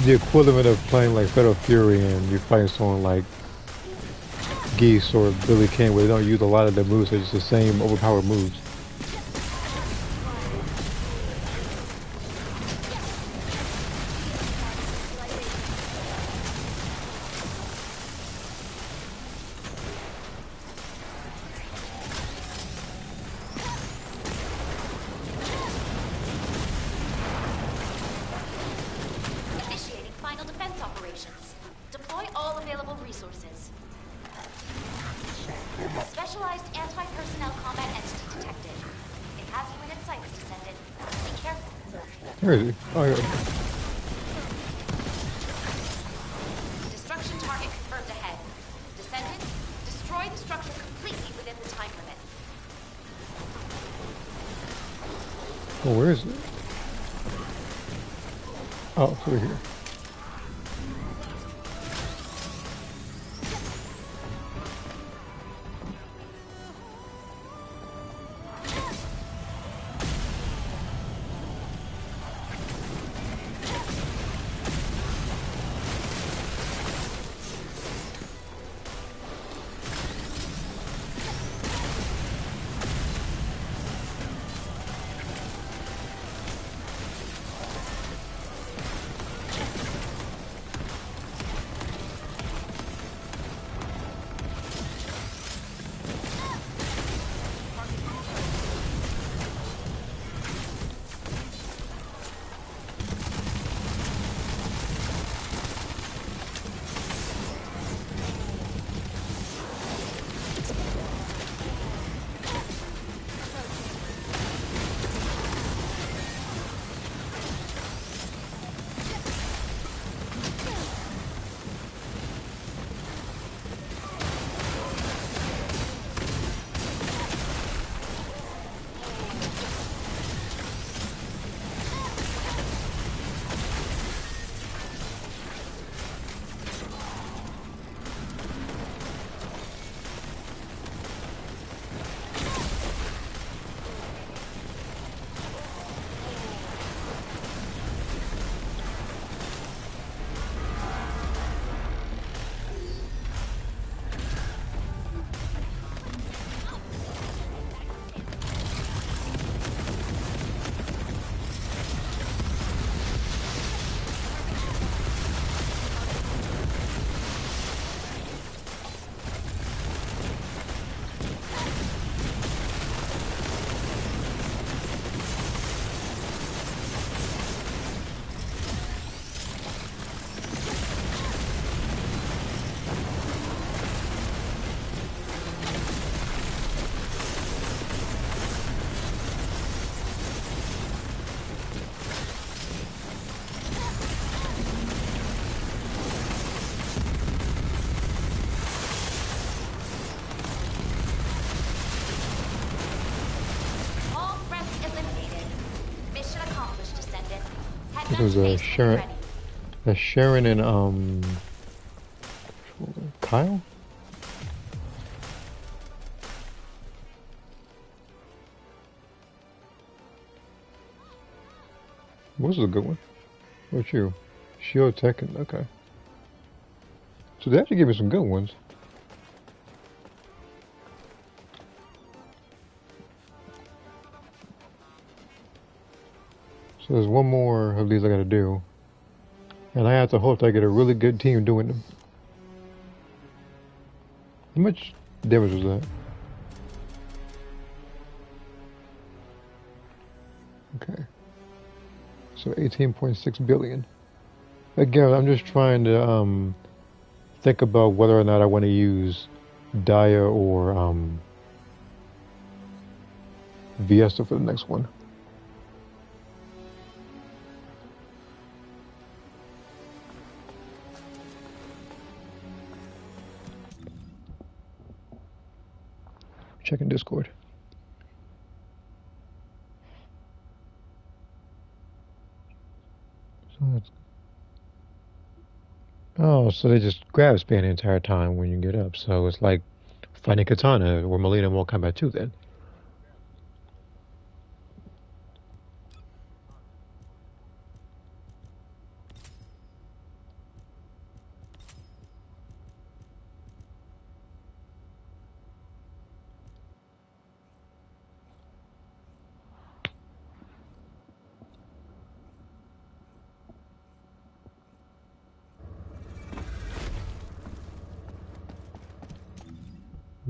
the equivalent of playing like Fatal Fury and you're fighting someone like Geese or Billy King, where they don't use a lot of their moves, they're just the same overpowered moves. Initiating final defense operations. Deploy all available resources. Specialized anti-personnel combat entity detected. It has you in its sights, Descendant. Be careful. Where is he? Oh, yeah. Destruction target confirmed ahead. Descendant, destroy the structure completely within the time limit. Oh, where is it? Oh, it's over here. This was Sharon and Kyle. This is a good one. What's you? Shield Tekken. Okay. So they actually gave me some good ones. So there's one more of these I gotta do. And I have to hope that I get a really good team doing them. How much damage was that? Okay. So 18.6 billion. Again, I'm just trying to think about whether or not I want to use Dia or Viesta for the next one. Checking Discord. Oh, so they just grab span the entire time when you get up. So it's like fighting Katana or Melina in Mortal Kombat 2 then.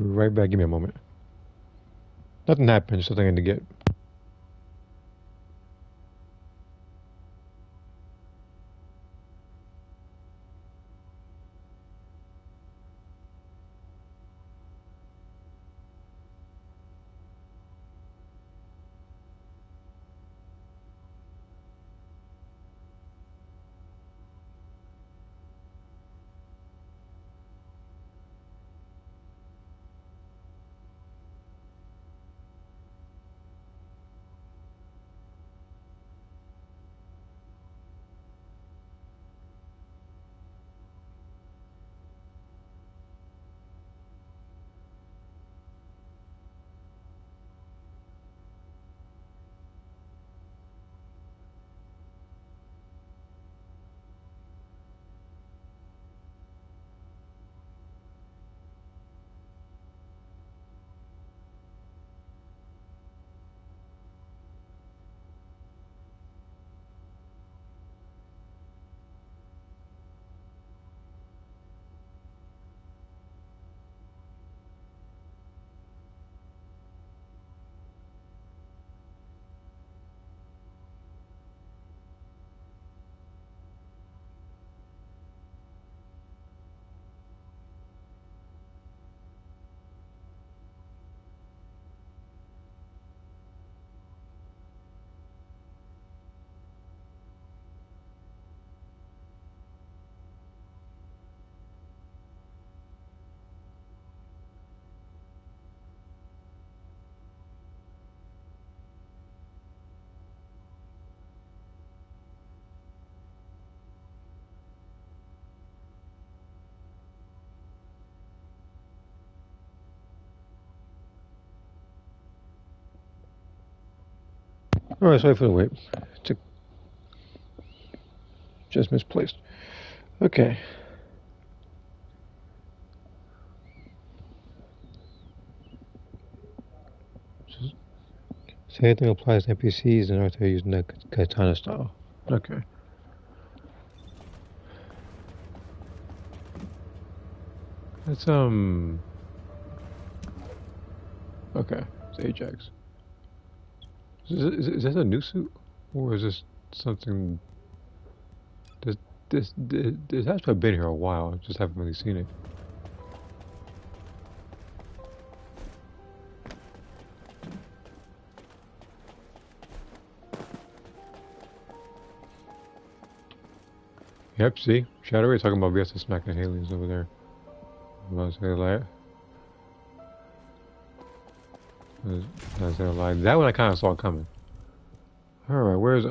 Right back, give me a moment. Nothing happened, just something I need to get. Alright, sorry for the wait. Just misplaced. Okay. So anything applies to NPCs and Arthur using the katana style. Okay. That's okay. It's Ajax. Is this a new suit? Or is this something this has to have been here a while, I just haven't really seen it. Yep, see? Shadow Ray talking about Viesta smacking aliens over there. I'm about to say that. That one I kinda saw coming. Alright, where's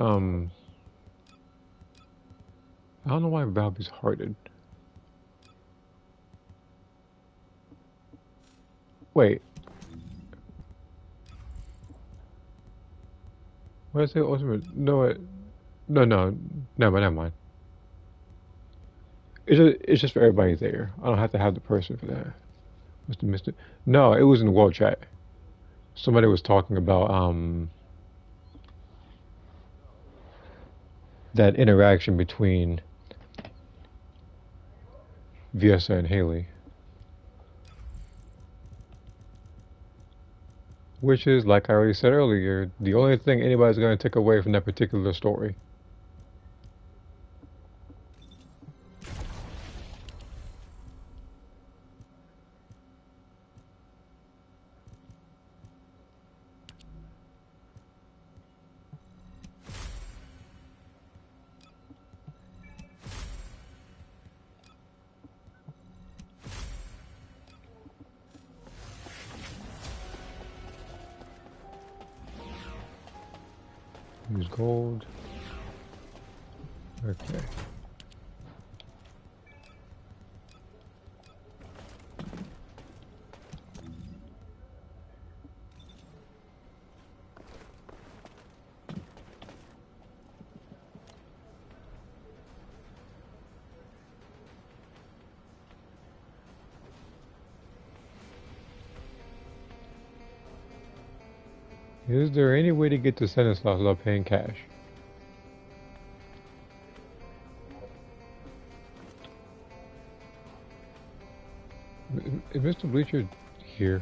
I don't know why Valby's hearted. Wait. What is it? Ultimate? No, never mind. It's just for everybody there. I don't have to have the person for that. Must have missed it. No, it was in the world chat. Somebody was talking about that interaction between Viesa and Haley. Which is, like I already said earlier, the only thing anybody's going to take away from that particular story. Use gold. Okay. Is there any way to get to Descendant slots without paying cash? Is Mr. Bleacher here?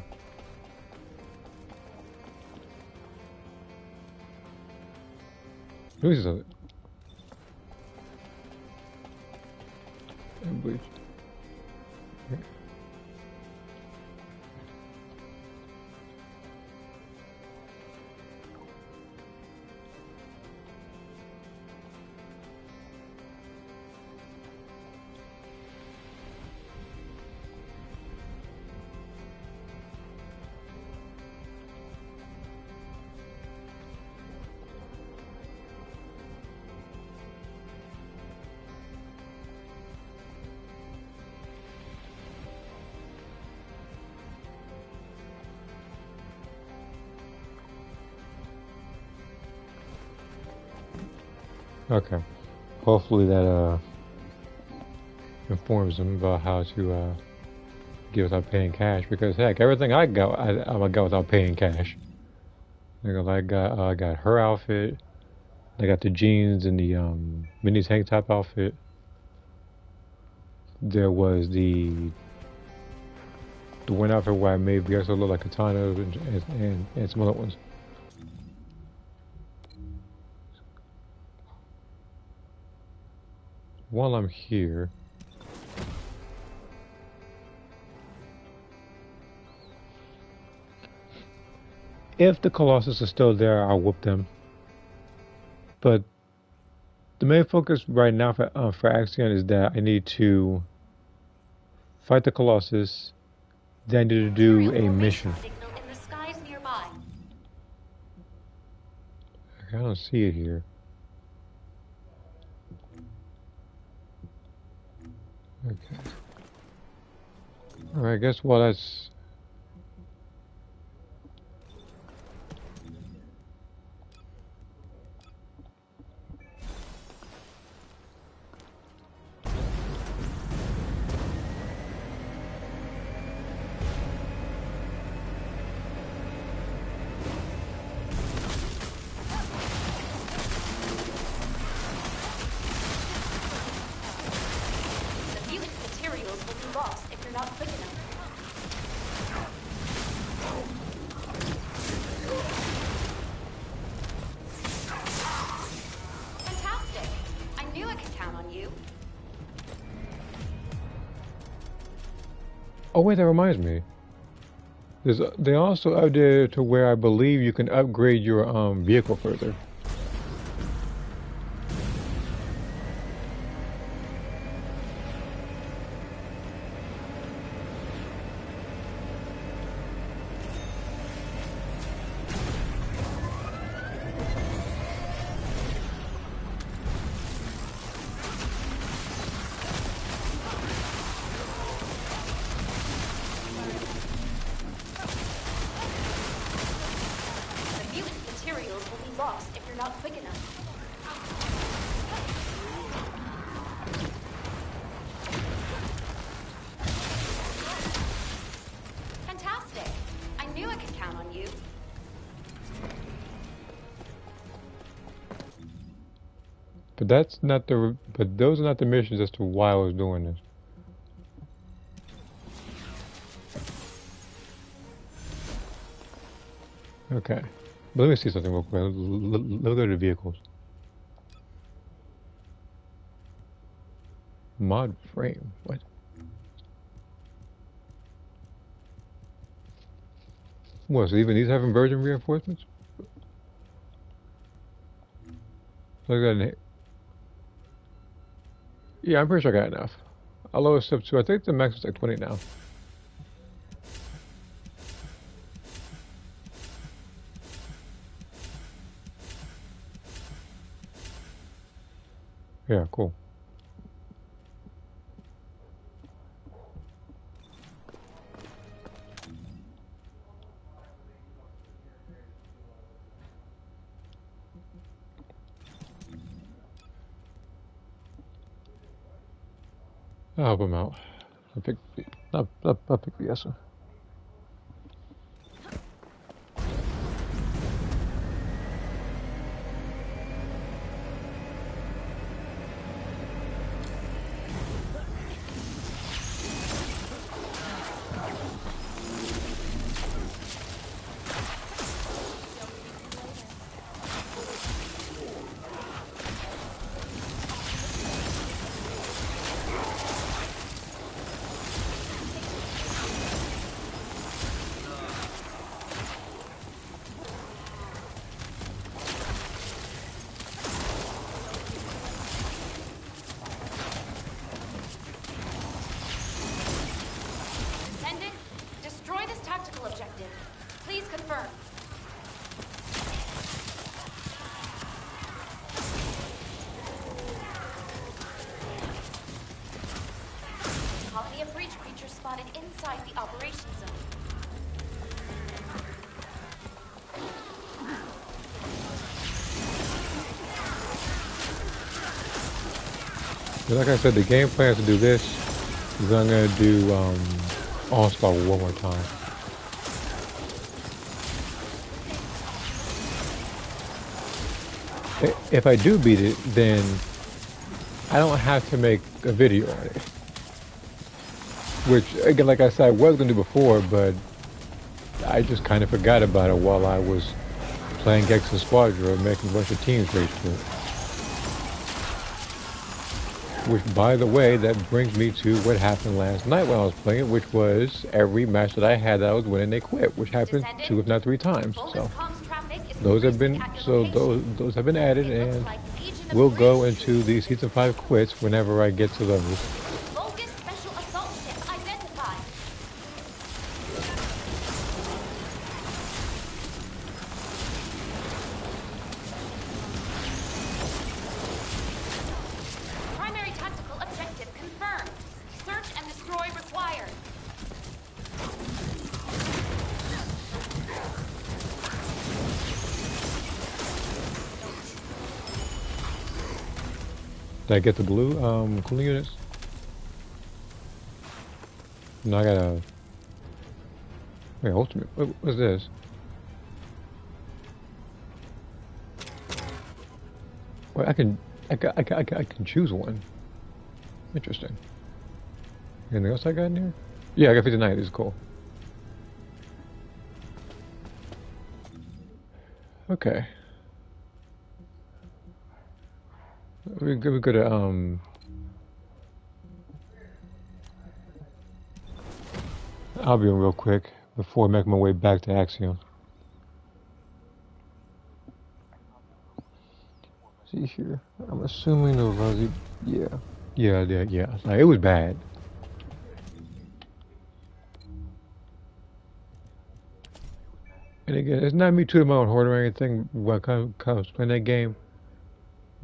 Who is it? Bleacher. Okay. Okay. Hopefully that informs them about how to get without paying cash, because heck, everything I got, I got without paying cash. I got her outfit. I got the jeans and the mini tank top outfit. There was the one outfit where I made Bierso look like Katana and some other ones. While I'm here, if the Colossus is still there, I'll whoop them. But the main focus right now for Axion is that I need to fight the Colossus. Then I need to do a mission. In the skies nearby. I don't see it here. Okay. Alright, I guess while that's... Oh wait, that reminds me. They also updated to where I believe you can upgrade your vehicle further. But that's not the. But those are not the missions as to why I was doing this. Okay. But let me see something real quick. Let's go to the vehicles. Mod frame. What? What? So even these having version reinforcements? So I got an. Yeah, I'm pretty sure I got enough. I'll lower step 2. I think the max is like 20 now. Yeah, cool. I'll help him out. I'll pick the ESA. Descendant, destroy this tactical objective. Please confirm. Colony of breach creatures spotted inside the operation zone. But like I said, the game plan is to do this. Then I'm gonna do All-Star one more time. If I do beat it, then I don't have to make a video on it. Which, again, like I said, I was gonna do before, but I just kind of forgot about it while I was playing Gex and Squadra, making a bunch of teams race to it. Which, by the way, that brings me to what happened last night when I was playing, which was every match that I had that I was winning, they quit, which happened 2 if not 3 times. So those have been those have been added, and we'll go into the season 5 quits whenever I get to those. Vulgus special assault ship identified. Primary tactical objective confirmed. Search and destroy required. Did I get the blue cooling units? No, I got a. Wait, ultimate. What's this? Well, I can choose one. Interesting. Anything else I got in here? Yeah, I got 59. This is cool. Okay. We go to Albion real quick before I make my way back to Axiom. See here. I'm assuming the Rosy. Yeah. Like, it was bad. And again, it's not me tooting my own horn or anything when it comes playing that game,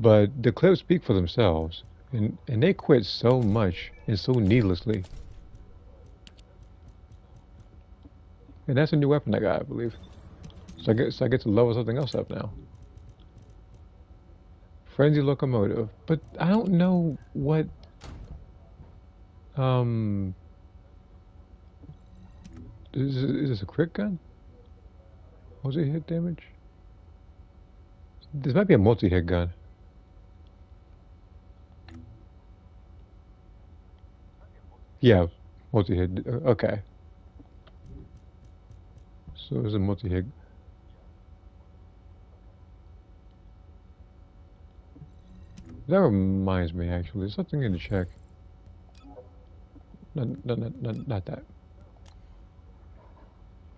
but the clips speak for themselves, and they quit so much and so needlessly. And that's a new weapon I got, I believe. So I get to level something else up now. Frenzy locomotive, but I don't know what. Is this a crit gun? Was it hit damage? This might be a multi-hit gun. Yeah, multi-hit. Okay. So it's a multi-hit. That reminds me, actually, there's something in the check. Not that.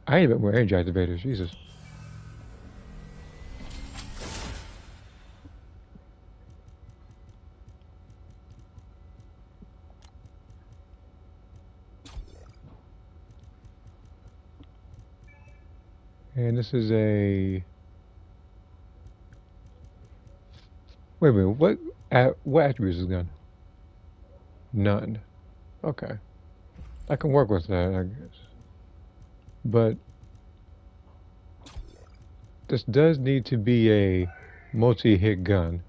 I ain't even wear range activators, Jesus. And this is a... Wait a minute, what attributes is this gun? None. Okay. I can work with that, I guess. But this does need to be a multi-hit gun.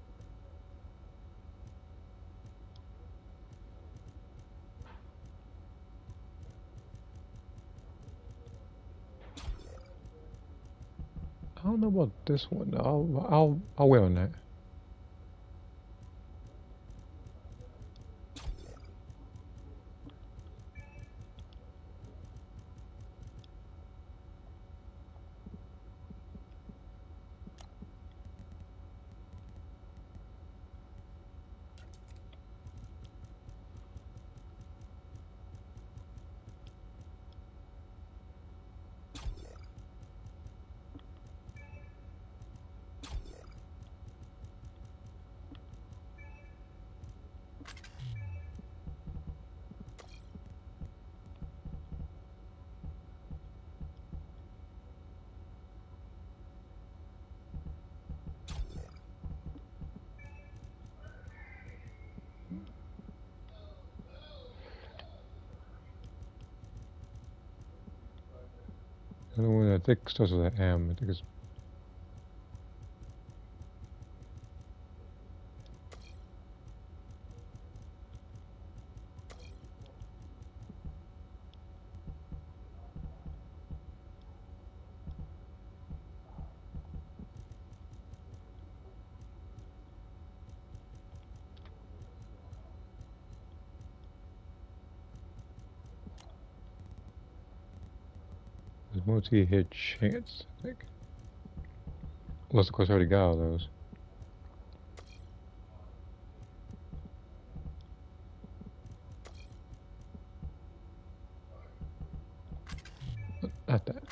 I don't know about this one. I'll wait on that. The other one I think starts with an M. I think it's... multi-hit chance, I think. Unless, of course, I already got all those. Not that.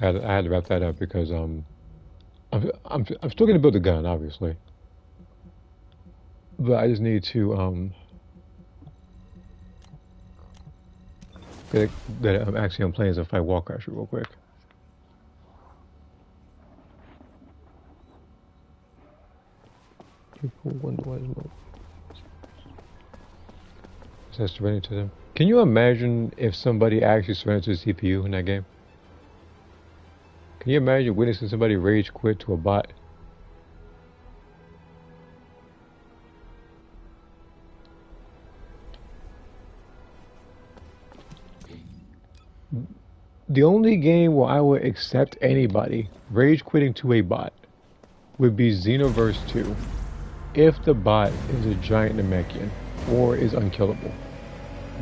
I had to wrap that up because I'm still gonna build a gun, obviously, but I just need to that I'm actually playing as a fight wall crasher real quick. Is that surrender to them? Can you imagine if somebody actually surrendered to the CPU in that game? Can you imagine witnessing somebody rage quit to a bot? The only game where I would accept anybody rage quitting to a bot would be Xenoverse 2, if the bot is a giant Namekian or is unkillable.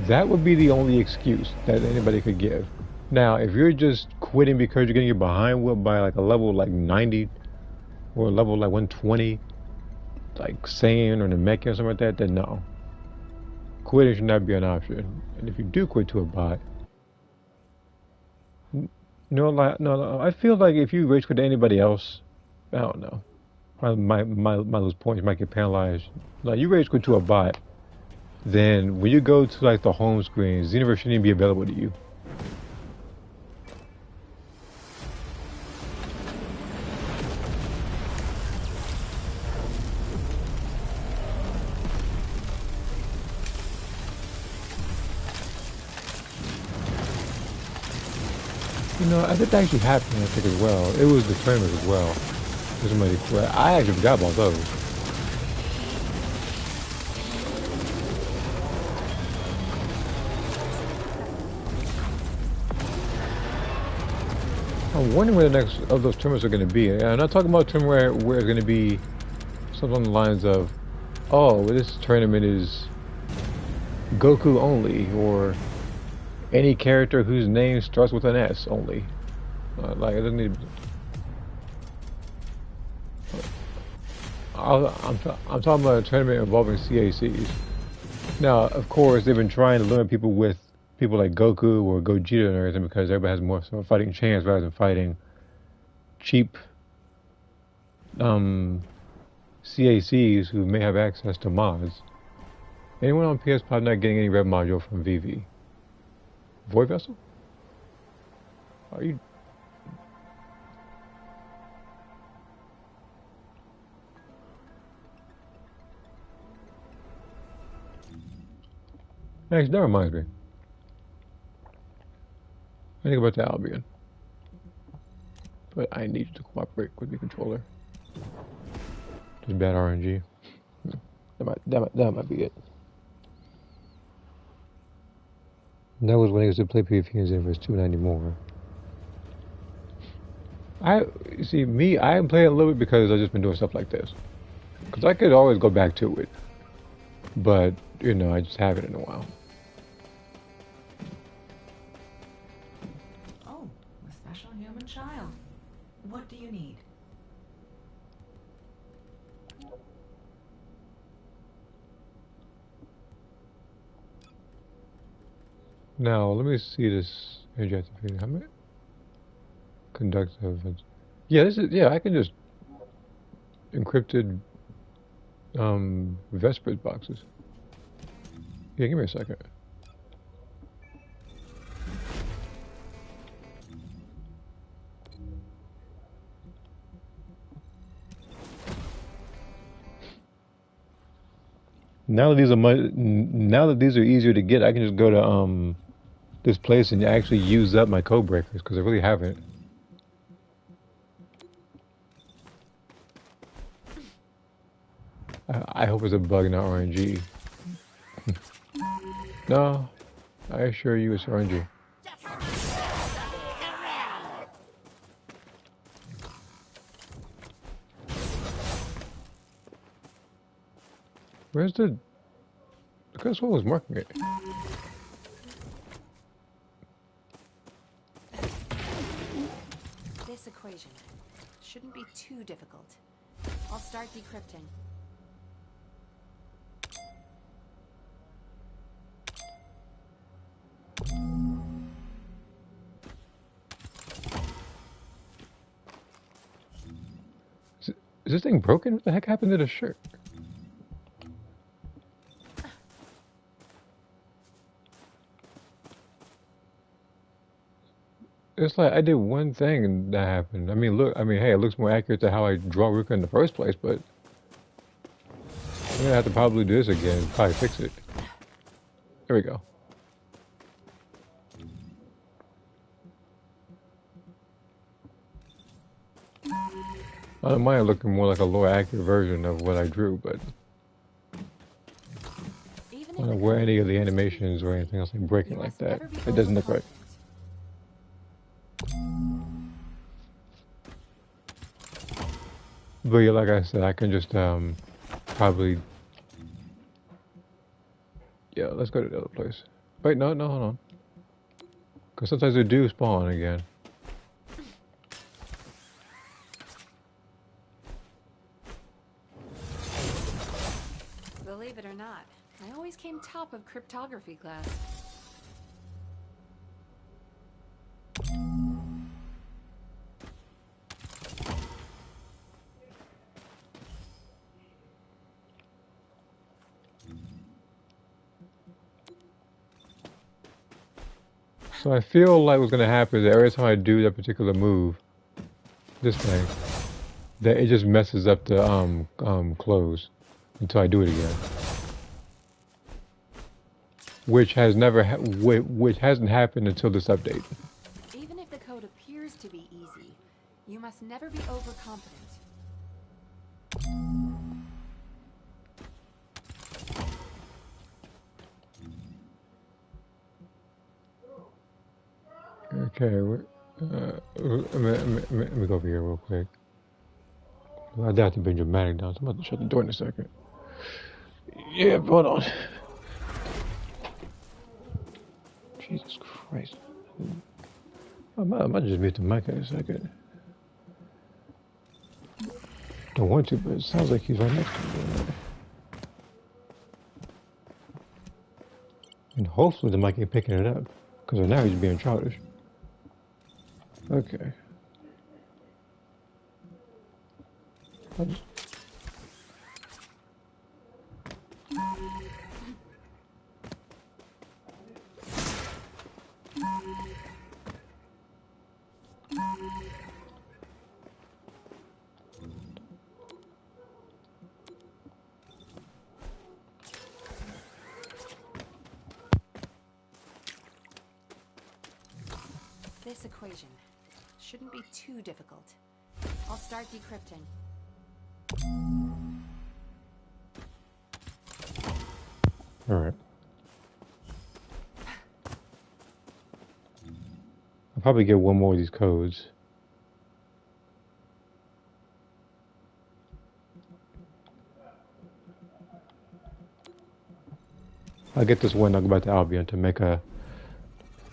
That would be the only excuse that anybody could give. Now, if you're just quitting because you're getting your behind whipped by like a level like 90 or a level like 120, like Saiyan or Namekian or something like that, then no. Quitting should not be an option. And if you do quit to a bot, no, I feel like if you rage quit to anybody else, I don't know. Might lose points, you might get penalized. Like, you rage quit to a bot, then when you go to like the home screen, Xenoverse shouldn't even be available to you. You know, I did actually happen, I think, as well. It was the tournament as well. There's somebody, I actually forgot about those. I'm wondering where the next of those tournaments are going to be. I'm not talking about a tournament where it's going to be something on the lines of, oh, this tournament is Goku only, or any character whose name starts with an S only. Like, it doesn't need to be. I'm talking about a tournament involving CACs. Now, of course, they've been trying to limit people with people like Goku or Gogeta and everything because everybody has more of a fighting chance rather than fighting cheap CACs who may have access to mods. Anyone on PS5 not getting any red module from VV? Void Vessel? Are you... Actually, that reminds me. I think about the Albion. But I need you to cooperate with the controller. Just bad RNG. That might be it. That was when I used to play PvP in Xenoverse 2, not anymore. You see, me, I am playing a little bit because I've just been doing stuff like this. Because I could always go back to it. But, you know, I just haven't in a while. Oh, a special human child. What do you need? Now, let me see this energy activity. How many? Conduct events. Yeah, this is, yeah, I can just encrypted Vespers boxes. Yeah, give me a second. Now that these are easier to get, I can just go to this place and actually use up my code breakers because I really haven't. I hope it's a bug, not RNG. No, I assure you it's RNG. Where's the... Because what was marking it? This equation shouldn't be too difficult. I'll start decrypting. Is this thing broken? What the heck happened to the shirt? It's like I did one thing and that happened. I mean, look, I mean, hey, it looks more accurate to how I draw Ruka in the first place, but I'm gonna have to probably do this again and probably fix it. There we go. I don't mind looking more like a lower accurate version of what I drew, but I don't know where any of the animations or anything else like breaking like that. It doesn't look right. But yeah, like I said, I can just probably, yeah, let's go to the other place. Wait, no, hold on. Because sometimes they do spawn again. Believe it or not, I always came top of cryptography class. So I feel like what's gonna happen is that every time I do that particular move, this thing, that it just messes up the close until I do it again. Which has never which hasn't happened until this update. Even if the code You must never be overconfident. Okay, let me go over here real quick. I have to bring dramatic down, so I'm about to shut the door in a second. Yeah, hold on. Jesus Christ. I might just mute the mic in a second. Don't want to, but it sounds like he's right next to me. And hopefully the mic ain't picking it up, because now he's being childish. Okay. This equation shouldn't be too difficult. I'll start decrypting. All right. I'll probably get one more of these codes. I'll get this one. I'll go back to Albion to make a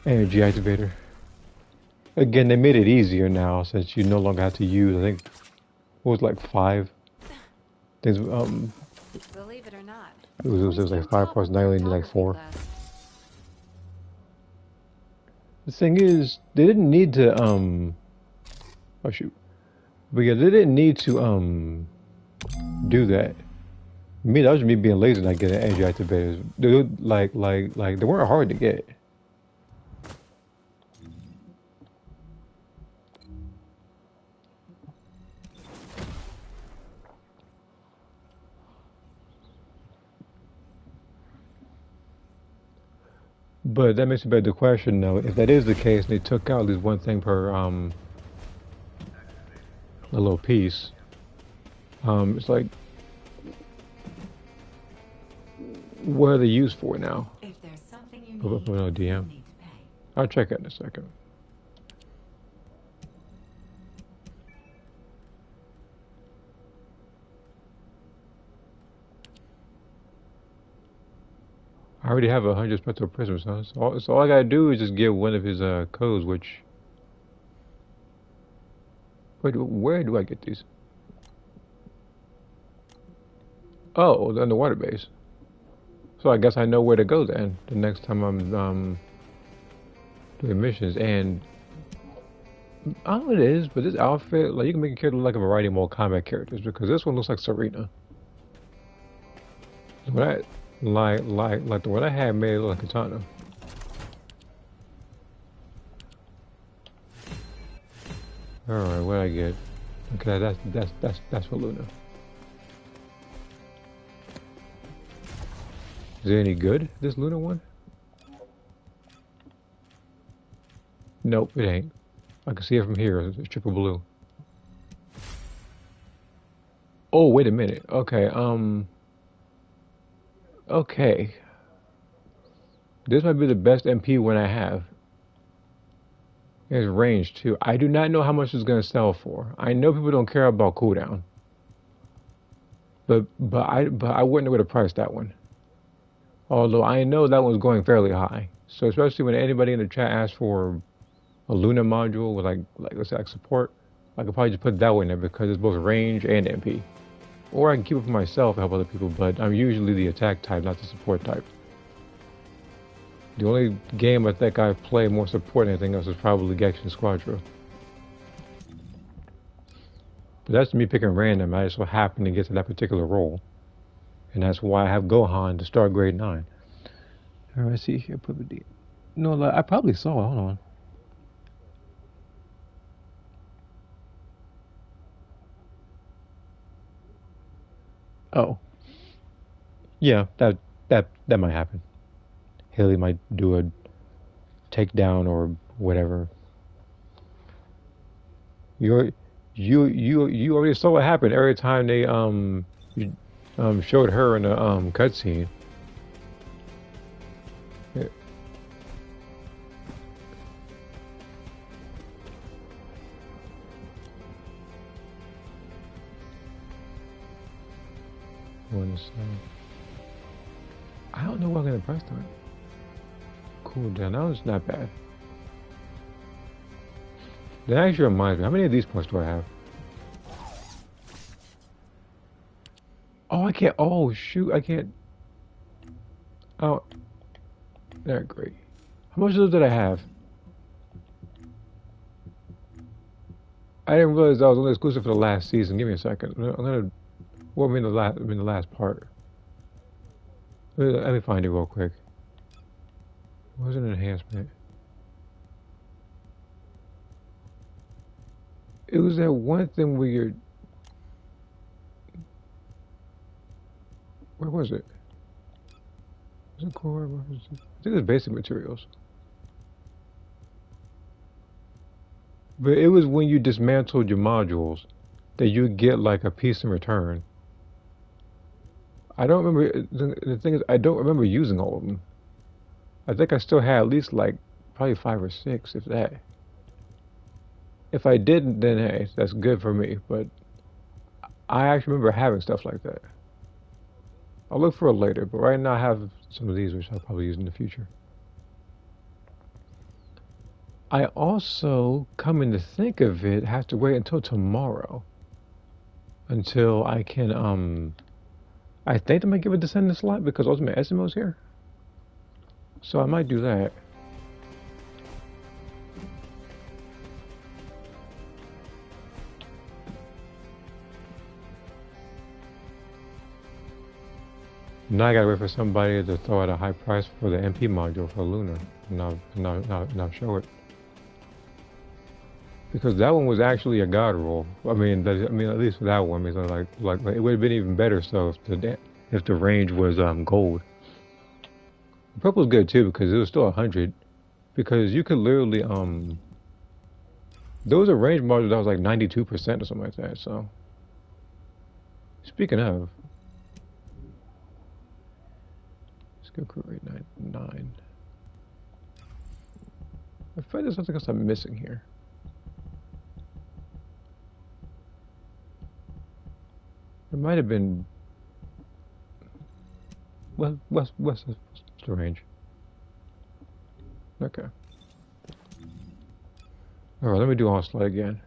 energy activator. Again, they made it easier now since you no longer have to use, I think, what was it, like 5 things. Believe it or not, It was like 5 parts. Now you only need like 4. The thing is, they didn't need to oh shoot, but yeah, they didn't need to do that. Me, that was me being lazy not getting energy activators. They were like they weren't hard to get. But that makes me beg the question, though. If that is the case, and they took out at least one thing per a little piece, it's like, what are they used for now? If there's something you Put need, no DM. I'll check it in a second. I already have 100 spectral prisms, huh? So all I gotta do is just get one of his codes, which... Wait, where do I get these? Oh, the underwater base. So I guess I know where to go then, the next time I'm doing missions. And I don't know what it is, but this outfit, like, you can make a character look like a variety of more combat characters, because this one looks like Serena. When I, like the one I had made it look like Katana. Alright, what I get? Okay, that's for Luna. Is it any good, this Luna one? Nope, it ain't. I can see it from here, it's triple blue. Oh, wait a minute. Okay, okay. This might be the best MP one I have. It's range too. I do not know how much it's gonna sell for. I know people don't care about cooldown. But I wouldn't know where to price that one. Although I know that one's going fairly high. So especially when anybody in the chat asks for a Luna module with like let's say like support, I could probably just put that one in there because it's both range and MP. Or I can keep it for myself and help other people, but I'm usually the attack type, not the support type. The only game I think I play more support than anything else is probably Gexan Squadron. But that's me picking random. I just so happen to get to that particular role. And that's why I have Gohan to start grade 9. Alright, let's see here. Put the... No, I probably saw it. Hold on. Oh. Yeah, that might happen. Haley might do a takedown or whatever. You already saw what happened every time they showed her in the cutscene. Yeah. I don't know what I'm gonna press on. Cool down. That was not bad. That actually reminds me. How many of these points do I have? Oh, I can't. Oh, shoot. I can't. Oh. They're great. How much of those did I have? I didn't realize that was only exclusive for the last season. Give me a second. I'm gonna. Well, I mean the last part. Let me find it real quick. What was an enhancement? It was that one thing where you're. Where was it? Was it core? What was it? I think it was basic materials. But it was when you dismantled your modules that you get like a piece in return. I don't remember. The thing is, I don't remember using all of them. I think I still had at least like probably 5 or 6, if that. If I didn't, then hey, that's good for me. But I actually remember having stuff like that. I'll look for it later, but right now I have some of these which I'll probably use in the future. I also, coming to think of it, have to wait until tomorrow. Until I can, I think I might give a Descendant slot because Ultimate Esimo's here. So I might do that. Now I gotta wait for somebody to throw out a high price for the MP module for Lunar, and I'll show it. Because that one was actually a god roll. I mean, at least for that one, I mean, like it would have been even better. So if the range was gold, the purple's good too because it was still 100. Because you could literally there was a range module that was like 92% or something like that. So speaking of. Skill crew rate 9. I feel like there's something else I'm missing here. It might have been. What's the range? Okay. Alright, let me do onslaught again.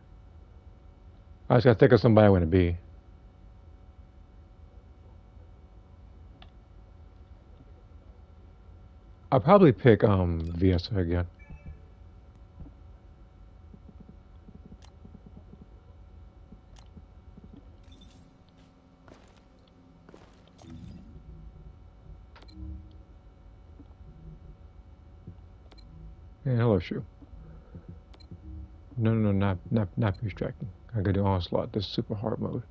I just gotta think of somebody I want to be. I'll probably pick Viesa again. And hello, Shu. No, not distracting. I gotta do onslaught. This is super hard mode.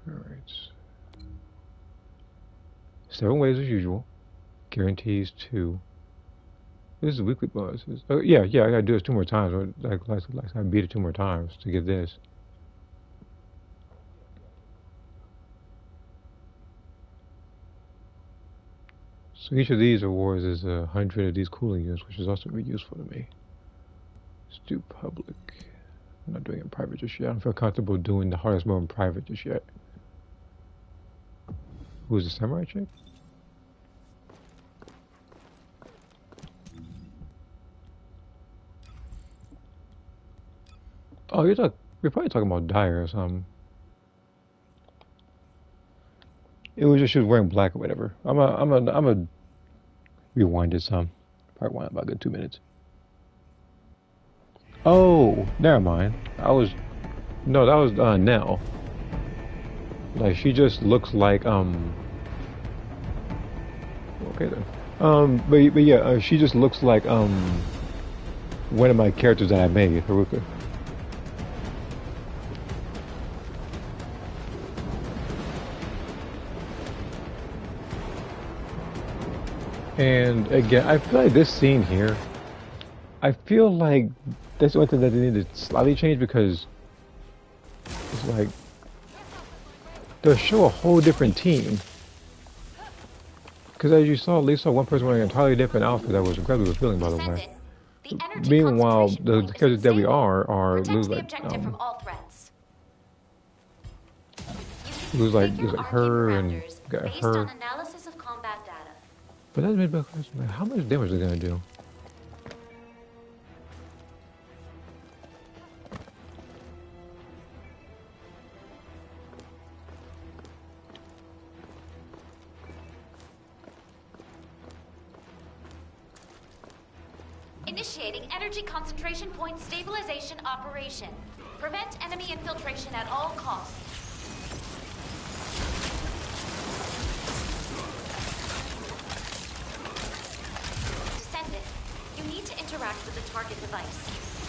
Alright. 7 waves as usual. Guarantees 2. This is weekly bonuses. Oh, yeah, I gotta do this 2 more times. Like I beat it 2 more times to get this. So each of these awards is 100 of these cooling units, which is also very useful to me. Let's do public. I'm not doing it in private just yet. I don't feel comfortable doing the hardest mode in private just yet. Who's the samurai chick? Oh, you're probably talking about Dyer or something. It was just she was wearing black or whatever. I'm a rewind it some. Probably wind about a good 2 minutes. Oh, never mind. No, that was Nell. Like she just looks like okay then. But yeah, she just looks like one of my characters that I made, Haruka. And again, I feel like this scene here, I feel like that's the one thing that they need to slightly change because it's like they'll show a whole different team. Because as you saw, at least saw one person wearing an entirely different outfit that was incredibly revealing, by the way. Meanwhile, the characters that we are lose like lose like her and got her. Analysis of combat data. But that's made me question, like, how much damage is it gonna do? Initiating energy concentration point stabilization operation. Prevent enemy infiltration at all costs. Descendant, you need to interact with the target device.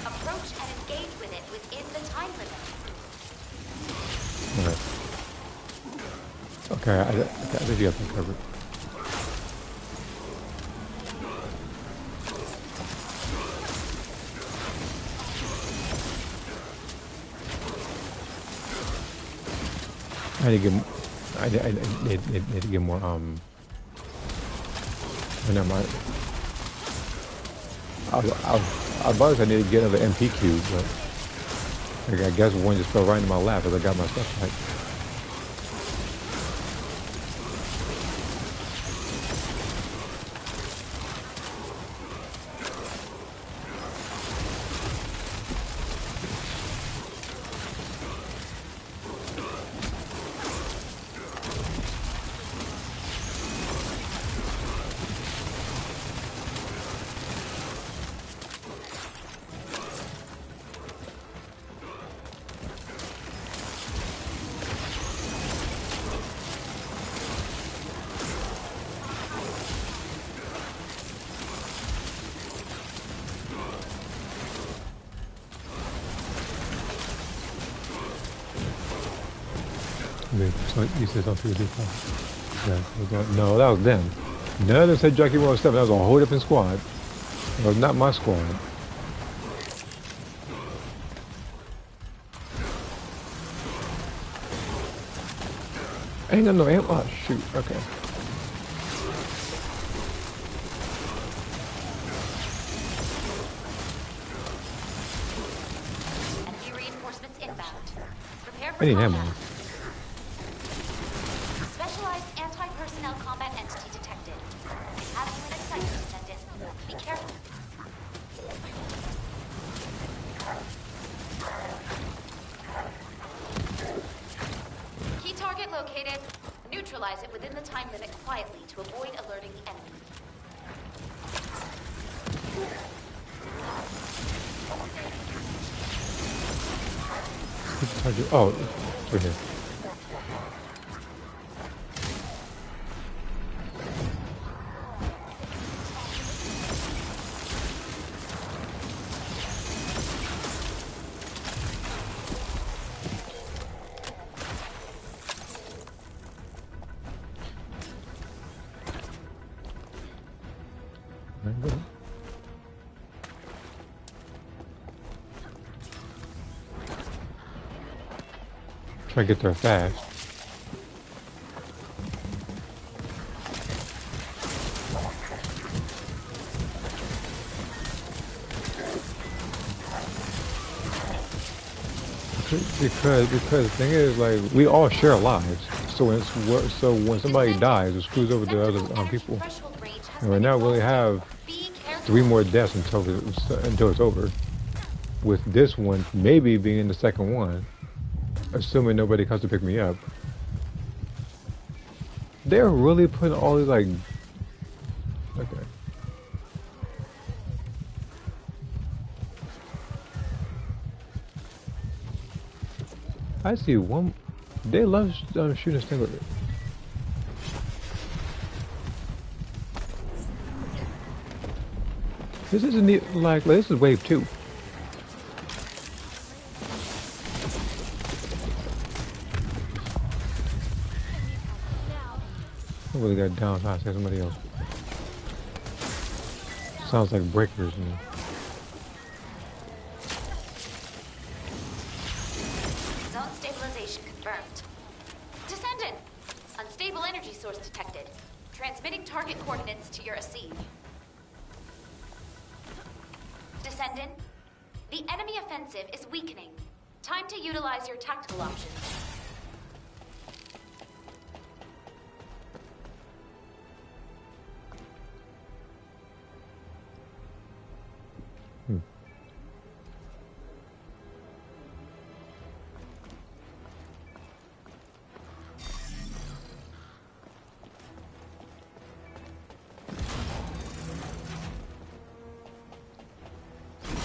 Approach and engage with it within the time limit. Okay, I think you got that covered. I need to get more, oh, never mind. I was about to say I need to get another MP cube, but I guess one just fell right into my lap as I got my stuff right. So you said something to do. Yeah, no, that was them. None of them said Jackie 107. That was a whole different squad. It was not my squad. I ain't got no ammo. Oh, shoot. Okay. Enemy reinforcements inbound. Prepare for I need combat. ammo. Specialized anti-personnel combat entity detected. I have you in sight, Descendant. Be careful. Key target located. Neutralize it within the time limit quietly to avoid alerting the enemy. Oh, right here. Try to get there fast. Because the thing is, like, we all share lives. So when somebody dies, it screws over the other people. And right now we only have 3 more deaths until it's over. With this one maybe being the second one, assuming nobody comes to pick me up. They're really putting all these like, okay. I see one. They love shooting stinger. This isn't like this is wave 2. I really got down. I say somebody else. Sounds like breakers. Descendant, the enemy offensive is weakening. Time to utilize your tactical options.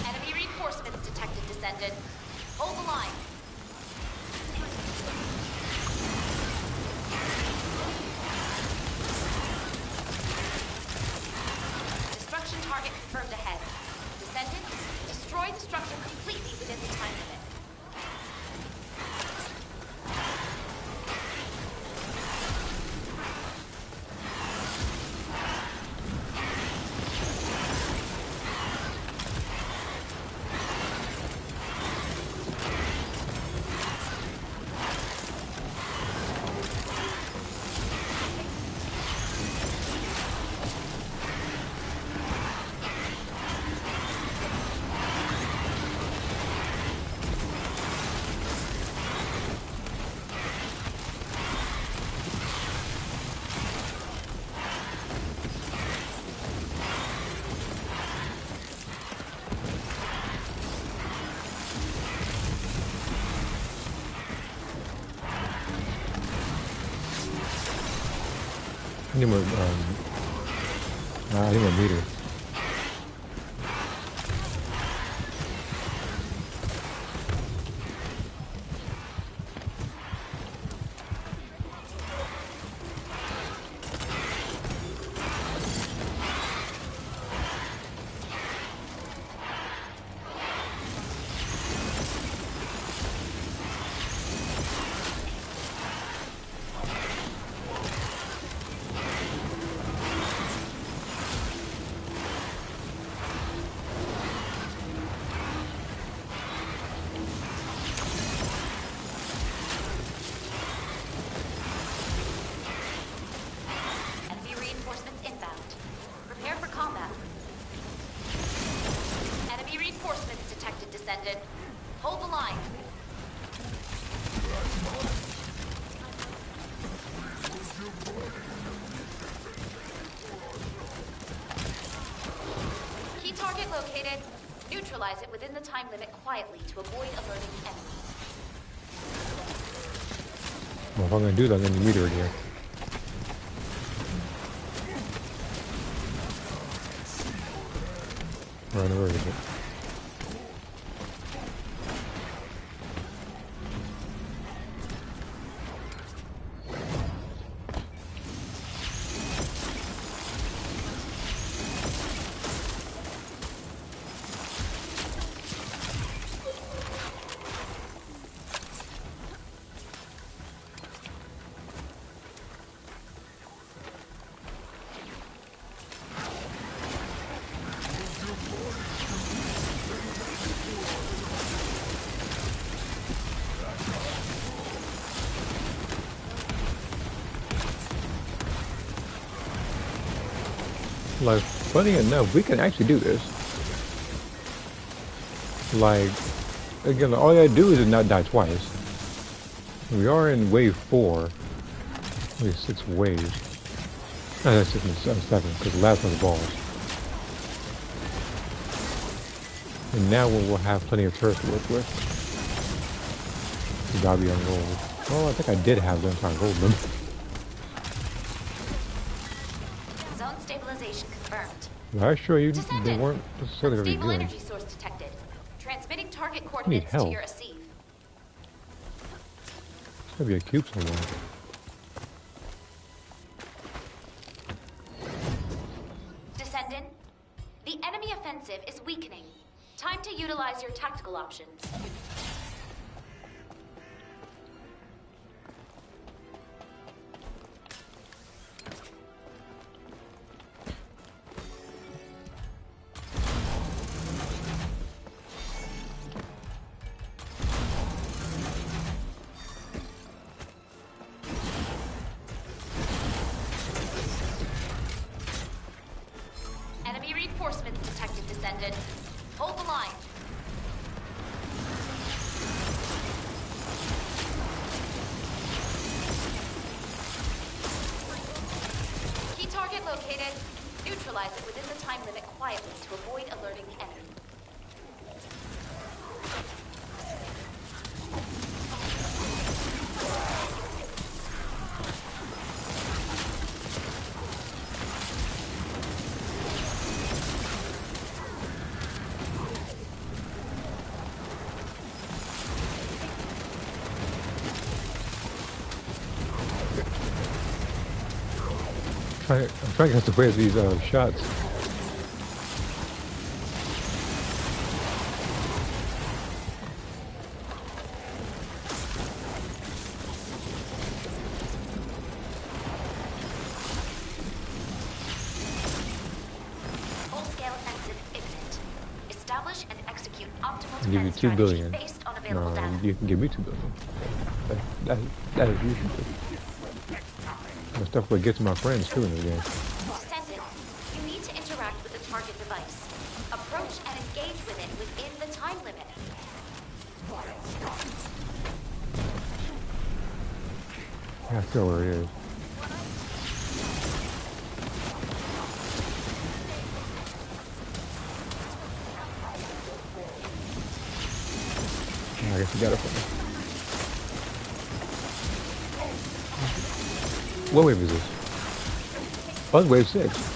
Enemy reinforcements detected, Descendant. Hold the line. Destruction target confirmed ahead. Descendant, destroy the structure completely within the time limit. I need more, I need more meters. Enemy reinforcements inbound. Prepare for combat. Enemy reinforcements detected, Descendant. Hold the line. Key target located. Neutralize it within the time limit quietly to avoid alerting the enemy. Well, if I'm gonna do that, I'm gonna meter it here. Right, where is it? Like, funny enough, we can actually do this. Like, again, all you gotta do is not die twice. We are in wave 4. Only 6 waves. No, that's 6 and 7, because the last one's balls. And now we'll have plenty of turf to work with. You gotta be on gold. Well, I think I did have them, so I rolled them. Zone stabilization confirmed. But I assure you, they Descendant, weren't necessarily very unstable good. energy source detected. Transmitting target coordinates to help. your receive. There's gotta be a cube somewhere. Descendant, the enemy offensive is weakening. Time to utilize your tactical options. Enemy reinforcements detected, Descendant. Hold the line. Key target located. Neutralize it within the time limit quietly to avoid alerting the enemy. I'm trying to get the way of these shots. Full-scale exit. Establish and execute optimal I'll give you defense 2 strategy billion. based on available No, data. you can give me 2 billion. That is usual. The stuff will get to my friends too in the game. Descendant, you need to interact with the target device. Approach and engage with it within the time limit. I feel where it is. I guess you got it for me. What wave is this? Oh, it's wave 6.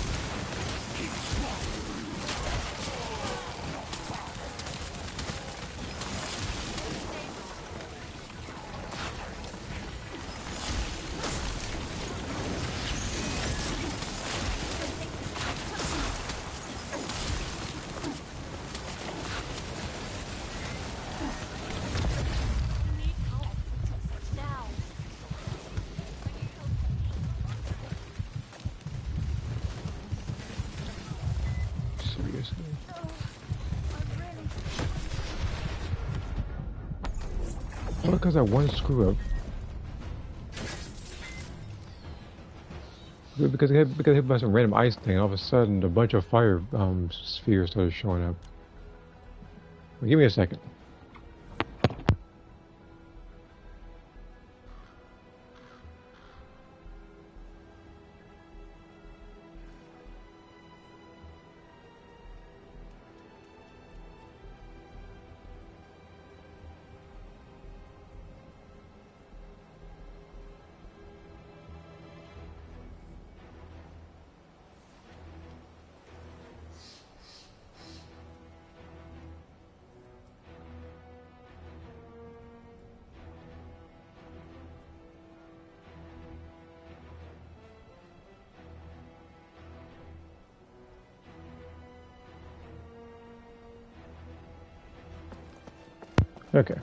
Seriously. All because I one screw up. Because I got hit by some random ice thing, all of a sudden a bunch of fire spheres started showing up. Well, give me a second. Okay.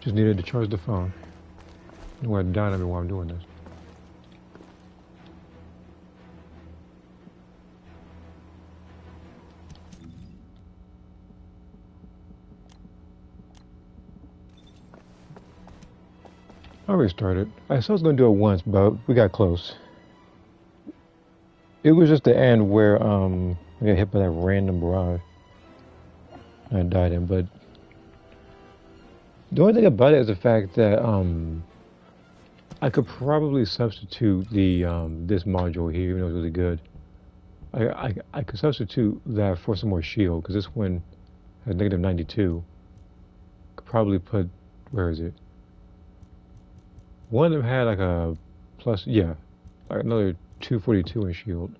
Just needed to charge the phone. I don't want to die on me while I'm doing this. I'll restart it. I said I was going to do it once, but we got close. It was just the end where I got hit by that random barrage. I died in, but the only thing about it is the fact that I could probably substitute the this module here, even though it's really good. I could substitute that for some more shield, because this one has negative 92. Could probably put, where is it? One of them had like a plus, yeah, like another 242 in shield.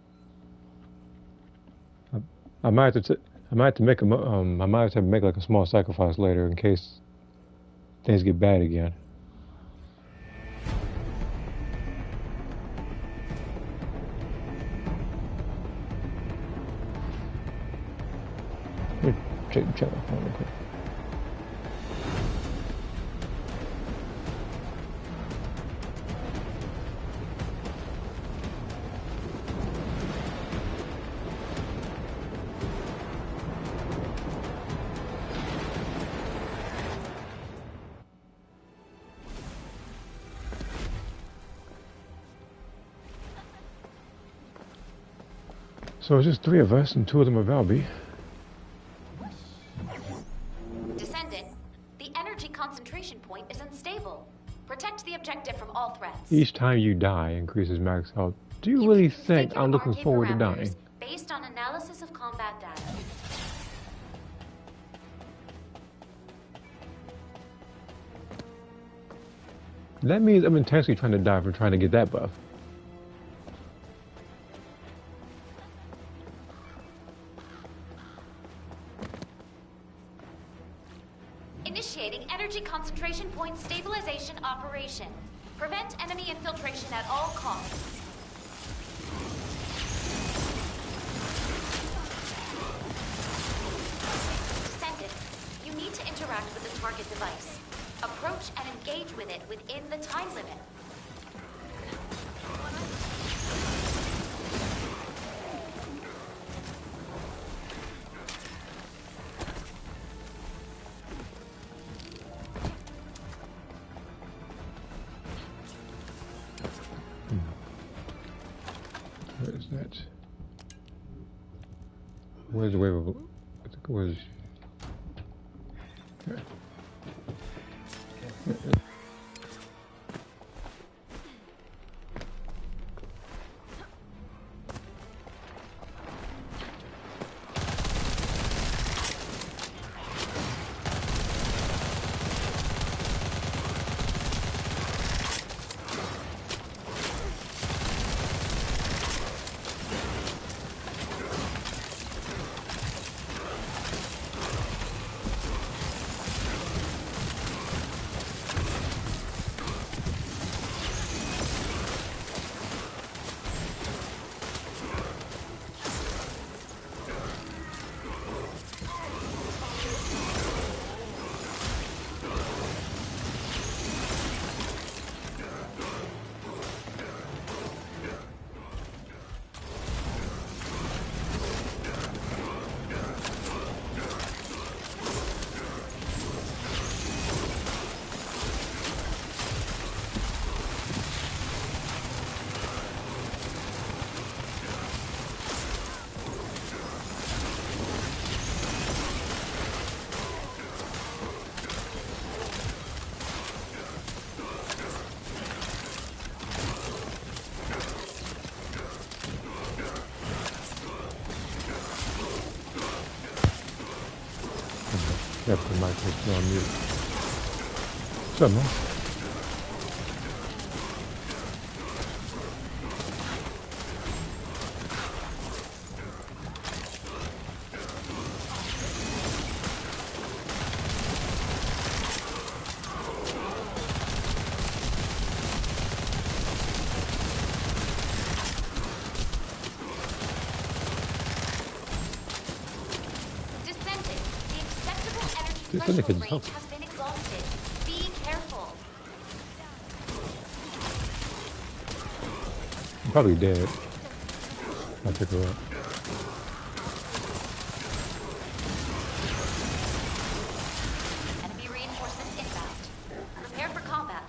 I might have to make I might have to make like a small sacrifice later in case things get bad again. Let me check my phone real quick. So it's just 3 of us, and 2 of them are Valby. Descendant, the energy concentration point is unstable. Protect the objective from all threats. Each time you die increases max health. Do you really think I'm looking forward to dying? Based on analysis of combat data. That means I'm intensely trying to die for trying to get that buff. Initiating energy concentration point stabilization operation. Prevent enemy infiltration at all costs. Descendant, you need to interact with the target device. Approach and engage with it within the time limit. Where is that? Where's the wave of... Where's... Okay. Yep, the mic is still on mute. What's up, man? Threshold range has been exhausted. Be careful. I'm probably dead. I'll pick her up. Enemy reinforcements inbound. Prepare for combat.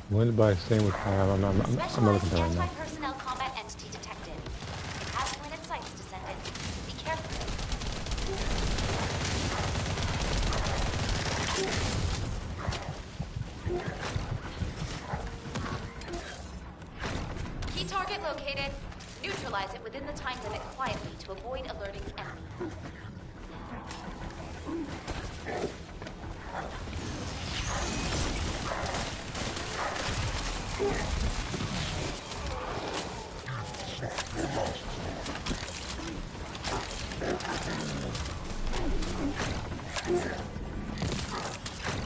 Wounded by staying with fire. I'm not looking at that right now. Anti-personnel combat entity detected. It has pointed sights, Descendant. Be careful. Key target located. Neutralize it within the time limit quietly to avoid alerting enemy.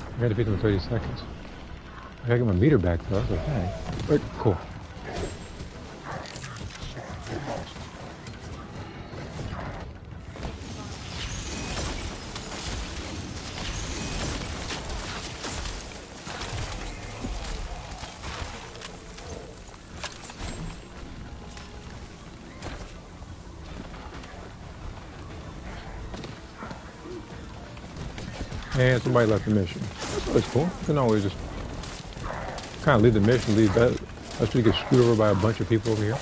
I gotta beat them in 30 seconds. I gotta get my meter back though, that's okay. Right, cool. And somebody left the mission. That's always cool. You can always just kind of leave the mission, leave that. Let's just get screwed over by a bunch of people over here.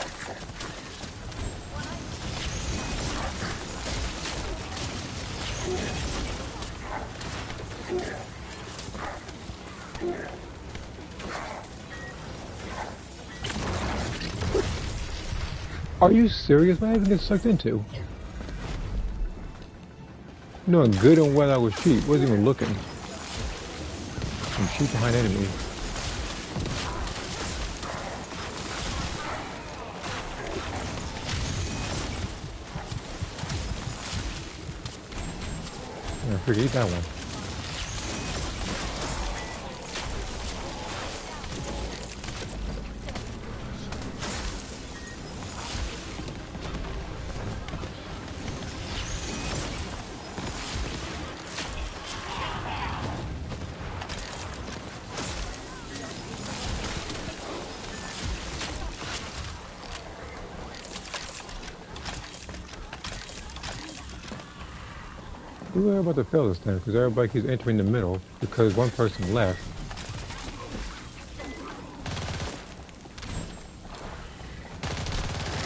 Are you serious? What I even get sucked into? Knowing good and well I was cheap. Wasn't even looking. I'm cheap behind enemies. I figured eat that one. Who are about to fail this time? Because everybody keeps entering the middle because one person left.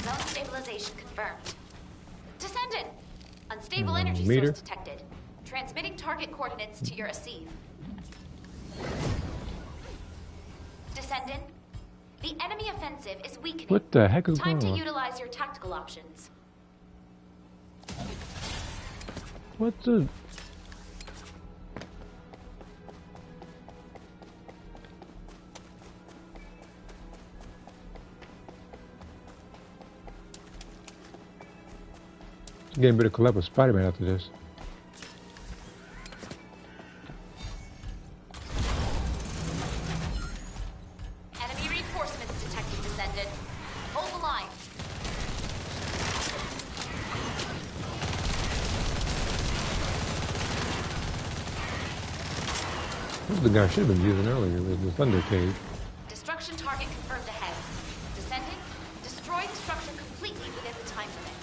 Zone stabilization confirmed. Descendant! Unstable energy Meter. source detected. Transmitting target coordinates to your Asive. Descendant, the enemy offensive is weakening. What the heck is Time going to on? utilize your tactical options. What the? Getting better collab with Spider-Man after this. Enemy reinforcements detected, Descendant. Hold the line. This is the guy I should have been using earlier with the Thunder Cage. Destruction target confirmed ahead. Descendant, destroy the structure completely within the time limit.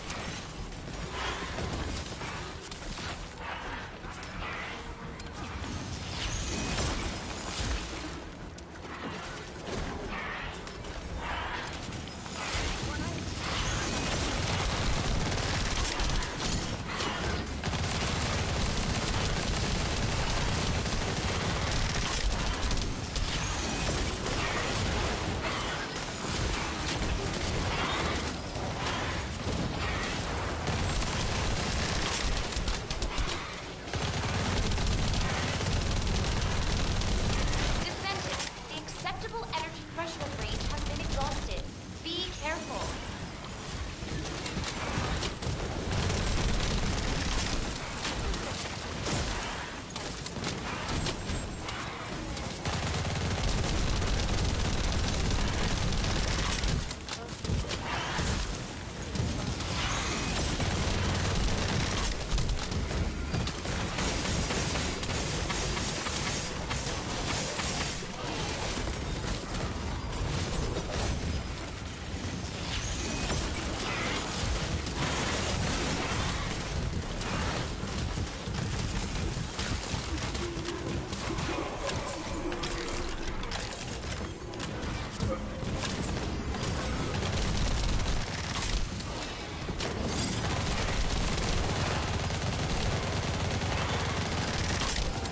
Descendant, the acceptable energy threshold range has been exhausted. Be careful.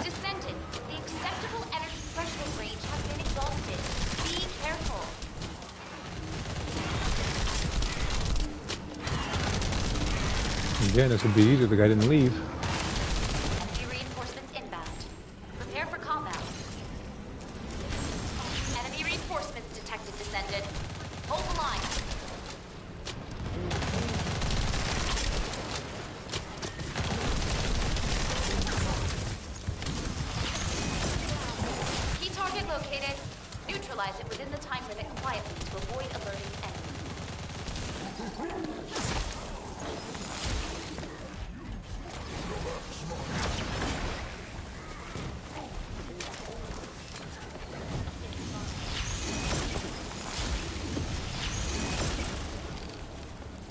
Descendant, the acceptable energy threshold range has been exhausted. Be careful. Again, this would be easier if the guy didn't leave. Enemy reinforcements inbound. Prepare for combat. Enemy reinforcements detected, Descendant. Hold the line. Key target located. Neutralize it within the time limit quietly to avoid alerting enemy.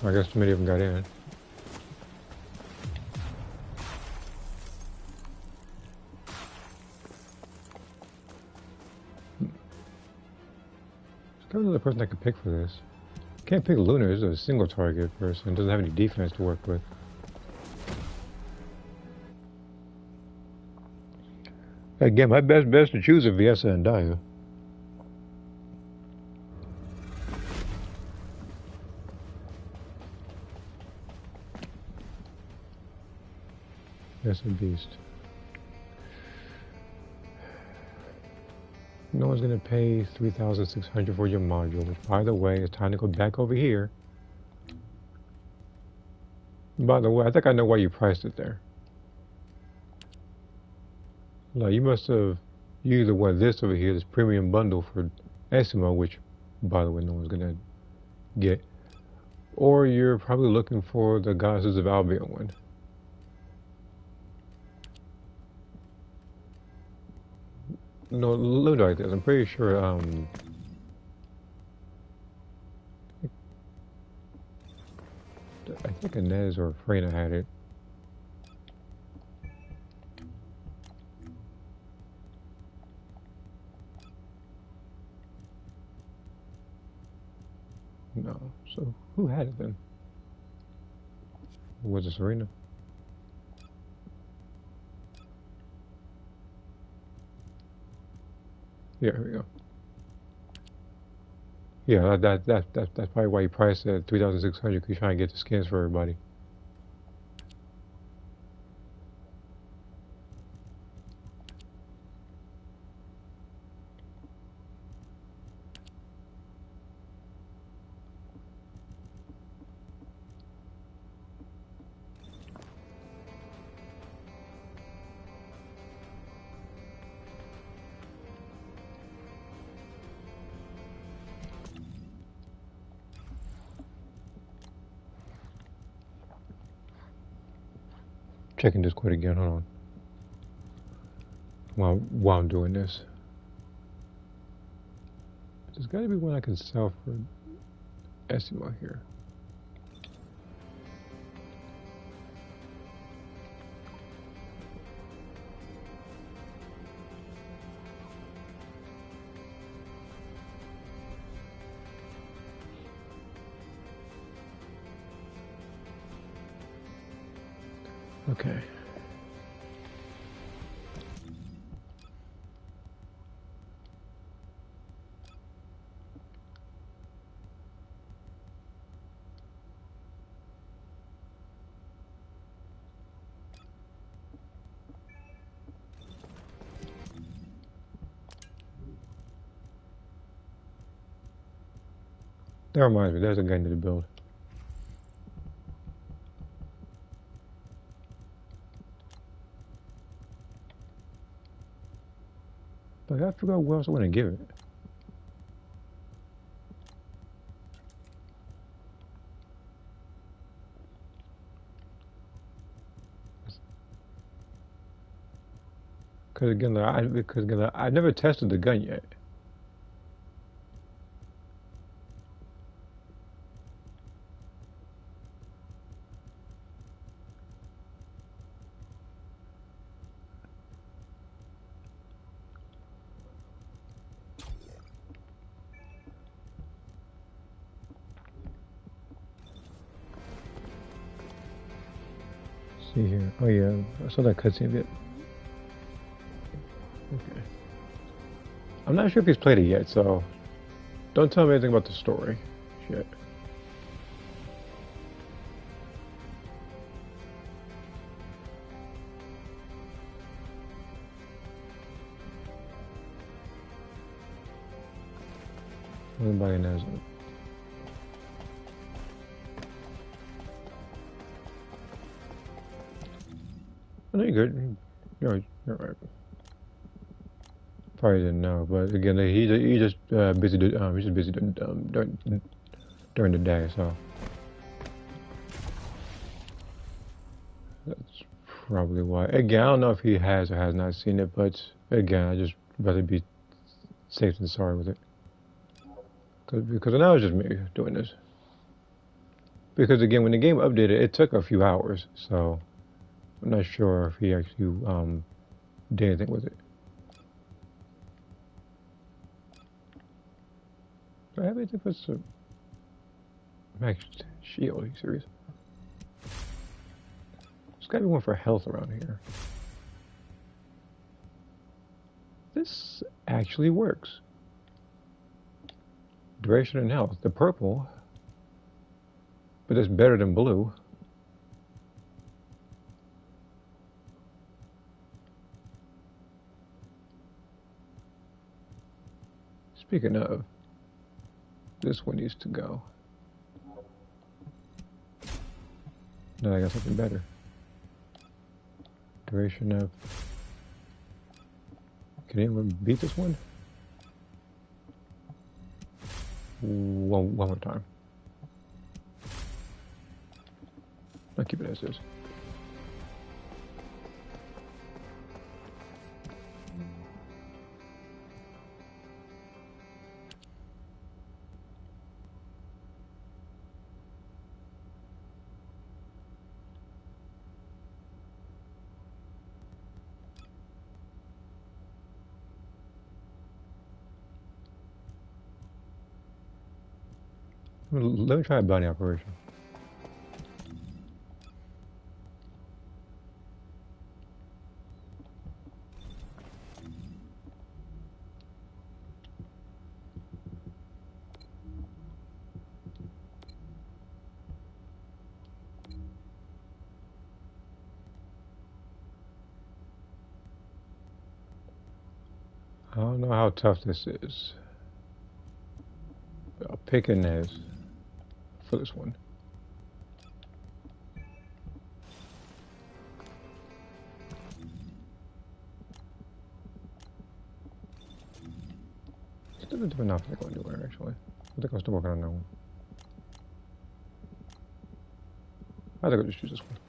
I guess too many of them got in. There's another person I could pick for this. Can't pick Lunar. This is a single target person. Doesn't have any defense to work with. Again, my best to choose are Viessa and Daya. That's a beast. No one's gonna pay 3,600 for your module, which, by the way, it's time to go back over here. By the way, I think I know why you priced it there. Like, you must have used the one this over here, this premium bundle for Esimo, which, by the way, no one's gonna get. Or you're probably looking for the Goddesses of Albion one. No, look like this. I'm pretty sure, I think Inez or Freyna had it. No. So who had it then? Was it Serena? Yeah, here we go. Yeah, that's probably why you priced it at 3,600, because you're trying to get the skins for everybody. Checking Discord again, hold on. While I'm doing this. There's gotta be one I can sell for Esimo here. Okay. That reminds me, there's a gun to build. But I forgot what else I want to give it. Because again, I never tested the gun yet. See here. Oh yeah, I saw that cutscene bit. Okay. I'm not sure if he's played it yet, so don't tell me anything about the story. Shit. Nobody knows it. I know you're good. You're right. Probably didn't know, but again, he just busy. He's just busy during the day, so that's probably why. Again, I don't know if he has or has not seen it, but again, I just rather be safe than sorry with it. Because now it's just me doing this. Because again, when the game updated, it took a few hours, so I'm not sure if he actually did anything with it. Do I have anything for some max shield? Are you serious? There's gotta be one for health around here. This actually works. Duration and health. The purple, but it's better than blue. Speaking of, this one needs to go. No, I got something better. Duration of. Can anyone beat this one? One more time. I'll keep it as is. Let me try a bounty operation. I don't know how tough this is. I'll pick a nez for this one. Still doing nothing going anywhere actually. I think I'm still working on that one. I think I'll just use this one.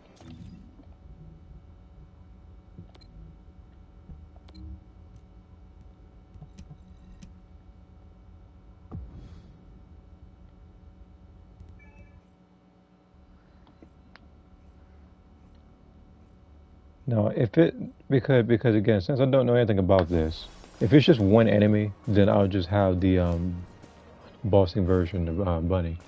No, if it because again, since I don't know anything about this, if it's just one enemy, then I'll just have the bossing version of Bunny.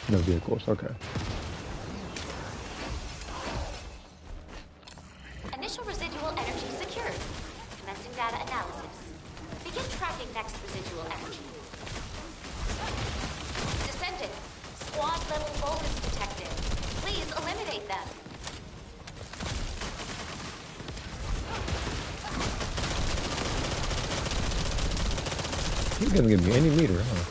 No vehicles, okay. Initial residual energy secured. Commencing data analysis. Begin tracking next residual energy. Descendant. Squad level Vulgus detected. Please eliminate them. He's gonna give me any meter, huh?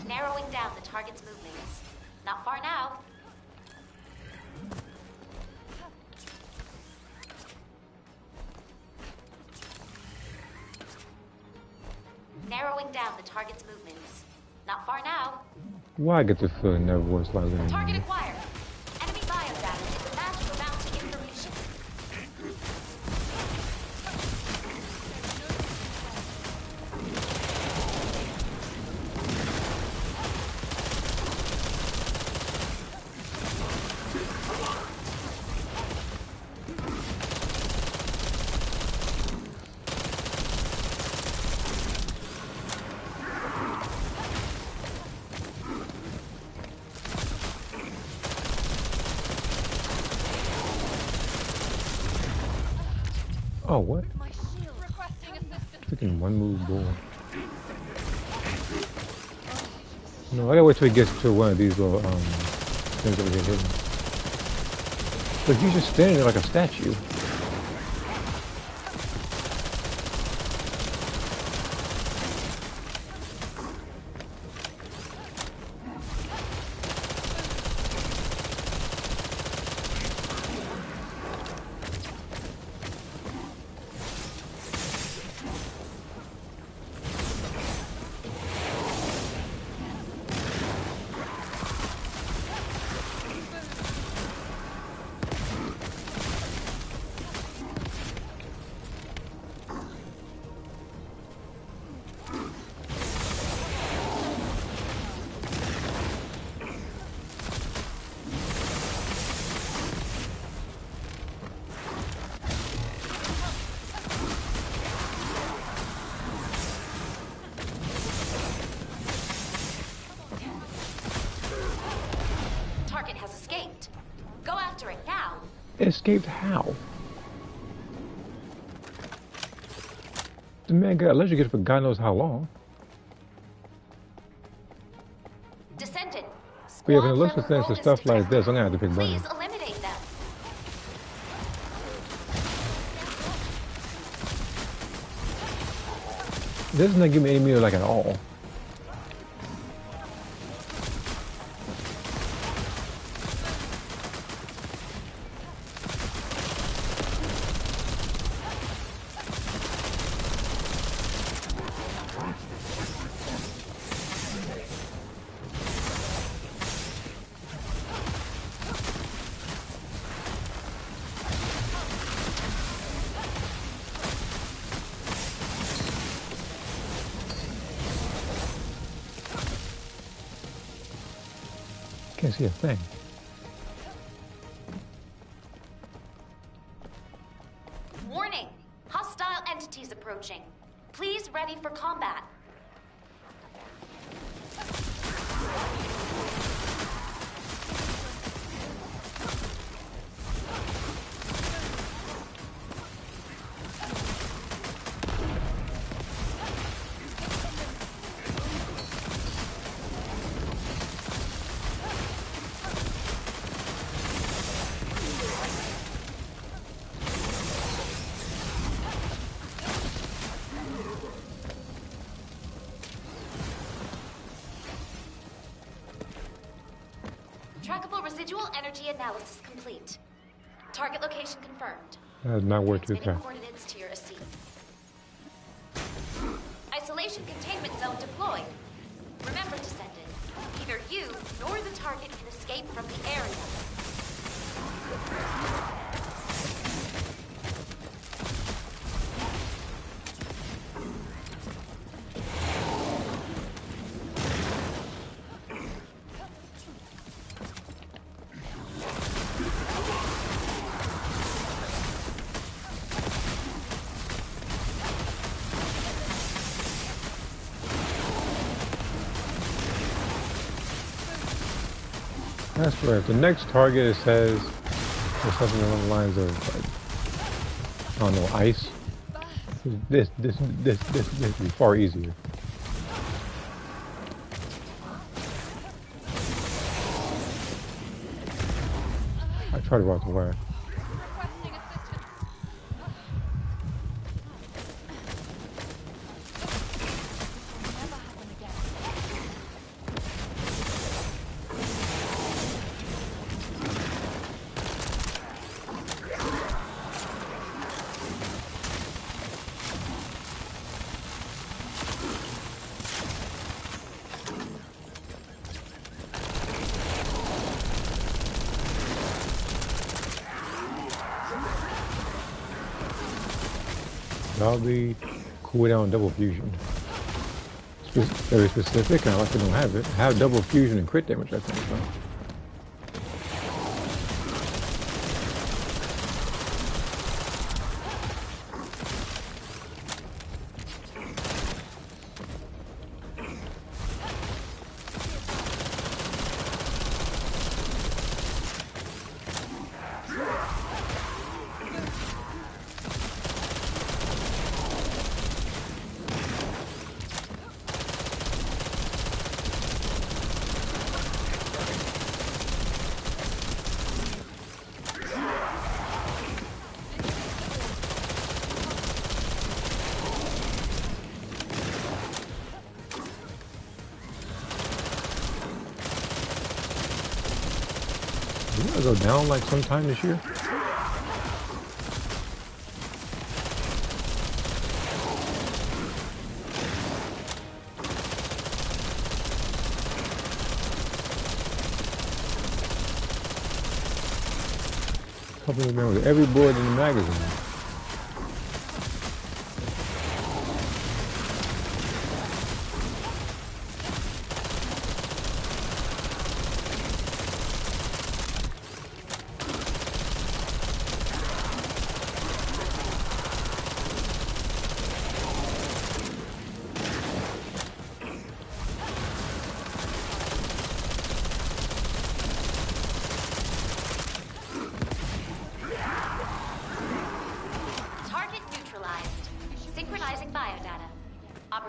Narrowing down the target's movements. Not far now. Narrowing down the target's movements. Not far now. Why I get the feeling that voice like that? Target acquired. Enemy biodata is a match for mounting information. Oh, what? Freaking one move bull. No, I gotta wait till he gets to one of these little things that we get hidden. But he's just standing there like a statue. target has escaped. Go after it now. Escaped how? The man got electrocuted for God knows how long. Descendant. But yeah, when it looks at things for stuff like this, I'm gonna have to pick Bunny. Please eliminate them. This doesn't give me any meter like at all. Can't see a thing. Warning! Hostile entities approaching. Please ready for combat. Trackable residual energy analysis complete. Target location confirmed. That is not worth too Transmitting fast. coordinates to your AC. Isolation containment zone deployed. Remember, Descendant, neither you nor the target can escape from the area. That's right. The next target, it says something along the lines of, like, I don't know, ice. This would be far easier. I tried to walk the wire. That'll be cooldown double fusion. Very specific, and I like to don't have it. Have double fusion and crit damage, I think. So. Didn't I go down like sometime this year? Couple of them with every board in the magazine.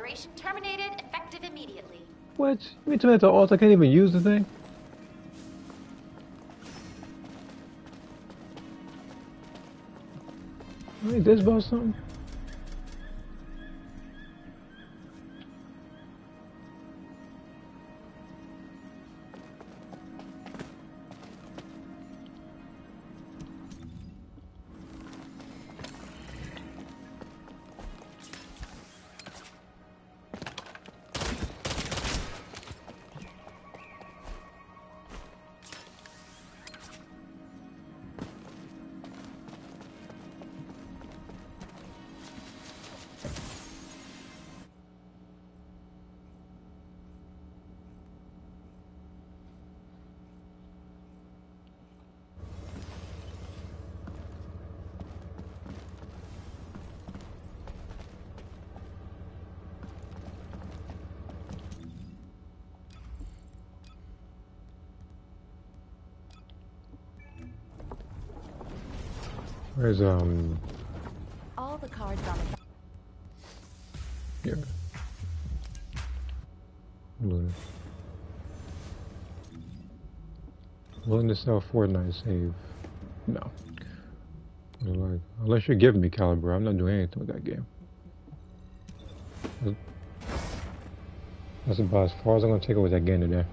Operation terminated, effective immediately. What? You mean to me that the altar can't even use the thing? Ain't this about something? Where's All the cards on the here. Luna. Willing to sell Fortnite save? No. Like, unless you're giving me caliber, I'm not doing anything with that game. That's about as far as I'm gonna take it with that game today.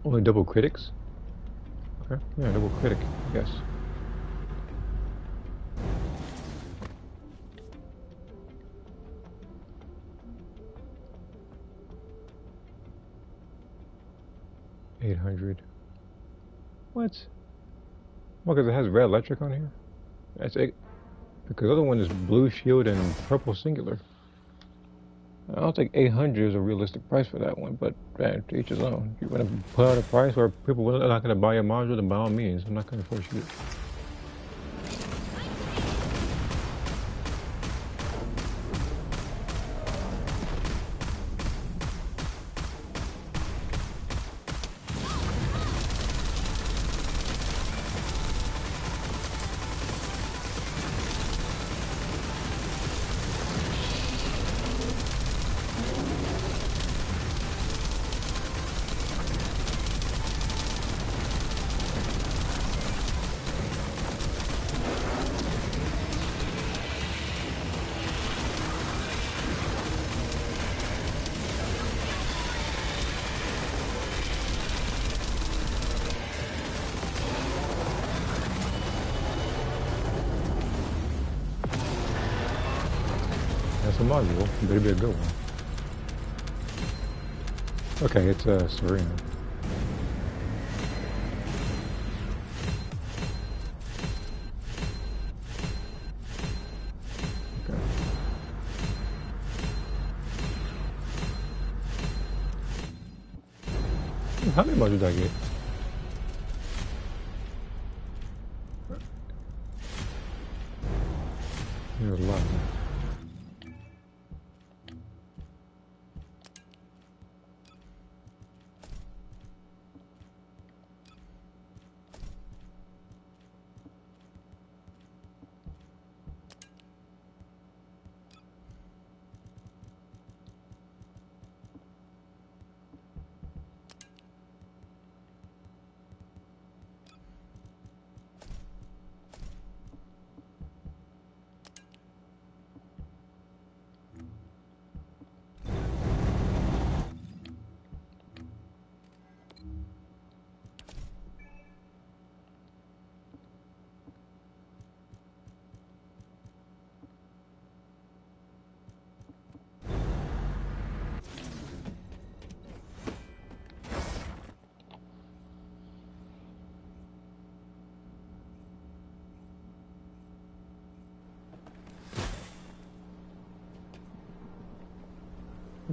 Only double critics? Okay, yeah, double critic, I guess. $800. What? Well, because it has red electric on here? That's it. Because the other one is blue shield and purple singular. I don't think 800 is a realistic price for that one, but man, to each his own. If you want to put out a price where people are not going to buy a module, then by all means, I'm not going to force you to. That's a module. It better be a good one. Okay, it's Serena. Okay. How many modules did I get? There's a lot.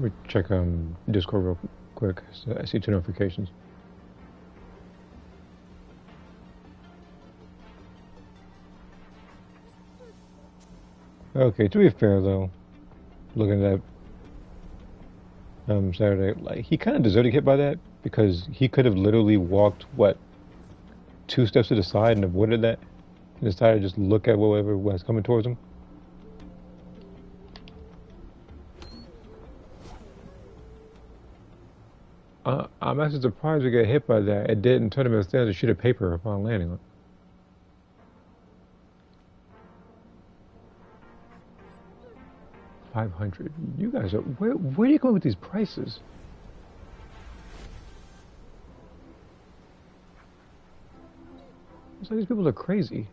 Let me check Discord real quick. So I see 2 notifications. Okay, to be fair though, looking at that Saturday, like he kind of deserved to get hit by that because he could have literally walked what 2 steps to the side and avoided that, and decided to just look at whatever was coming towards him. I'm actually surprised we got hit by that. It didn't turn him instead a sheet of paper upon landing on it. $500. You guys are where are you going with these prices? It's like these people are crazy.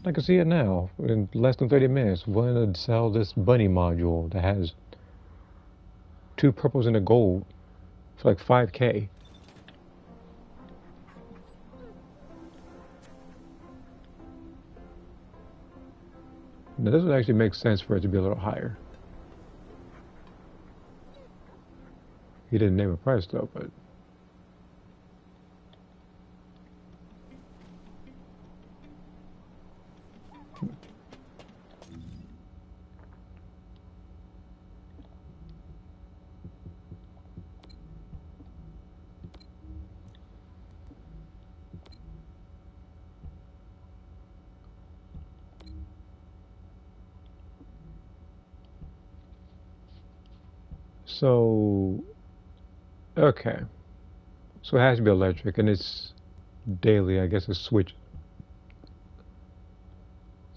I can see it now. In less than 30 minutes, we're going to sell this bunny module that has 2 purples and a gold for like 5K. Now this would actually make sense for it to be a little higher. He didn't name a price though, but... So, okay. So it has to be electric, and it's daily, I guess it's switch.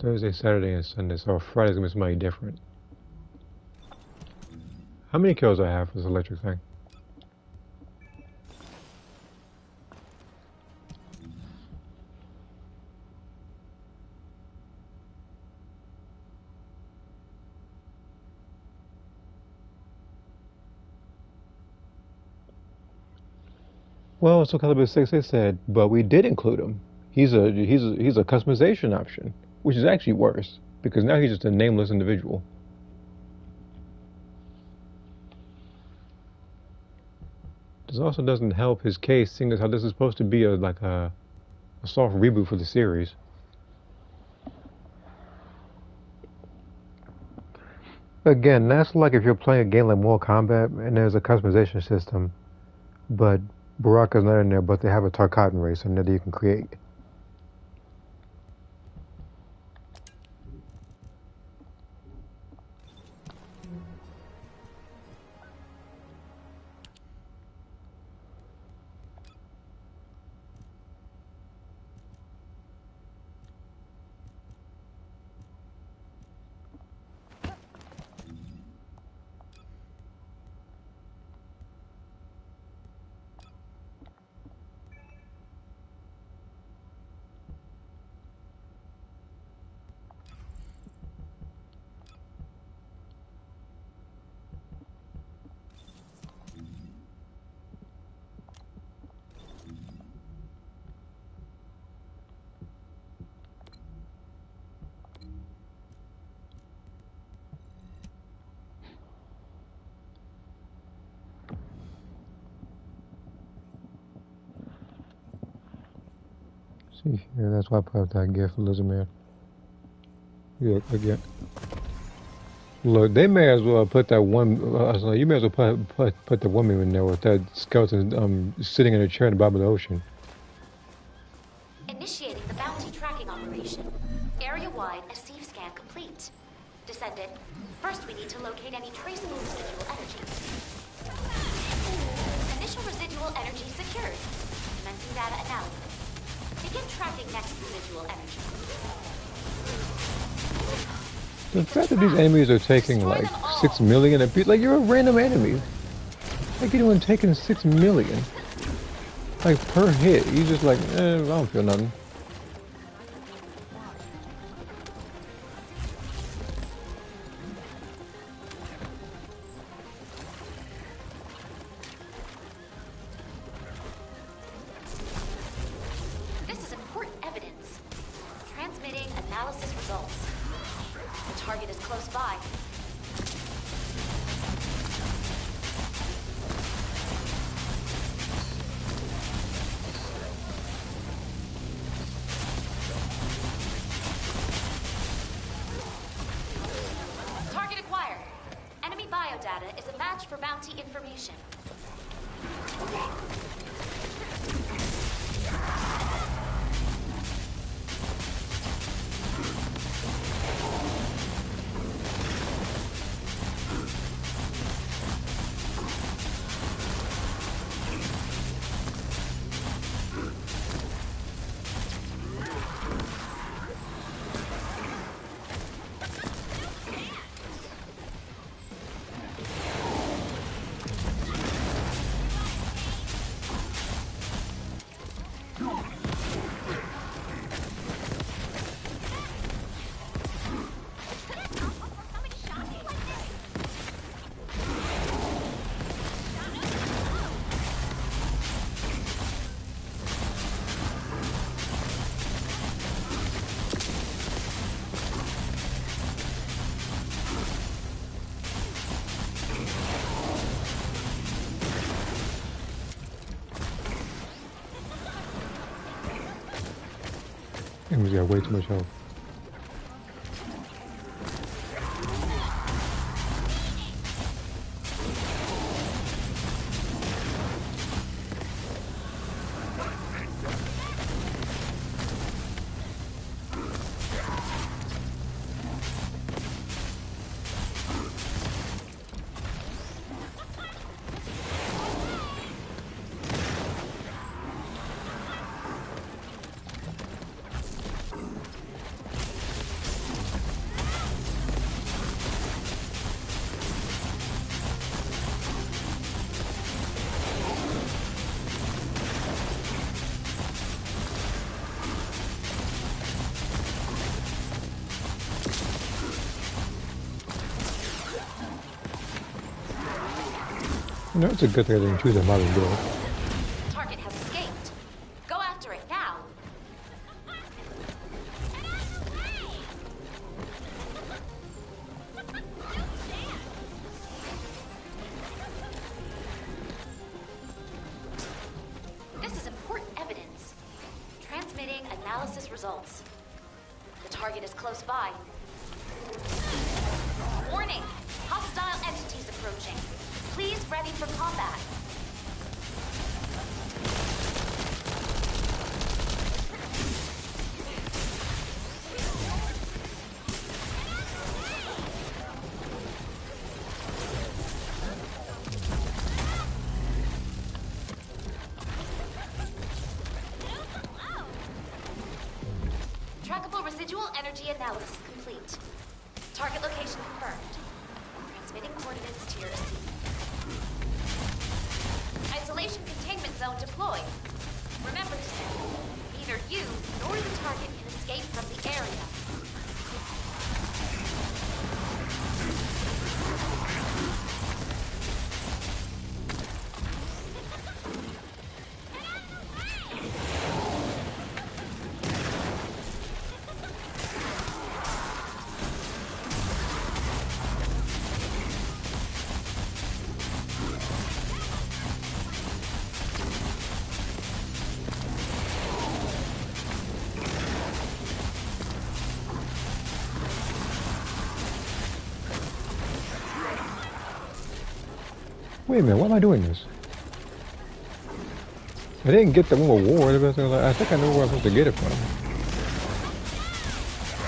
Thursday, Saturday, and Sunday, so Friday's gonna be somebody different. How many kills do I have for this electric thing? Well, so Caliber 6 they said, but we did include him. He's a customization option, which is actually worse because now he's just a nameless individual. This also doesn't help his case, seeing as how this is supposed to be like a soft reboot for the series. Again, that's like if you're playing a game like Mortal Kombat and there's a customization system, but Baraka's not in there, but they have a Tarkatan race in there that you can create. See here, that's why I put up that gift, Lizard Man. Look again. Look, they may as well put that one. You may as well put the woman in there with that skeleton sitting in a chair in the bottom of the ocean. Initiating the bounty tracking operation. Area-wide SCF scan complete. Descendant, first we need to locate any traceable residual energy. Initial residual energy secured. Commencing data analysis. Begin tracking next residual energy. The fact that these enemies are taking like 6 million a piece, like you're a random enemy. Like anyone taking 6 million, like per hit, you just like, I don't feel nothing. This is important evidence. Transmitting analysis results. The target is close by. Target acquired. Enemy biodata is a match for bounty information. He's got way too much health. You know, it's a good thing I didn't choose a modern build. Target has escaped. Go after it now. This is important evidence. Transmitting analysis results. The target is close by. Warning! Hostile entities approaching. Please ready for combat. Trackable residual energy analysis complete. Target location confirmed. Transmitting coordinates to your receiver. Isolation containment zone deployed. Remember, Descendant, neither you nor the target can escape from the area. Wait a minute, why am I doing this? I didn't get the reward, but I think I know where I'm supposed to get it from.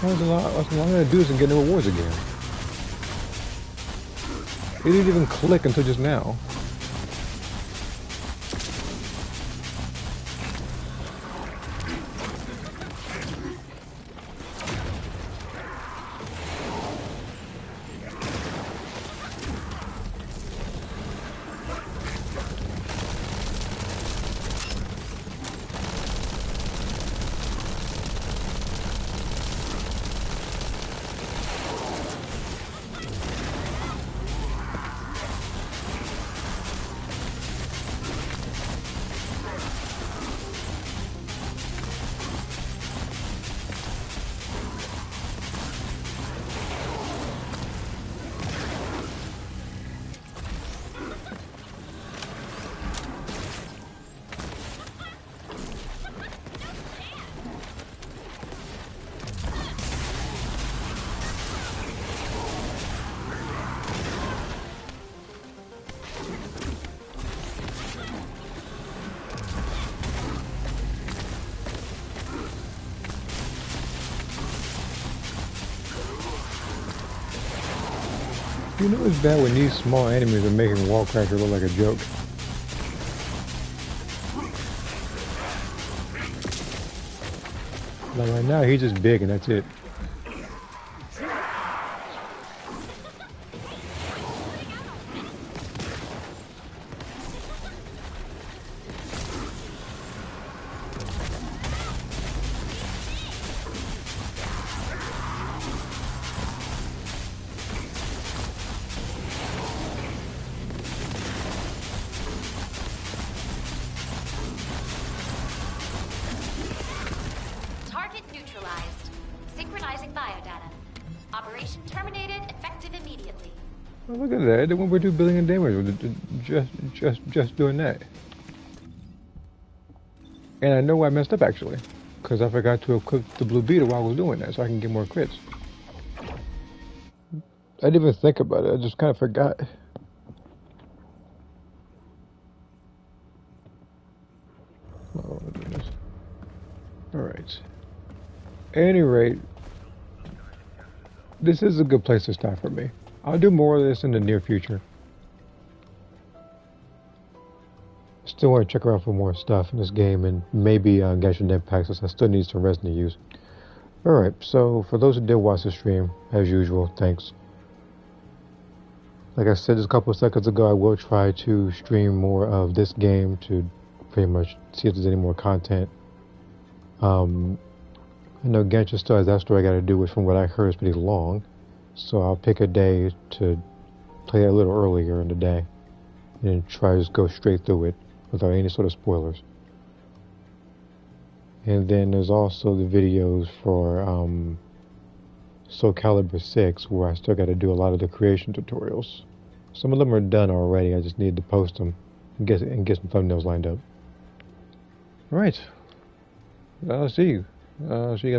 Why am I going to do this and get the rewards again? It didn't even click until just now. You know it's bad when these small enemies are making Wallcracker look like a joke. Like right now, he's just big and that's it. Target neutralized. Synchronizing biodata. Operation terminated, effective immediately. Oh, look at that! They went for 2 billion damage with just doing that. And I know I messed up actually, because I forgot to equip the blue beetle while I was doing that, so I can get more crits. I didn't even think about it. I just kind of forgot. Oh my goodness. All right. At any rate, this is a good place to stop for me. I'll do more of this in the near future. Still want to check around for more stuff in this game, and maybe Genshin Impact, since I still need some resin to use. Alright, so for those who did watch the stream, as usual, thanks. Like I said just a couple of seconds ago, I will try to stream more of this game to pretty much see if there's any more content. I know Genshin still has that story I gotta do, which from what I heard is pretty long. So I'll pick a day to play it a little earlier in the day and try to just go straight through it without any sort of spoilers. And then there's also the videos for Soul Calibur 6, where I still got to do a lot of the creation tutorials. Some of them are done already, I just need to post them and get some thumbnails lined up. Alright, I'll see you. See you guys.